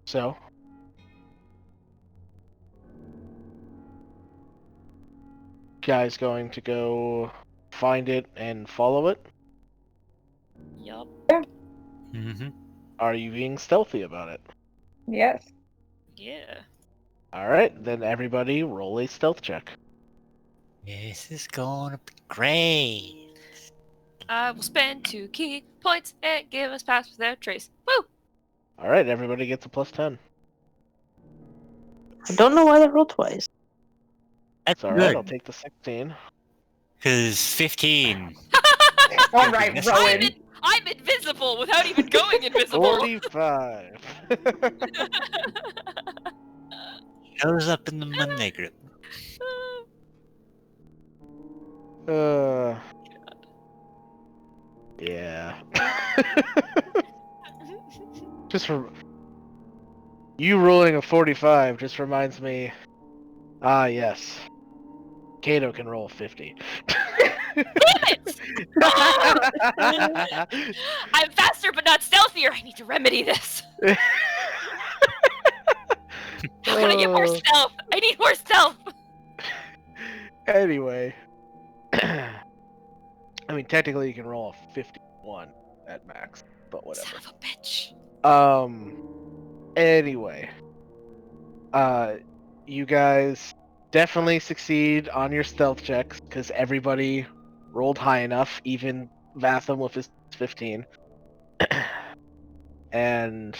So, guys going to go find it and follow it? Yup. Mm-hmm. Are you being stealthy about it? Yes. Yeah. Alright, then everybody roll a stealth check. This is gonna be great. I will spend 2 key points and give us pass without trace. Woo! Alright, everybody gets a plus 10. I don't know why that rolled twice. It's That's alright, I'll good. take the 16. Because 15. All right, That's Rowan. fine. I'm invisible without even going invisible. 45. Shows up in the Monday group. Yeah. Just for you rolling a 45 just reminds me. Ah, yes. Kato can roll a 50. I'm faster but not stealthier. I need to remedy this. How can I get more stealth? I need more stealth. Anyway. I mean, technically you can roll a 51 at max, but whatever. Son of a bitch. Anyway. You guys definitely succeed on your stealth checks, because everybody rolled high enough, even Vatham with his 15. And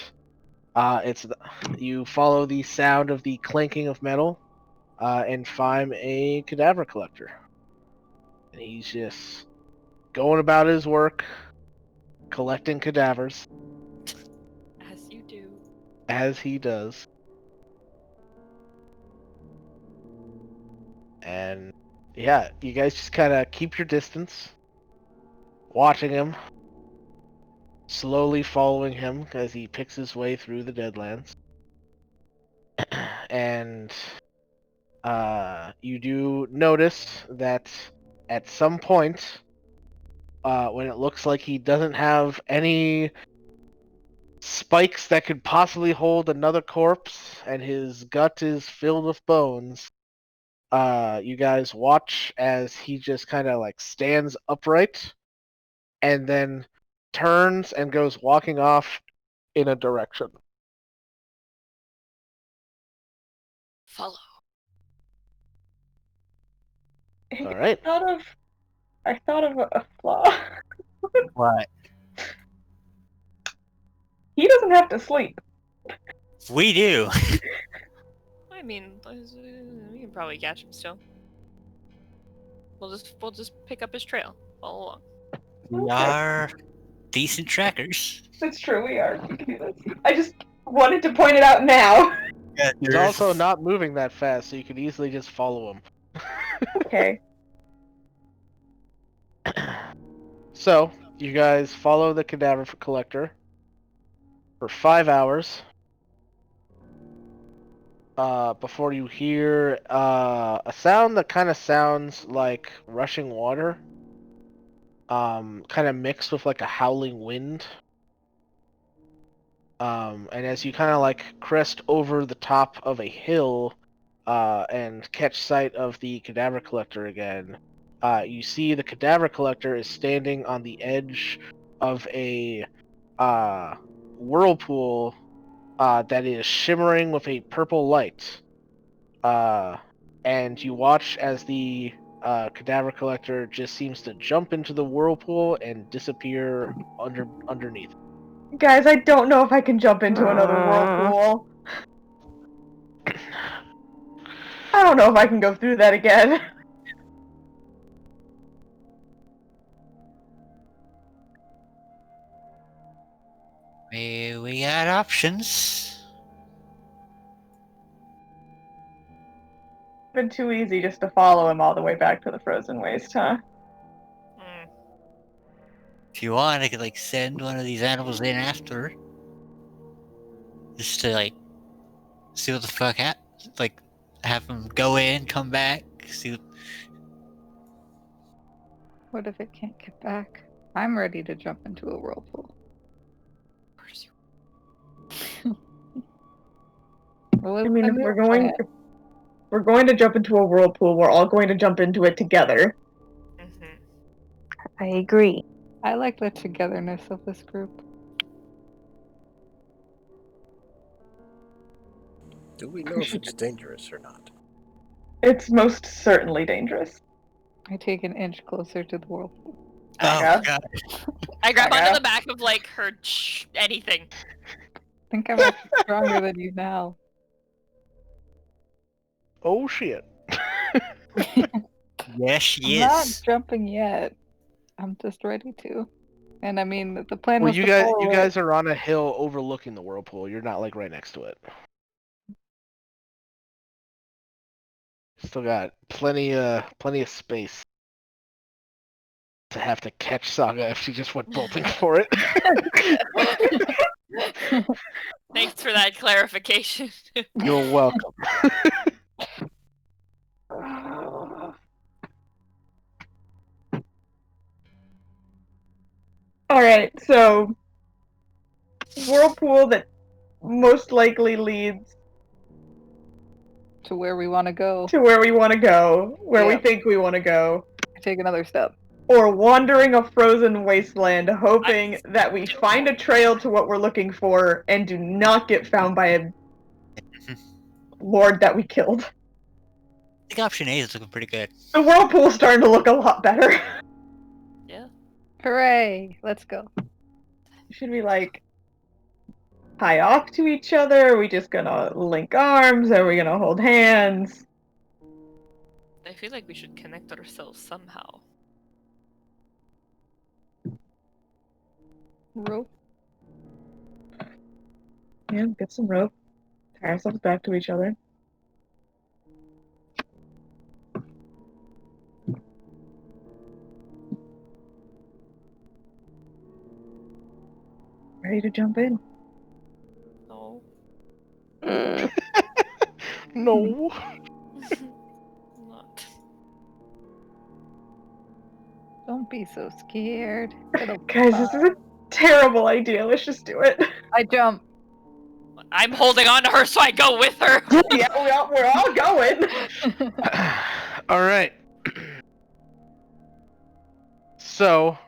you follow the sound of the clanking of metal, and find a cadaver collector. And he's just going about his work, collecting cadavers, As you do. as he does. And yeah, you guys just kind of keep your distance, watching him, slowly following him as he picks his way through the Deadlands. And you do notice that at some point, when it looks like he doesn't have any spikes that could possibly hold another corpse, and his gut is filled with bones, you guys watch as he just kind of like stands upright and then turns and goes walking off in a direction. Follow. All right. I thought of a flaw. What? He doesn't have to sleep. We do. I mean, we can probably catch him still. We'll just pick up his trail. Follow along. We Okay. are decent trackers. That's true, we are. We can do this. I just wanted to point it out now. Yeah, He's also not moving that fast, so you could easily just follow him. Okay. So, you guys follow the cadaver collector for 5 hours before you hear a sound that kind of sounds like rushing water, kind of mixed with like a howling wind. And as you kind of like crest over the top of a hill and catch sight of the cadaver collector again, you see the cadaver collector is standing on the edge of a whirlpool that is shimmering with a purple light. And you watch as the cadaver collector just seems to jump into the whirlpool and disappear underneath. Guys, I don't know if I can jump into another whirlpool. I don't know if I can go through that again. We got options. Been too easy just to follow him all the way back to the frozen waste, huh? Hmm. If you want, I could like send one of these animals in after, just to like see what the fuck happens. Like, have them go in, come back, see. What if it can't get back? I'm ready to jump into a whirlpool. Well, I mean, if I'm we're your going, plan. if we're going to jump into a whirlpool, we're all going to jump into it together. Mhm. I agree. I like the togetherness of this group. Do we know if it's dangerous or not? It's most certainly dangerous. I take an inch closer to the whirlpool. Oh Yeah. god! I grab Okay. onto the back of like her anything. I think I'm actually stronger than you now. Oh shit. Yes, she I'm not is. jumping yet. I'm just ready to. And I mean, the plan Well, was you to guys, follow you it. guys are on a hill overlooking the whirlpool. You're not like right next to it. Still got plenty of space to have to catch Saga if she just went bolting for it. Thanks for that clarification. You're welcome. Alright, so whirlpool that most likely leads To where we want to go. to where we want to go, where we Yep. think we want to go, I take another step. or wandering a frozen wasteland, hoping that we find a trail to what we're looking for and do not get found by a lord that we killed. I think option A is looking pretty good. The whirlpool's starting to look a lot better. Yeah. Hooray! Let's go. Should we like tie off to each other? Are we just gonna link arms? Are we gonna hold hands? I feel like we should connect ourselves somehow. Rope. Yeah, get some rope. Tie ourselves back to each other. Ready to jump in. No. No. Not. Don't be so scared. It'll be Guys, this is a terrible idea. Let's just do it. I jump. I'm holding on to her so I go with her. Yeah, we're all going. All right. So,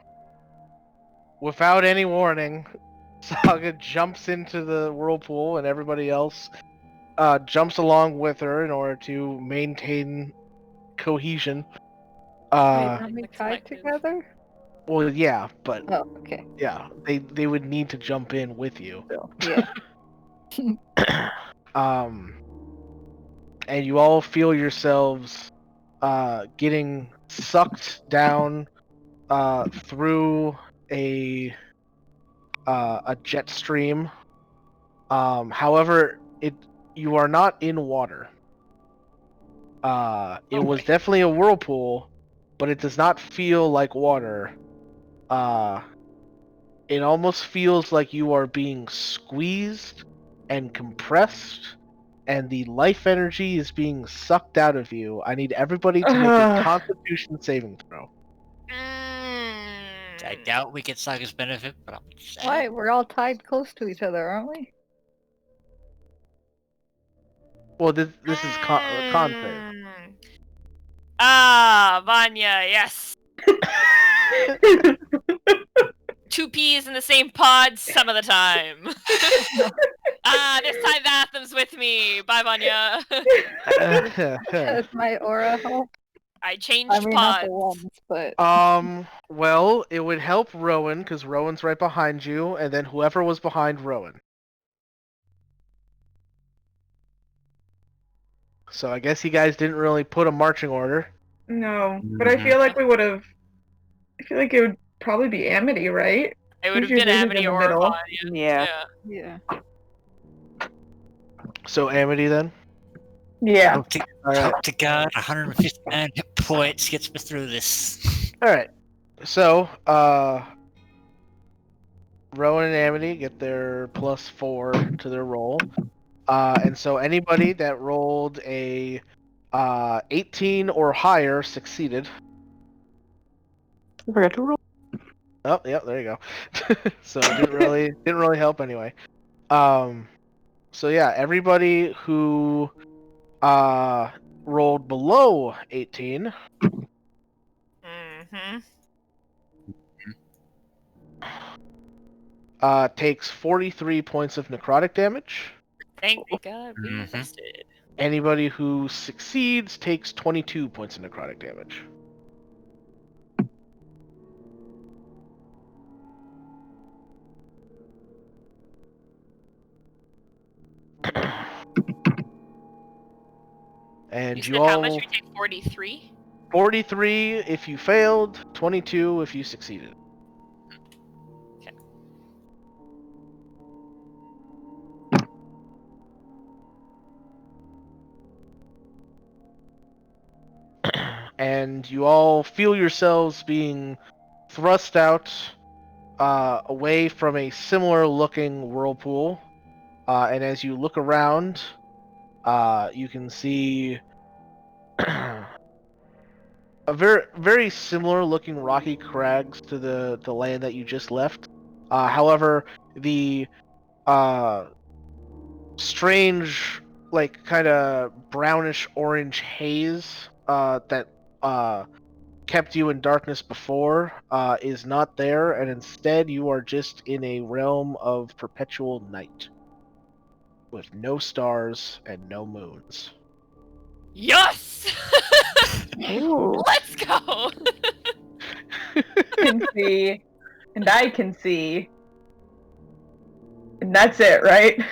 without any warning, Saga jumps into the whirlpool, and everybody else jumps along with her in order to maintain cohesion. Wait, aren't we The tied collective. together? Well, yeah, but Oh, okay. yeah, they would need to jump in with you. So, yeah. And you all feel yourselves getting sucked down through a jet stream. However, you are not in water. It was definitely a whirlpool, but it does not feel like water. It almost feels like you are being squeezed and compressed, and the life energy is being sucked out of you. I need everybody to make a Constitution saving throw. I doubt we get Saga's benefit, but I'm saying. Why? We're all tied close to each other, aren't we? Well, this is con save. Ah, Vanya, yes. Two peas in the same pod some of the time. This time Vathem's with me. Bye, Vanya. Does my aura help? I changed I mean, not pods. the ones, but Well, it would help Rowan, because Rowan's right behind you, and then whoever was behind Rowan. So I guess you guys didn't really put a marching order. No, but I feel like we would have. I feel like it would probably be Amity, right? It would have He's been usually Amity in the or middle. Vanya. Yeah. Yeah. yeah. So Amity then? Yeah. Hope to God, 159 hit points gets me through this. Alright. So, Rowan and Amity get their +4 to their roll. And so anybody that rolled a 18 or higher succeeded. I forgot to roll. Oh, yeah, there you go. So it didn't really help anyway. So yeah, everybody who rolled below 18 Mm-hmm. takes 43 points of necrotic damage. Thank God we Mhm. invested. Anybody who succeeds takes 22 points of necrotic damage. And You you said all how much we take? 43? 43 if you failed, 22 if you succeeded. Okay. And you all feel yourselves being thrust out away from a similar looking whirlpool. And as you look around, you can see a very similar looking rocky crags to the land that you just left. However, the strange, like kind of brownish orange haze that kept you in darkness before is not there, and instead you are just in a realm of perpetual night with no stars and no moons. Yes! Ooh. Let's go! Can see, and I can see, and that's it, right?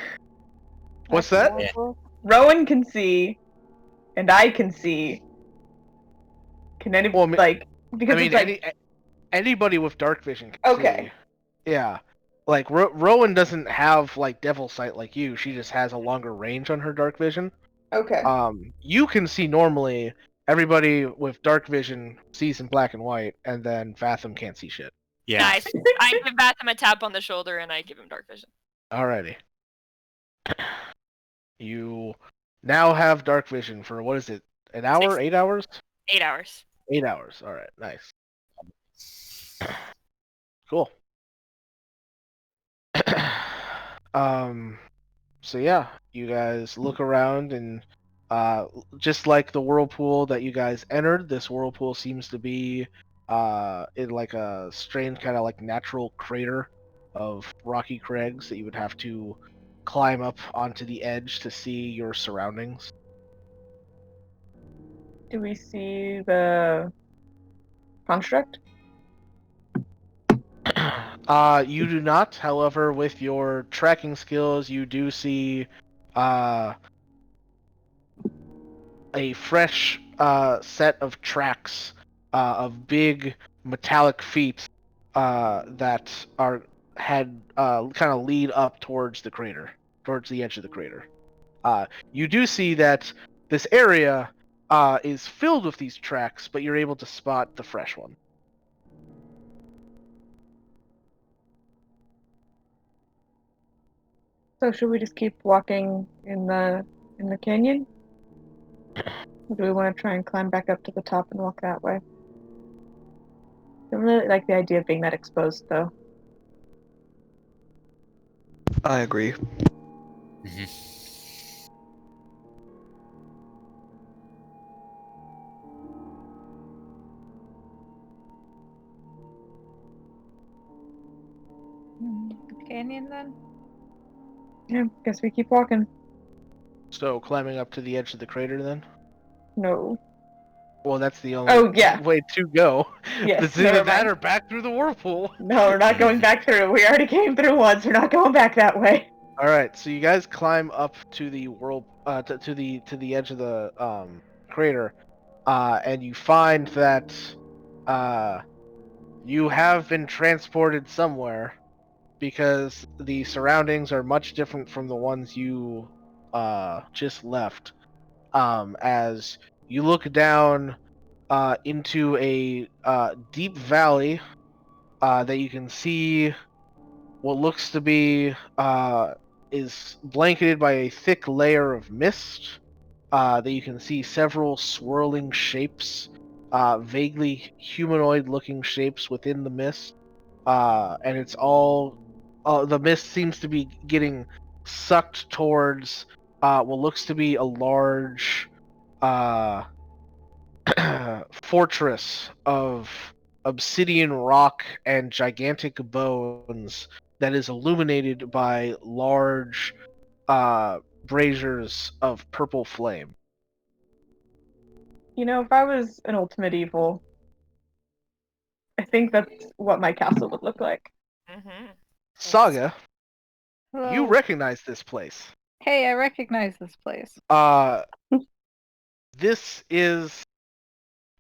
What's that? Yeah. Rowan can see, and I can see. Can anybody Well, I mean- like because I mean, it's like anybody with dark vision can okay. see. Yeah. Like, Rowan doesn't have, like, devil sight like you. She just has a longer range on her dark vision. Okay. You can see normally. Everybody with dark vision sees in black and white, and then Fathom can't see shit. Yeah. Nice. I give Batham a tap on the shoulder and I give him dark vision. Alrighty. You now have dark vision for, what is it, an hour? 6 8 hours? 8 hours. 8 hours. Alright, nice. Cool. So yeah, you guys look around and just like the whirlpool that you guys entered, this whirlpool seems to be in like a strange kind of like natural crater of rocky crags that you would have to climb up onto the edge to see your surroundings. Do we see the construct? You do not. However, with your tracking skills, you do see a fresh set of tracks of big metallic feet that had kind of lead up towards the crater, towards the edge of the crater. You do see that this area is filled with these tracks, but you're able to spot the fresh one. So should we just keep walking in the canyon? Or do we want to try and climb back up to the top and walk that way? I don't really like the idea of being that exposed though. I agree. Mhm. Canyon then? Yeah, guess we keep walking. So climbing up to the edge of the crater then? No. Well, that's the only Oh, yeah. way to go. Yes, It's either never that mind. or back through the whirlpool. No, we're not going back through. We already came through once. We're not going back that way. All right, so you guys climb up to the to the edge of the crater, and you find that you have been transported somewhere because the surroundings are much different from the ones you just left. As you look down into a deep valley that you can see what looks to be is blanketed by a thick layer of mist that you can see several swirling shapes, vaguely humanoid-looking shapes within the mist, and it's all the mist seems to be getting sucked towards what looks to be a large uh, fortress of obsidian rock and gigantic bones that is illuminated by large braziers of purple flame. You know, if I was an ultimate evil, I think that's what my castle would look like. Mm-hmm. Saga, you Hello. recognize this place. Hey, I recognize this place. This is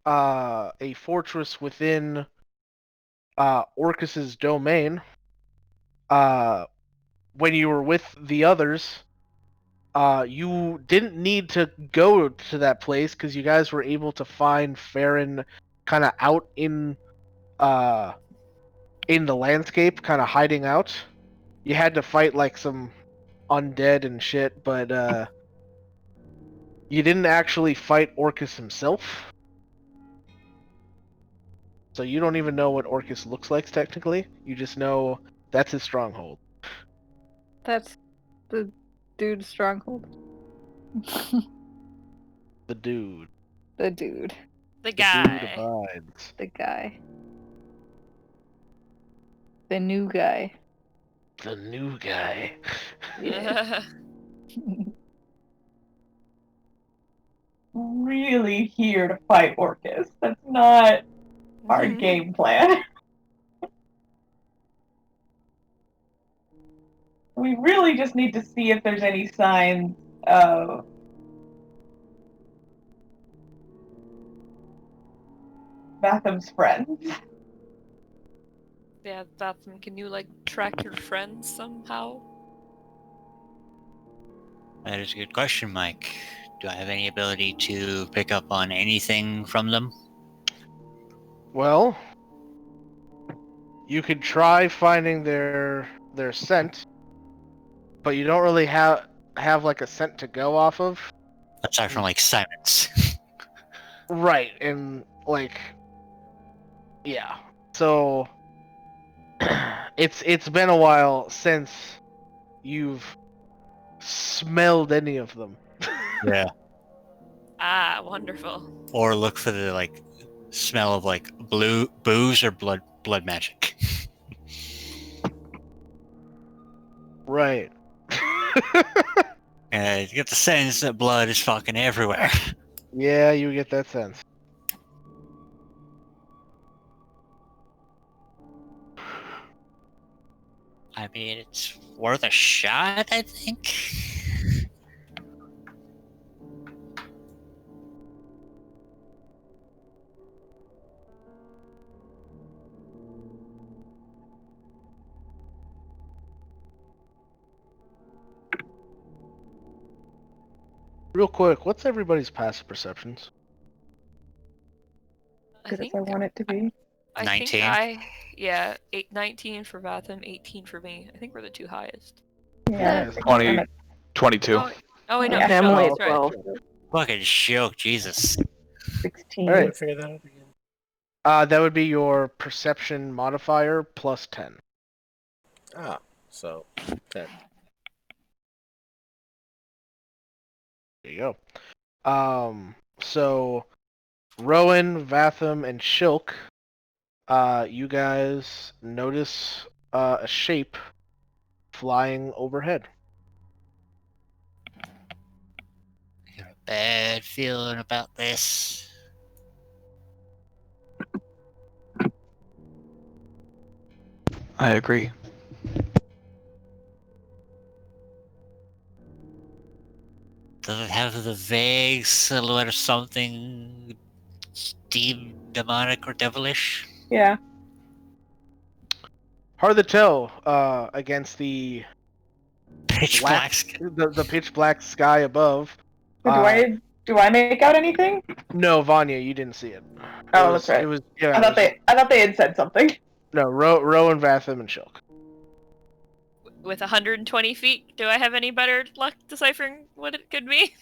a fortress within Orcus's domain. When you were with the others, you didn't need to go to that place because you guys were able to find Farron kind of out in the landscape, kind of hiding out. You had to fight like some undead and shit, but you didn't actually fight Orcus himself. So you don't even know what Orcus looks like technically. You just know that's his stronghold. That's the dude's stronghold. The dude. The dude. The The dude guy. abides. The guy. The new guy. The new guy. Yeah. Really here to fight Orcus. That's not our game plan. We really just need to see if there's any signs of Batham's friends. Yeah, Batham, can you like track your friends somehow? That is a good question, Mike. Do I have any ability to pick up on anything from them? Well, you could try finding their scent, but you don't really have like a scent to go off of. Aside from like silence. Right, and like yeah. So it's been a while since you've smelled any of them. Yeah. Ah, wonderful. Or look for the like smell of like booze or blood magic. Right. And you get the sense that blood is fucking everywhere. Yeah, you get that sense. I mean, it's worth a shot, I think. Real quick, what's everybody's passive perceptions? I Good think as I want it to be. I 19. think 19 for Batham, 18 for me. I think we're the two highest. Yeah. Yes. 20, 22. Oh wait, no, Yeah, Michelle, Emily that's as right. well. Fucking joke, Jesus. 16. All right. Figure that out again. That would be your perception modifier plus 10. Ah, so 10. There you go. So Rowan, Vatham, and Shilk, you guys notice a shape flying overhead. I got a bad feeling about this. I agree. Does it have the vague silhouette of something demonic or devilish? Yeah. Hard to tell against the Pitch black sky. the pitch black sky above. So do I make out anything? No, Vanya, you didn't see it. Oh, that's right. It was yeah. I thought they had said something. No, Rowan, Vatham, and Shulk. With 120 feet, do I have any better luck deciphering what it could be?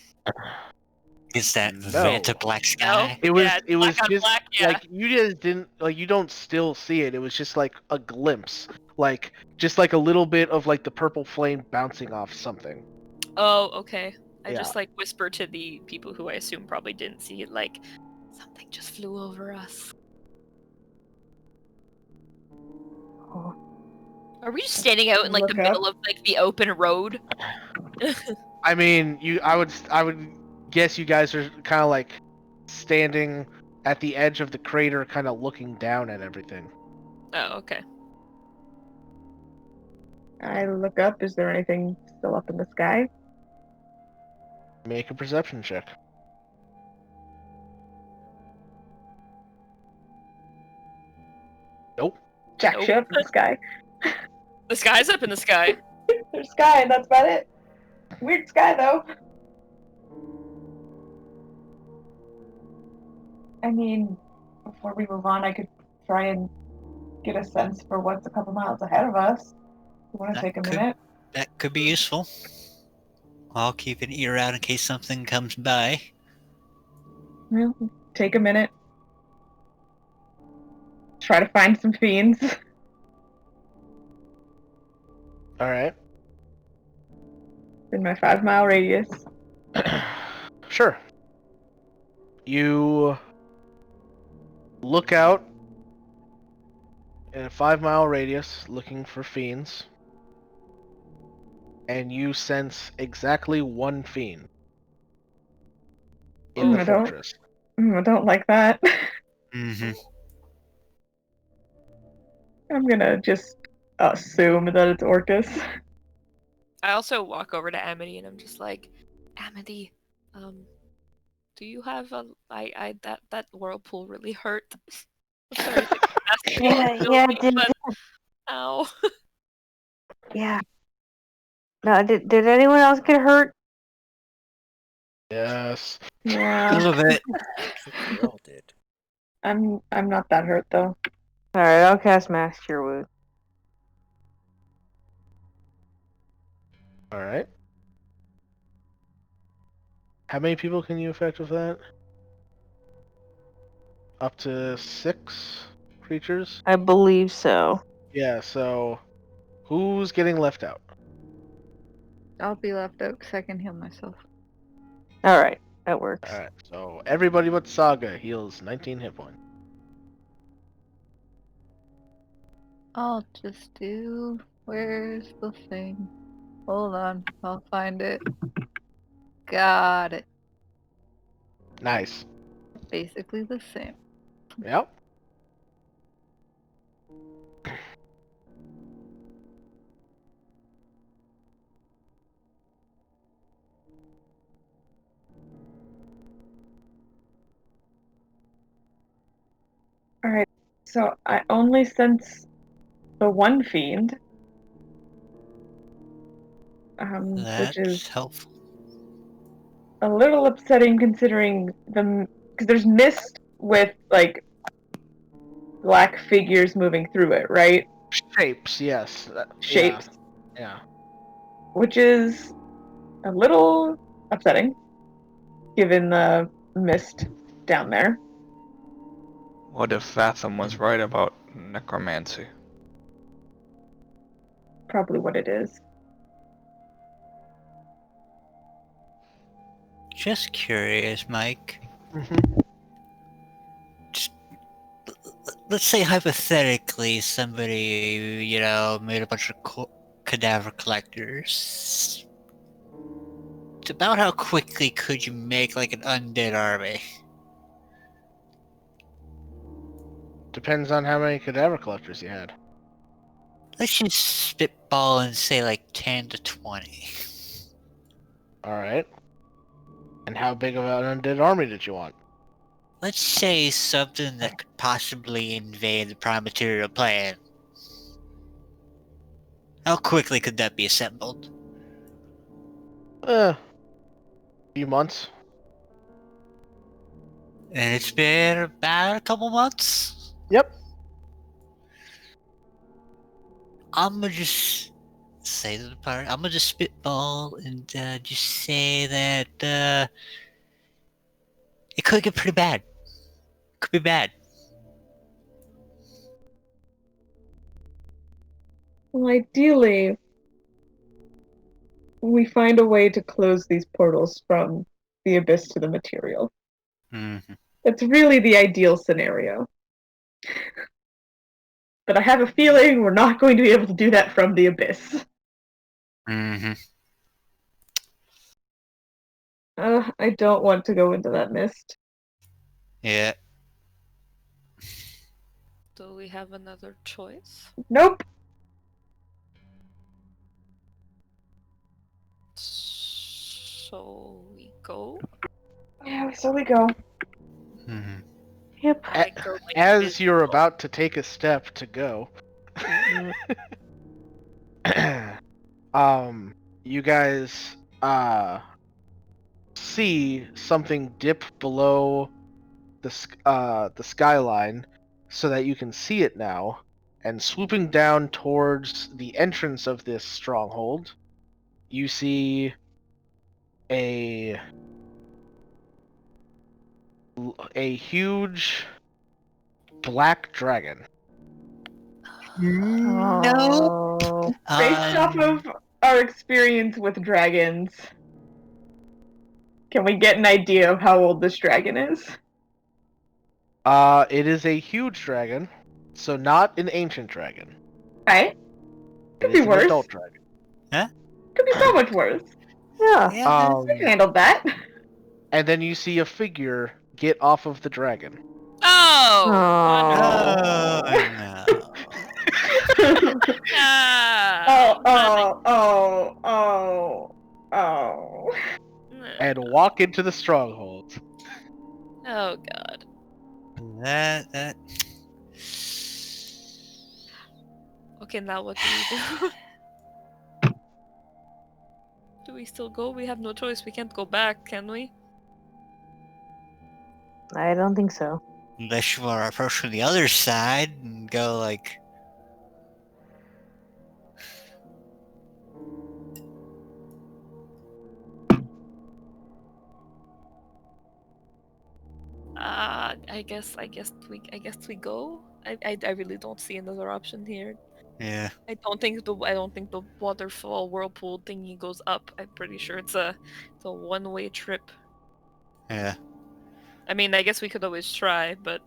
Is that No. Vanta black sky? It was Yeah, it was black on just black, yeah. like you just didn't like you don't still see it. It was just like a glimpse, like just like a little bit of like the purple flame bouncing off something. Oh, okay. I Yeah. just like whisper to the people who I assume probably didn't see it, like, something just flew over us. Are we just standing out in like the Look up. middle of like the open road? I mean, I would guess you guys are kind of like standing at the edge of the crater, kind of looking down at everything. Oh, okay. I look up. Is there anything still up in the sky? Make a perception check. Nope. Jack Nope. shit up in the sky. The sky's up in the sky. There's sky, and that's about it. Weird sky, though. I mean, before we move on, I could try and get a sense for what's a couple miles ahead of us. You want to That take a could- minute? That could be useful. I'll keep an ear out in case something comes by. Well, take a minute. Try to find some fiends. All right. In my 5-mile radius. Sure. You look out in a 5-mile radius looking for fiends, and you sense exactly one fiend in the I don't- fortress. I don't like that. Mm-hmm. I'm gonna just assume that it's Orcus. I also walk over to Amity and I'm just like, Amity, do you have a that whirlpool really hurt? Sorry, Yeah, it did. Ow. Yeah. No, did anyone else get hurt? Yes. A Yeah, little bit. We all did. I'm not that hurt though. Alright, I'll cast Mass Cure Wound. All right. How many people can you affect with that? Up to 6 creatures? I believe so. Yeah, so who's getting left out? I'll be left out because I can heal myself. Alright, that works. Alright, so everybody but Saga heals 19 hit points. I'll just do. Where's the thing? Hold on, I'll find it. Got it. Nice. Basically the same. Yep. Alright, so I only sense the one fiend. That's Which is helpful. a little upsetting considering because there's mist with like black figures moving through it, right? Shapes, yes. Shapes, Yeah. which is a little upsetting given the mist down there. What if Vatham was right about necromancy? Probably what it is. Just curious, Mike. Mhm. Let's say hypothetically somebody, made a bunch of cadaver collectors. About how quickly could you make like an undead army? Depends on how many cadaver collectors you had. Let's just spitball and say like 10 to 20. Alright. And how big of an undead army did you want? Let's say something that could possibly invade the prime material plane. How quickly could that be assembled? Few months. And it's been about a couple months. Yep. I'm gonna just say to the party, I'm gonna just spitball and just say that it could get pretty bad. Could be bad. Well, ideally, we find a way to close these portals from the abyss to the material. Mm-hmm. That's really the ideal scenario. But I have a feeling we're not going to be able to do that from the abyss. Mm-hmm. I don't want to go into that mist. Yeah. Do we have another choice? Nope. So we go. Yeah, so we go. Mm-hmm. Yep. I go like As you're physical. about to take a step to go, you guys see something dip below the skyline, so that you can see it now, and swooping down towards the entrance of this stronghold, you see a huge black dragon. Oh. Based off of our experience with dragons, can we get an idea of how old this dragon is? It is a huge dragon, so not an ancient dragon. Right? Could It be is an worse. adult dragon. Could be so much worse. Yeah. Yeah. We've handled that. And then you see a figure get off of the dragon. Oh! Oh, Wonderful. no. Oh, No, oh. And walk into the stronghold. Oh god. That. Okay, now what do we do? Do we still go? We have no choice. We can't go back, can we? I don't think so. Unless you want to approach from the other side and go like. I guess we go. I really don't see another option here. Yeah. I don't think the waterfall whirlpool thingy goes up. I'm pretty sure it's a one-way trip. Yeah. I mean, I guess we could always try, but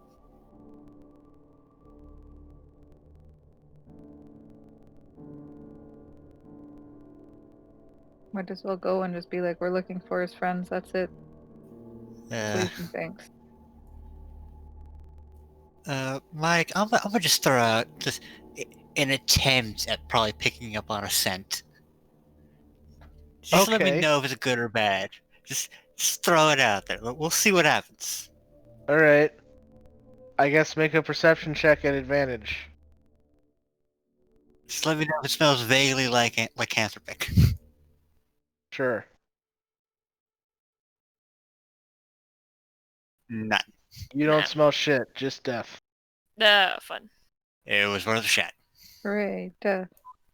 Might as well go and just be like, we're looking for his friends. That's it. Yeah. Please and thanks. Mike, I'm gonna just throw out just an attempt at probably picking up on a scent. Just let me Okay. know if it's good or bad. Just throw it out there. We'll see what happens. Alright. I guess make a perception check at advantage. Just let me know if it smells vaguely like lycanthropic. Sure. None. You don't Nah. smell shit, just death. fun. It was worth a shot. Hooray, death.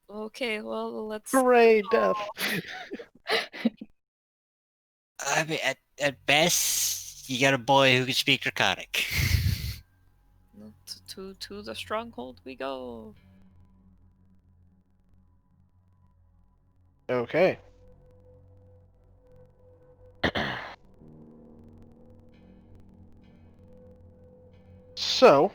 Okay, well, let's. Hooray, death. I mean, at best, you got a boy who can speak Draconic. To the stronghold we go. Okay. So,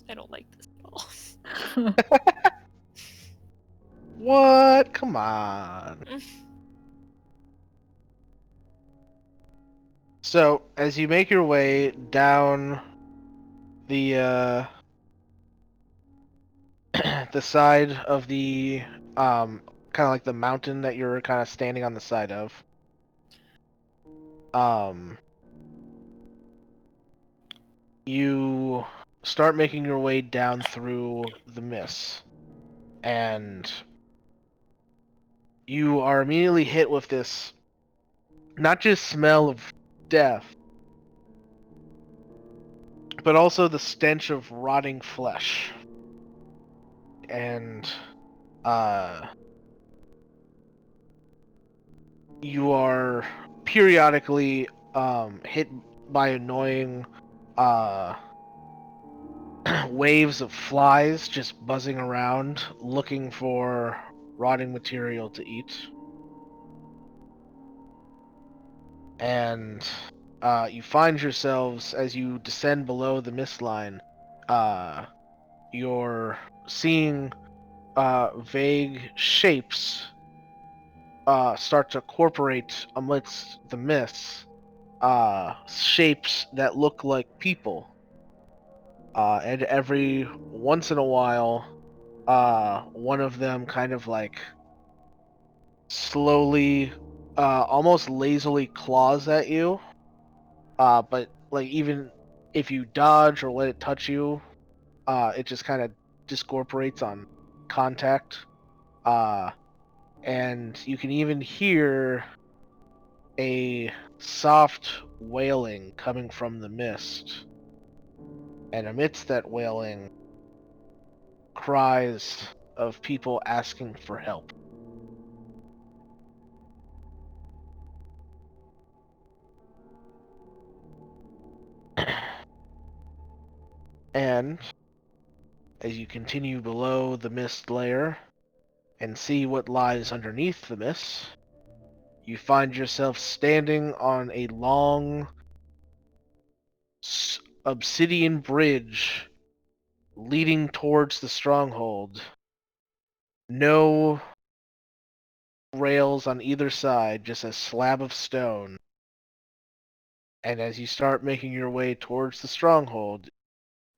I don't like this at all. what? Come on. So, as you make your way down the the side of the kind of like the mountain that you're kind of standing on the side of. You start making your way down through the mist, and you are immediately hit with this not just smell of death, but also the stench of rotting flesh. And you are periodically hit by annoying waves of flies just buzzing around looking for rotting material to eat. And you find yourselves, as you descend below the mist line, you're seeing vague shapes start to incorporate amidst the mists, shapes that look like people. And every once in a while, one of them kind of like slowly, almost lazily claws at you. But like even if you dodge or let it touch you, it just kind of discorporates on contact. And you can even hear a soft wailing coming from the mist. And amidst that wailing, cries of people asking for help. And as you continue below the mist layer and see what lies underneath the mist, you find yourself standing on a long obsidian bridge leading towards the stronghold. No rails on either side, just a slab of stone. And as you start making your way towards the stronghold,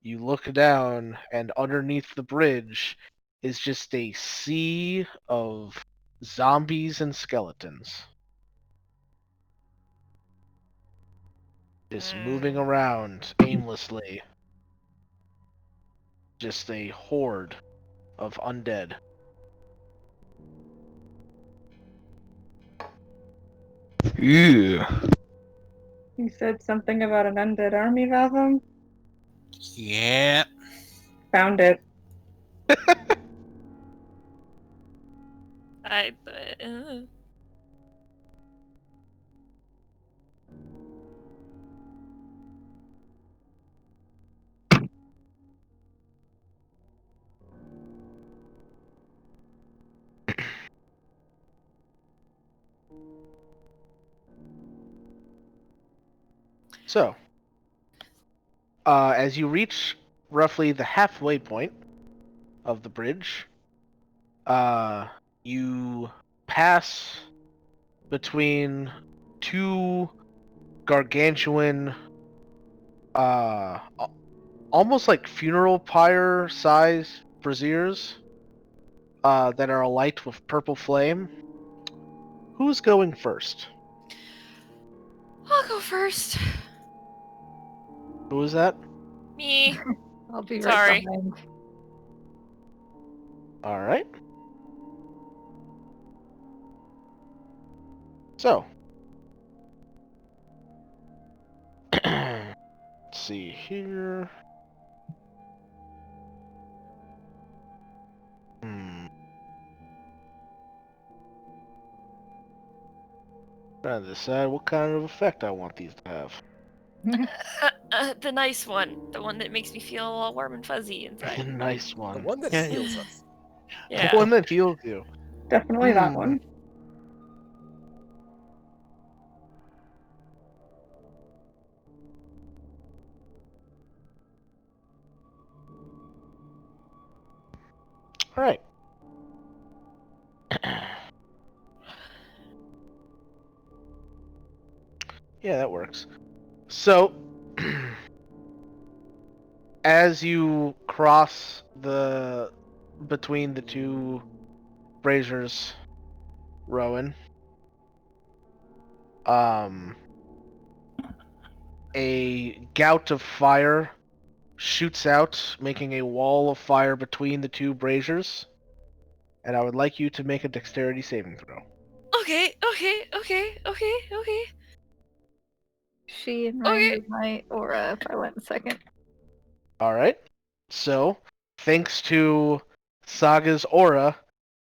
you look down, and underneath the bridge is just a sea of zombies and skeletons. Just moving around aimlessly. Just a horde of undead. Ew. You said something about an undead army, Valvam? Yeah. Found it. I. So, as you reach roughly the halfway point of the bridge, you pass between two gargantuan, almost like funeral pyre size braziers that are alight with purple flame. Who's going first? I'll go first. Who is that? Me. I'll be Sorry. right behind. All right. So, let's see here. Trying to decide what kind of effect I want these to have. The nice one. The one that makes me feel all warm and fuzzy The inside. nice The one. one that Yeah. heals us. Yeah. The one that heals you. Definitely that one. All right. Yeah, that works. So, as you cross the between the two braziers, Rowan. A gout of fire shoots out, making a wall of fire between the two braziers. And I would like you to make a dexterity saving throw. Okay. She in Okay. range of my aura if I went second. Alright. So, thanks to Saga's aura,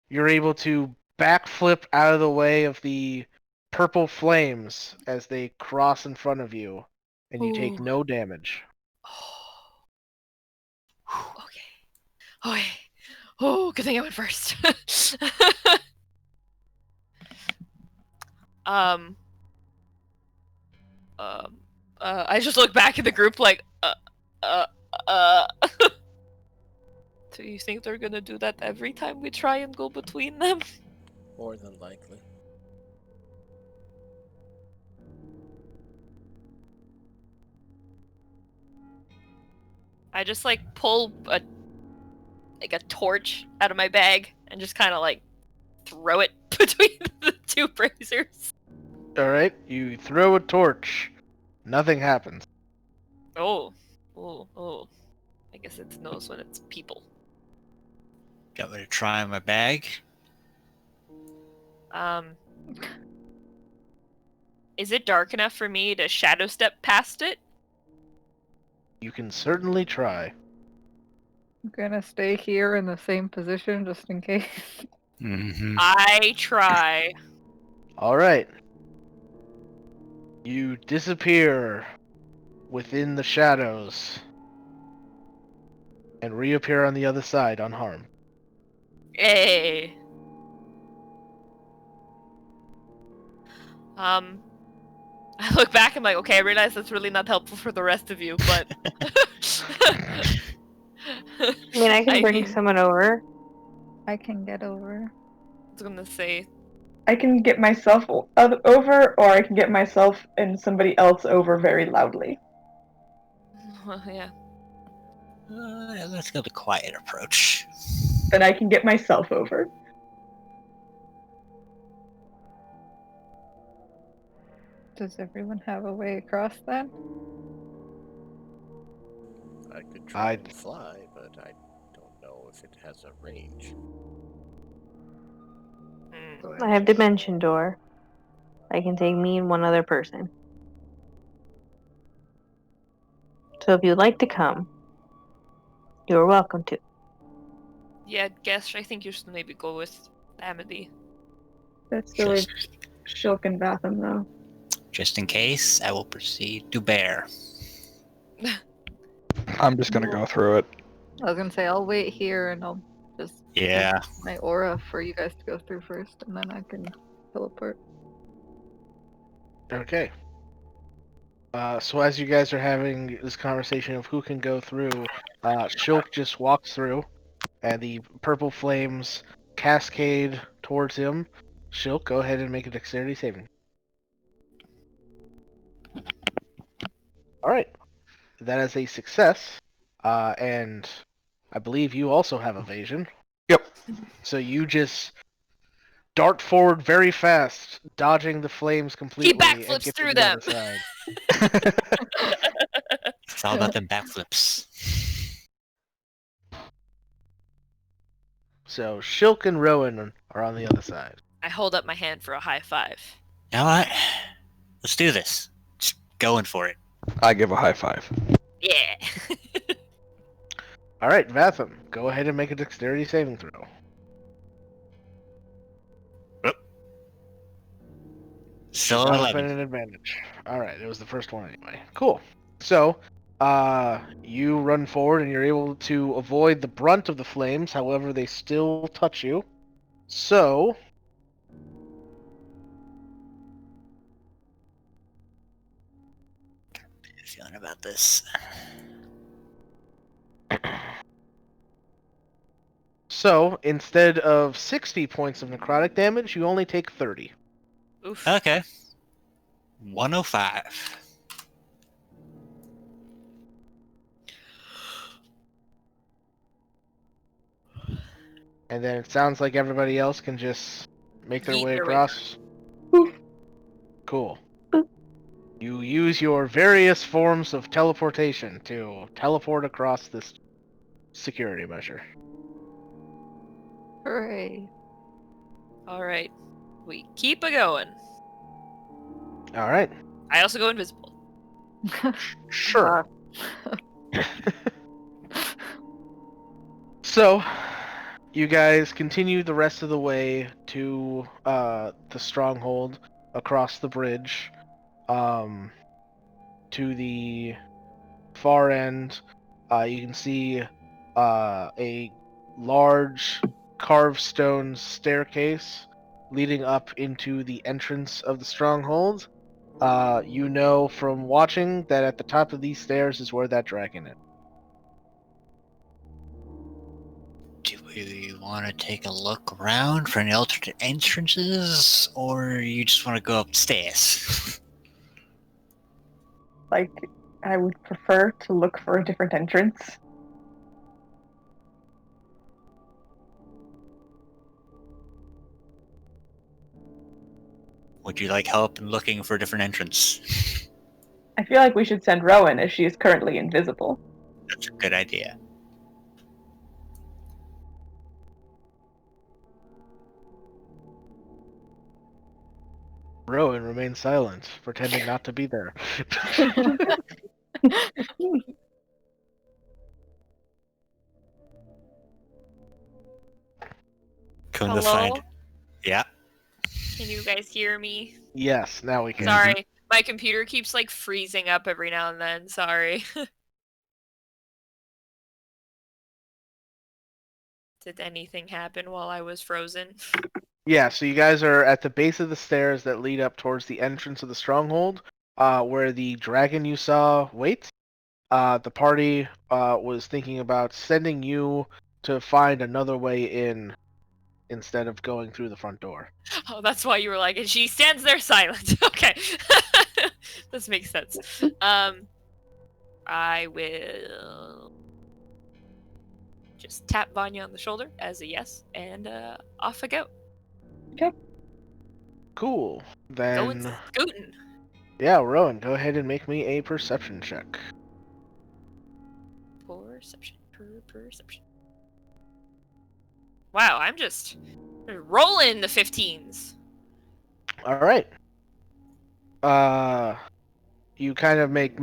you're able to backflip out of the way of the purple flames as they cross in front of you, and you take Ooh. no damage. Okay. Oh, good thing I went first. I just look back at the group like, Do you think they're gonna do that every time we try and go between them? More than likely. I just like pull a torch out of my bag and just kind of like throw it between the two braziers. Alright, you throw a torch. Nothing happens. Oh. I guess it knows when it's people. Got me to try my bag. Is it dark enough for me to shadow step past it? You can certainly try. I'm gonna stay here in the same position just in case. Mm-hmm. I try. Alright. You disappear within the shadows and reappear on the other side unharmed. Hey. I look back and I'm like, okay, I realize that's really not helpful for the rest of you, but I mean, I can bring someone over. I can get over. I was gonna say, I can get myself over, or I can get myself and somebody else over very loudly. yeah. Let's go the quiet approach. Then I can get myself over. Does everyone have a way across then? I could try and fly, but I don't know if it has a range. I have Dimension Door. I can take me and one other person. So if you'd like to come, you're welcome to. Yeah, guess I think you should maybe go with Amity. That's really Shulk and Vatham, though. Just in case, I will proceed to bear. I'm just gonna go through it. I was gonna say I'll wait here and I'll just Yeah. use my aura for you guys to go through first, and then I can teleport. Okay. So as you guys are having this conversation of who can go through, Shulk just walks through, and the purple flames cascade towards him. Shulk, go ahead and make a dexterity saving. Alright. That is a success, and I believe you also have evasion. Yep. So you just dart forward very fast, dodging the flames completely. He backflips and get to through the them. other side. It's all about them backflips. So Shulk and Rowan are on the other side. I hold up my hand for a high five. You know what? Let's do this. Just going for it. I give a high five. Yeah. Alright, Vatham, go ahead and make a dexterity saving throw. Still Not 11. been an advantage. Alright, it was the first one anyway. Cool. So, you run forward and you're able to avoid the brunt of the flames, however they still touch you. So, Feeling about this. so instead of 60 points of necrotic damage, you only take 30. Oof. Okay. 105. And then it sounds like everybody else can just make their Yeet way their way across. Cool. You use your various forms of teleportation to teleport across this security measure. Hooray. All right, we keep a going. All right. I also go invisible. Sure. So, you guys continue the rest of the way to the stronghold across the bridge, to the far end. You can see a large carved stone staircase leading up into the entrance of the stronghold. You know from watching that at the top of these stairs is where that dragon is. Do we want to take a look around for any alternate entrances, or you just want to go upstairs? Like, I would prefer to look for a different entrance. Would you like help in looking for a different entrance? I feel like we should send Rowan as she is currently invisible. That's a good idea. Rowan remains silent, pretending not to be there. Come to Hello? find. Yeah. Can you guys hear me? Yes, now we can. Sorry, my computer keeps like freezing up every now and then. Sorry. Did anything happen while I was frozen? Yeah, so you guys are at the base of the stairs that lead up towards the entrance of the stronghold, where the dragon you saw waits. The party was thinking about sending you to find another way in instead of going through the front door. Oh, that's why you were like, and she stands there silent. Okay. This makes sense. I will just tap Vanya on the shoulder as a yes, and off I go. Cool. Going Then, scooting. yeah, Rowan, go ahead and make me a perception check. Perception. Perception. Wow, I'm just rolling the 15s. All right. You kind of make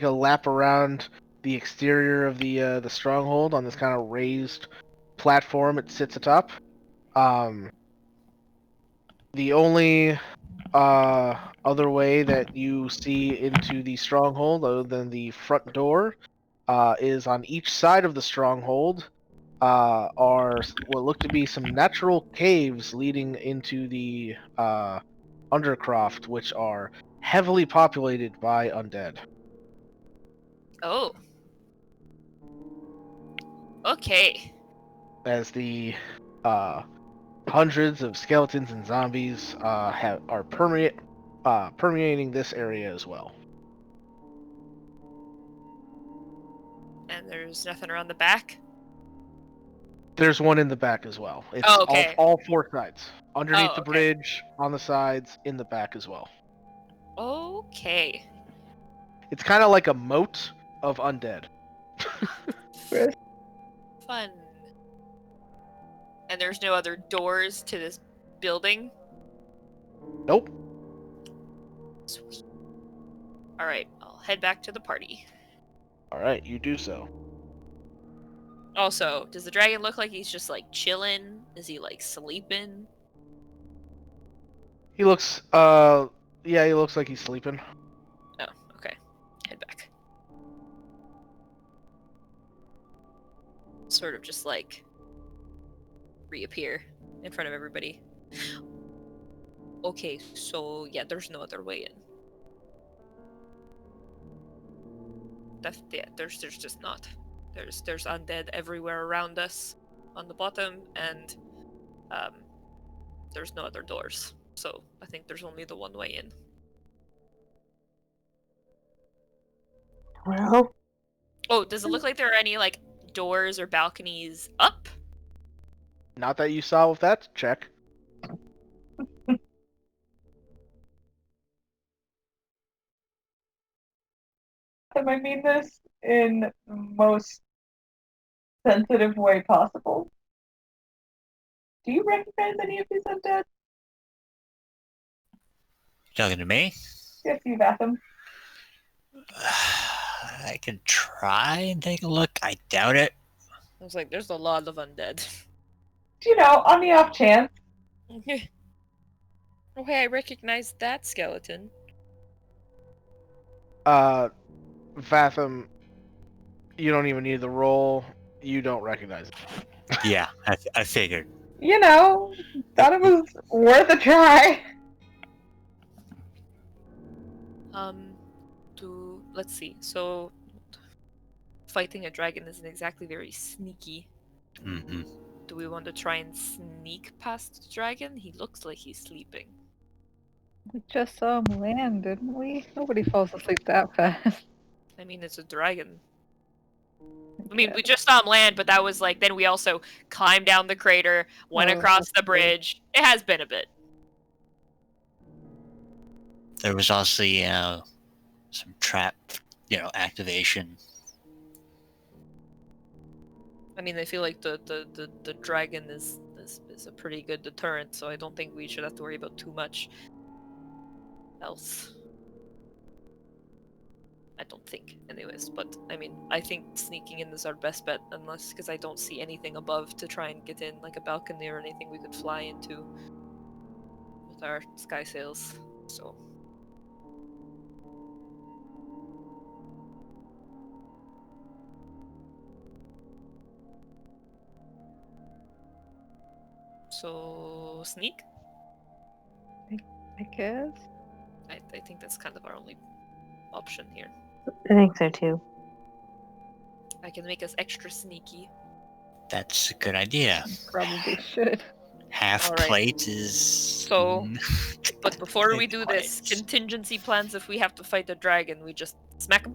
a lap around the exterior of the stronghold on this kind of raised platform it sits atop. The only other way that you see into the stronghold, other than the front door, is on each side of the stronghold. Are what look to be some natural caves leading into the Undercroft, which are heavily populated by undead. Oh. Okay. As the hundreds of skeletons and zombies are permeating this area as well. And there's nothing around the back? There's one in the back as well. It's Oh, okay. all four sides. Underneath Oh, the okay. bridge, on the sides, in the back as well. Okay. It's kind of like a moat of undead. Fun. And there's no other doors to this building? Nope. Sweet. Alright, I'll head back to the party. Alright, you do so. Also, does the dragon look like he's just like chilling? Is he like sleeping? He looks, he looks like he's sleeping. Oh, okay. Head back. Sort of just like reappear in front of everybody. Okay, so yeah, there's no other way in. There's just not. There's undead everywhere around us on the bottom, and there's no other doors. So I think there's only the one way in. Well, Oh, does it look like there are any like doors or balconies up? Not that you saw with that check. I mean this in the most sensitive way possible. Do you recognize any of these undead? Talking to me? Yes, you Vatham. I can try and take a look. I doubt it. I was like, there's a lot of undead. You know, on the off chance. Oh, hey, I recognize that skeleton. Vatham, you don't even need the roll. You don't recognize it. Yeah, I figured. You know, thought it was worth a try. Let's see. So, fighting a dragon isn't exactly very sneaky. Mm-hmm. Do we want to try and sneak past the dragon? He looks like he's sleeping. We just saw him land, didn't we? Nobody falls asleep that fast. I mean, it's a dragon. I mean, we just saw him land, but that was like, then we also climbed down the crater, went Oh, across the okay. bridge. It has been a bit. There was also some trap, activation. I mean, I feel like the dragon is a pretty good deterrent, so I don't think we should have to worry about too much else. I don't think, anyways. But I mean, I think sneaking in is our best bet, because I don't see anything above to try and get in, like a balcony or anything we could fly into with our sky sails. So. So sneak? I guess. I think that's kind of our only option here. I think so too. I can make us extra sneaky. That's a good idea. Probably should. Half All right. plate is. So, but before we do this, Twice. contingency plans if we have to fight the dragon, we just smack him.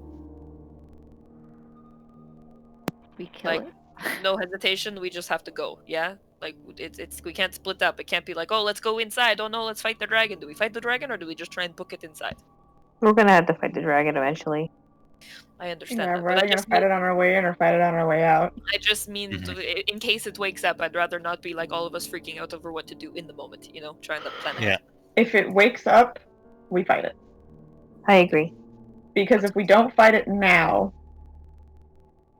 We kill Like, it. no hesitation, we just have to go, yeah? Like, it's we can't split up. It can't be like, oh, let's go inside. Oh no, let's fight the dragon. Do we fight the dragon or do we just try and book it inside? We're gonna have to fight the dragon eventually. I understand Yeah, that. we're But either gonna fight it on our way in or fight it on our way out. I just mean, in case it wakes up, I'd rather not be like all of us freaking out over what to do in the moment, trying to plan it. Yeah. If it wakes up, we fight it. I agree. Because if we don't fight it now,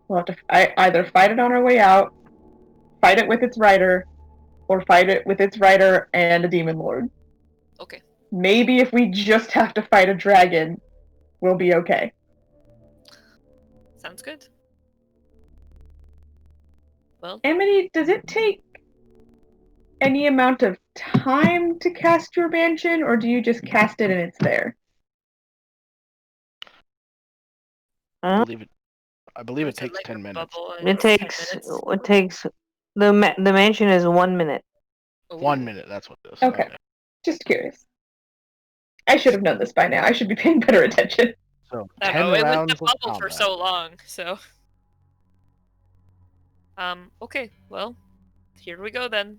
we'll have to either fight it on our way out, fight it with its rider, or fight it with its rider and a demon lord. Okay. Maybe if we just have to fight a dragon, we'll be okay. Sounds good. Well, Amity, does it take any amount of time to cast your mansion, or do you just cast it and it's there? I believe it is takes like 10 a minutes. bubble and It it's 10 takes. minutes? It takes. The mansion is 1 minute. Ooh. 1 minute, that's what it is. Okay. Just curious. I should have known this by now. I should be paying better attention. So I 10 don't know, it was rounds the of bubble for combat. so long, so. Okay, well, here we go then.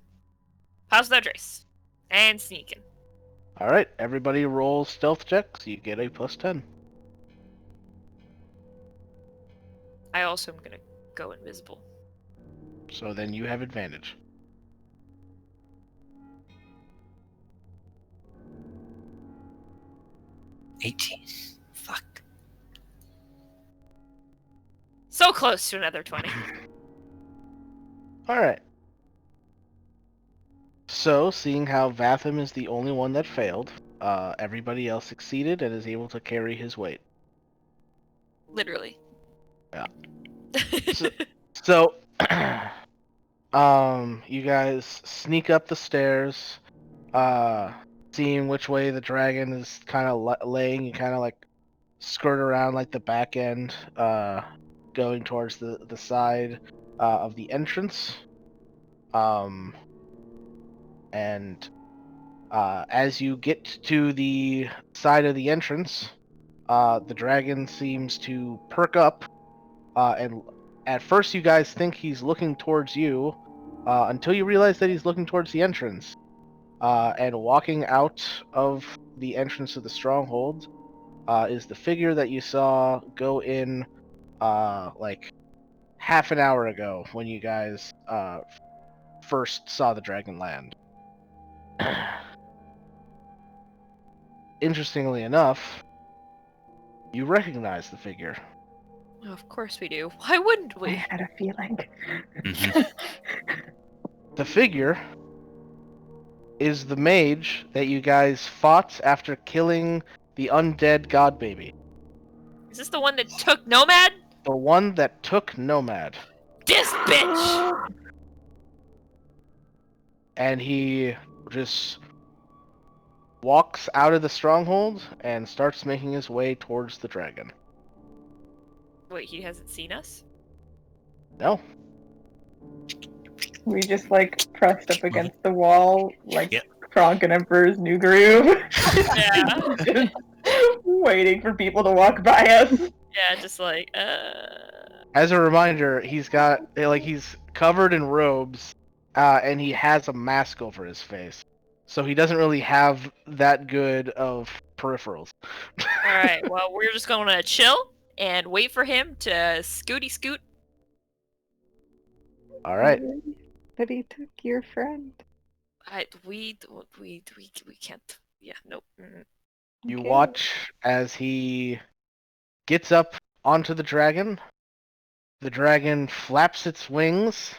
How's that race? And sneaking. Alright, everybody rolls stealth checks. You get a plus 10. I also am gonna go invisible. So then you have advantage. $18. Fuck. So close to another 20. Alright. So, seeing how Vatham is the only one that failed, everybody else succeeded and is able to carry his weight. Literally. Yeah. So, you guys sneak up the stairs, seeing which way the dragon is kind of laying. You kind of like skirt around like the back end, going towards the side of the entrance. And as you get to the side of the entrance, the dragon seems to perk up, and at first you guys think he's looking towards you, until you realize that he's looking towards the entrance. And walking out of the entrance of the stronghold is the figure that you saw go in like half an hour ago when you guys first saw the dragon land. Interestingly enough, you recognize the figure. Of course we do. Why wouldn't I we? had a feeling. Mhm. The figure is the mage that you guys fought after killing the undead god baby. Is this the one that took Nomad? The one that took Nomad. This bitch! And he just walks out of the stronghold and starts making his way towards the dragon. Wait, he hasn't seen us? No. We just like pressed up against the wall, like Yep. Kronk and Emperor's New Groove. Yeah. Just waiting for people to walk by us. Yeah, just like, As a reminder, he's covered in robes, and he has a mask over his face. So he doesn't really have that good of peripherals. Alright, well, we're just gonna chill and wait for him to scooty scoot. All right. But he took your friend. We can't. Yeah, nope. You Okay. watch as he gets up onto the dragon. The dragon flaps its wings,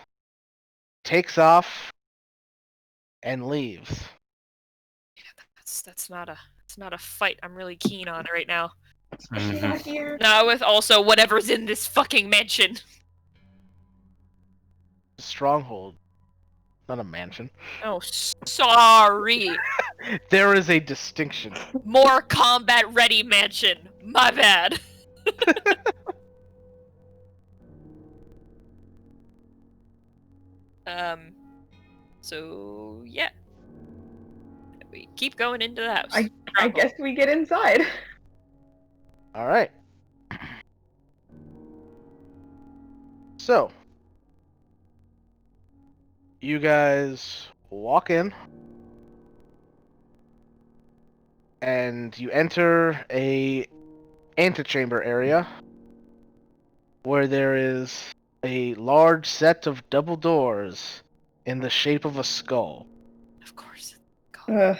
takes off, and leaves. That's not a fight I'm really keen on right now. Mhm. Here. Not with also whatever's in this fucking mansion. Stronghold, not a mansion. Oh, sorry. There is a distinction. More combat ready mansion. My bad. So yeah. We keep going into the house. I guess we get inside. All right. So, you guys walk in, and you enter a antechamber area where there is a large set of double doors in the shape of a skull. Of course. Ugh.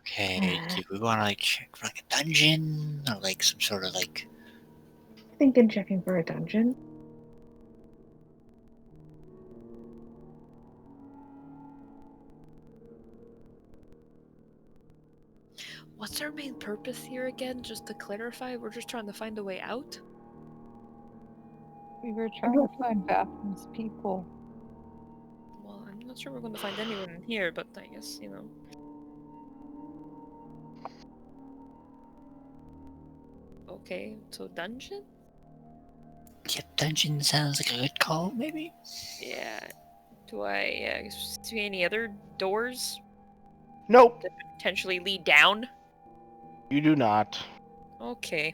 Okay, do we want to like check for like a dungeon or like some sort of like? Thinking checking for a dungeon. What's our main purpose here again? Just to clarify, we're just trying to find a way out? We were trying to find Batham's people. Well, I'm not sure we're going to find anyone in here, but I guess, you know. Okay, so dungeon? Yeah, dungeon sounds like a good call, maybe. Yeah. Do I see any other doors Nope, that potentially lead down? you do not. Okay.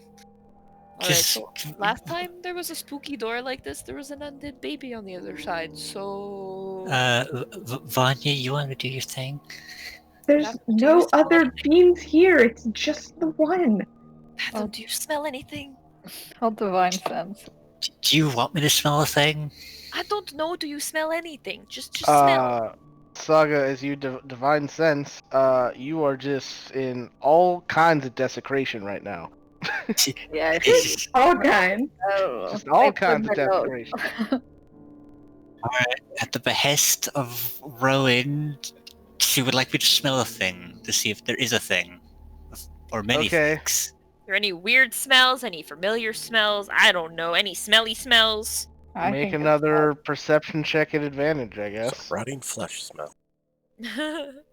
Alright, Just so last time there was a spooky door like this, there was an undead baby on the other side, so... Vanya, you want to do your thing? There's Adam, do you no smell other anything? beings here. It's just the one. Adam, do you smell anything? I'll divine sense. Do you want me to smell a thing? I don't know, do you smell anything? Just smell. Saga, as you divine sense, you are just in all kinds of desecration right now. Yeah, It's just- All kinds. Oh, Just all I put kinds of my notes. desecration. At the behest of Rowan, she would like me to smell a thing to see if there is a thing, or many Okay. things. Are there any weird smells? Any familiar smells? I don't know. Any smelly smells? I Make think it's another perception check at advantage, I guess. So, rotting flesh smell.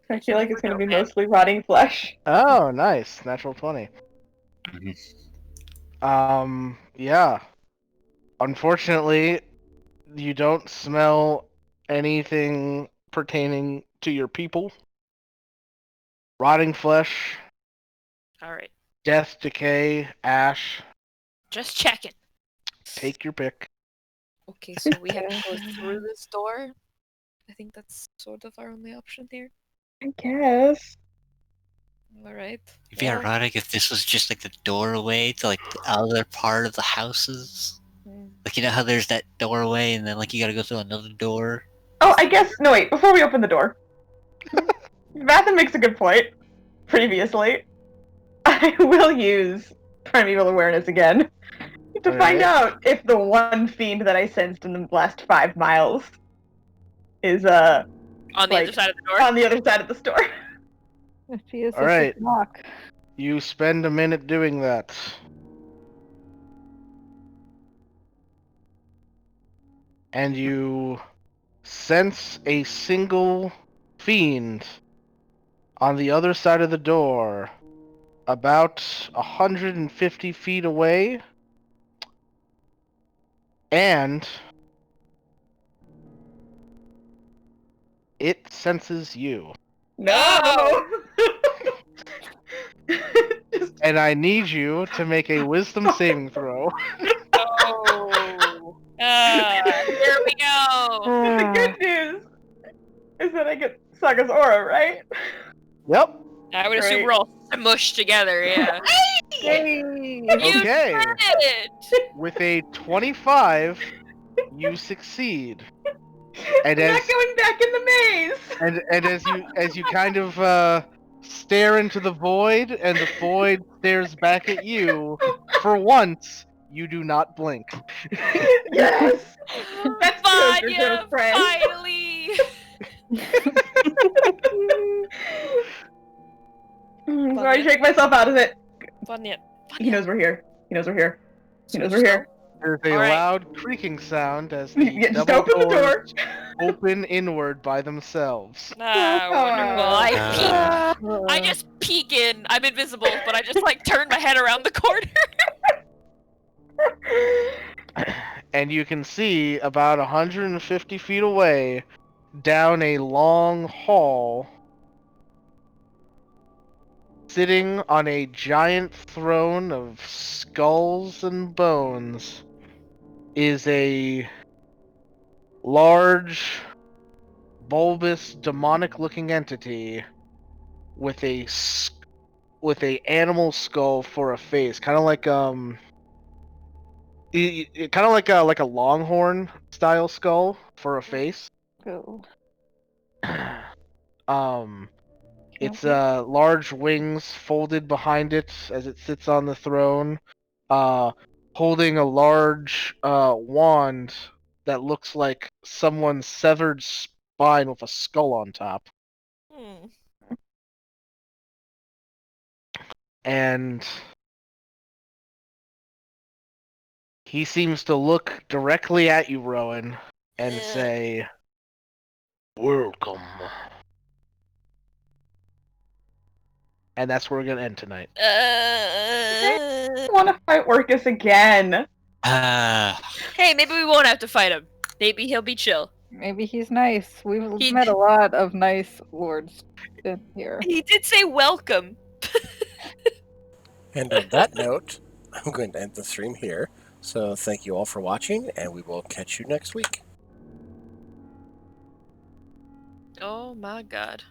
I feel like it's gonna be mostly rotting flesh. Oh, nice. Natural 20. Yeah. Unfortunately, you don't smell anything pertaining to your people. Rotting flesh, Alright. death, decay, ash. Just checking. Take your pick. Okay, so we have to go through this door. I think that's sort of our only option here. I guess. Alright. It'd be ironic if this was just like the doorway to like the other part of the houses. Like, you know how there's that doorway and then like you gotta go through another door? Oh, I guess. No, wait. Before we open the door, Vathan makes a good point. Previously, I will use primeval awareness again to find out if the one fiend that I sensed in the last 5 miles is On the like, other side of the door? on the other side of the store. If he is, All right. knock. You spend a minute doing that. And you sense a single fiend on the other side of the door, about 150 feet away, and it senses you. No. And I need you to make a wisdom saving throw. Oh. Here we go. But the good news is that I get Saga's aura, right? Yep. I would assume Great. we're all smushed together, yeah. Yay! Okay. You did it! With a 25, you succeed. And I'm as not going back in the maze. and as you kind of stare into the void, and the void stares back at you, for once you do not blink. Yes. That's good, Vanya, friend. finally! So I shake myself out of it. Vanya. He knows we're here. He knows we're here. He knows we're here. There's a All right. loud creaking sound as the Yeah, just double open the door. doors open inward by themselves. Ah, wonderful. I just peek in. I'm invisible, but I just like turn my head around the corner. And you can see about 150 feet away, down a long hall, sitting on a giant throne of skulls and bones, is a large, bulbous, demonic-looking entity with a animal skull for a face, kind of like kind of like a longhorn style skull for a face. Go. Its large wings folded behind it as it sits on the throne, holding a large wand that looks like someone's severed spine with a skull on top. And he seems to look directly at you, Rowan, and say, "Welcome." And that's where we're gonna end tonight. I want to fight Orcus again. Hey, maybe we won't have to fight him. Maybe he'll be chill. Maybe he's nice. We've met a lot of nice lords in here. He did say welcome. And on that note, I'm going to end the stream here. So thank you all for watching, and we will catch you next week. Oh my god.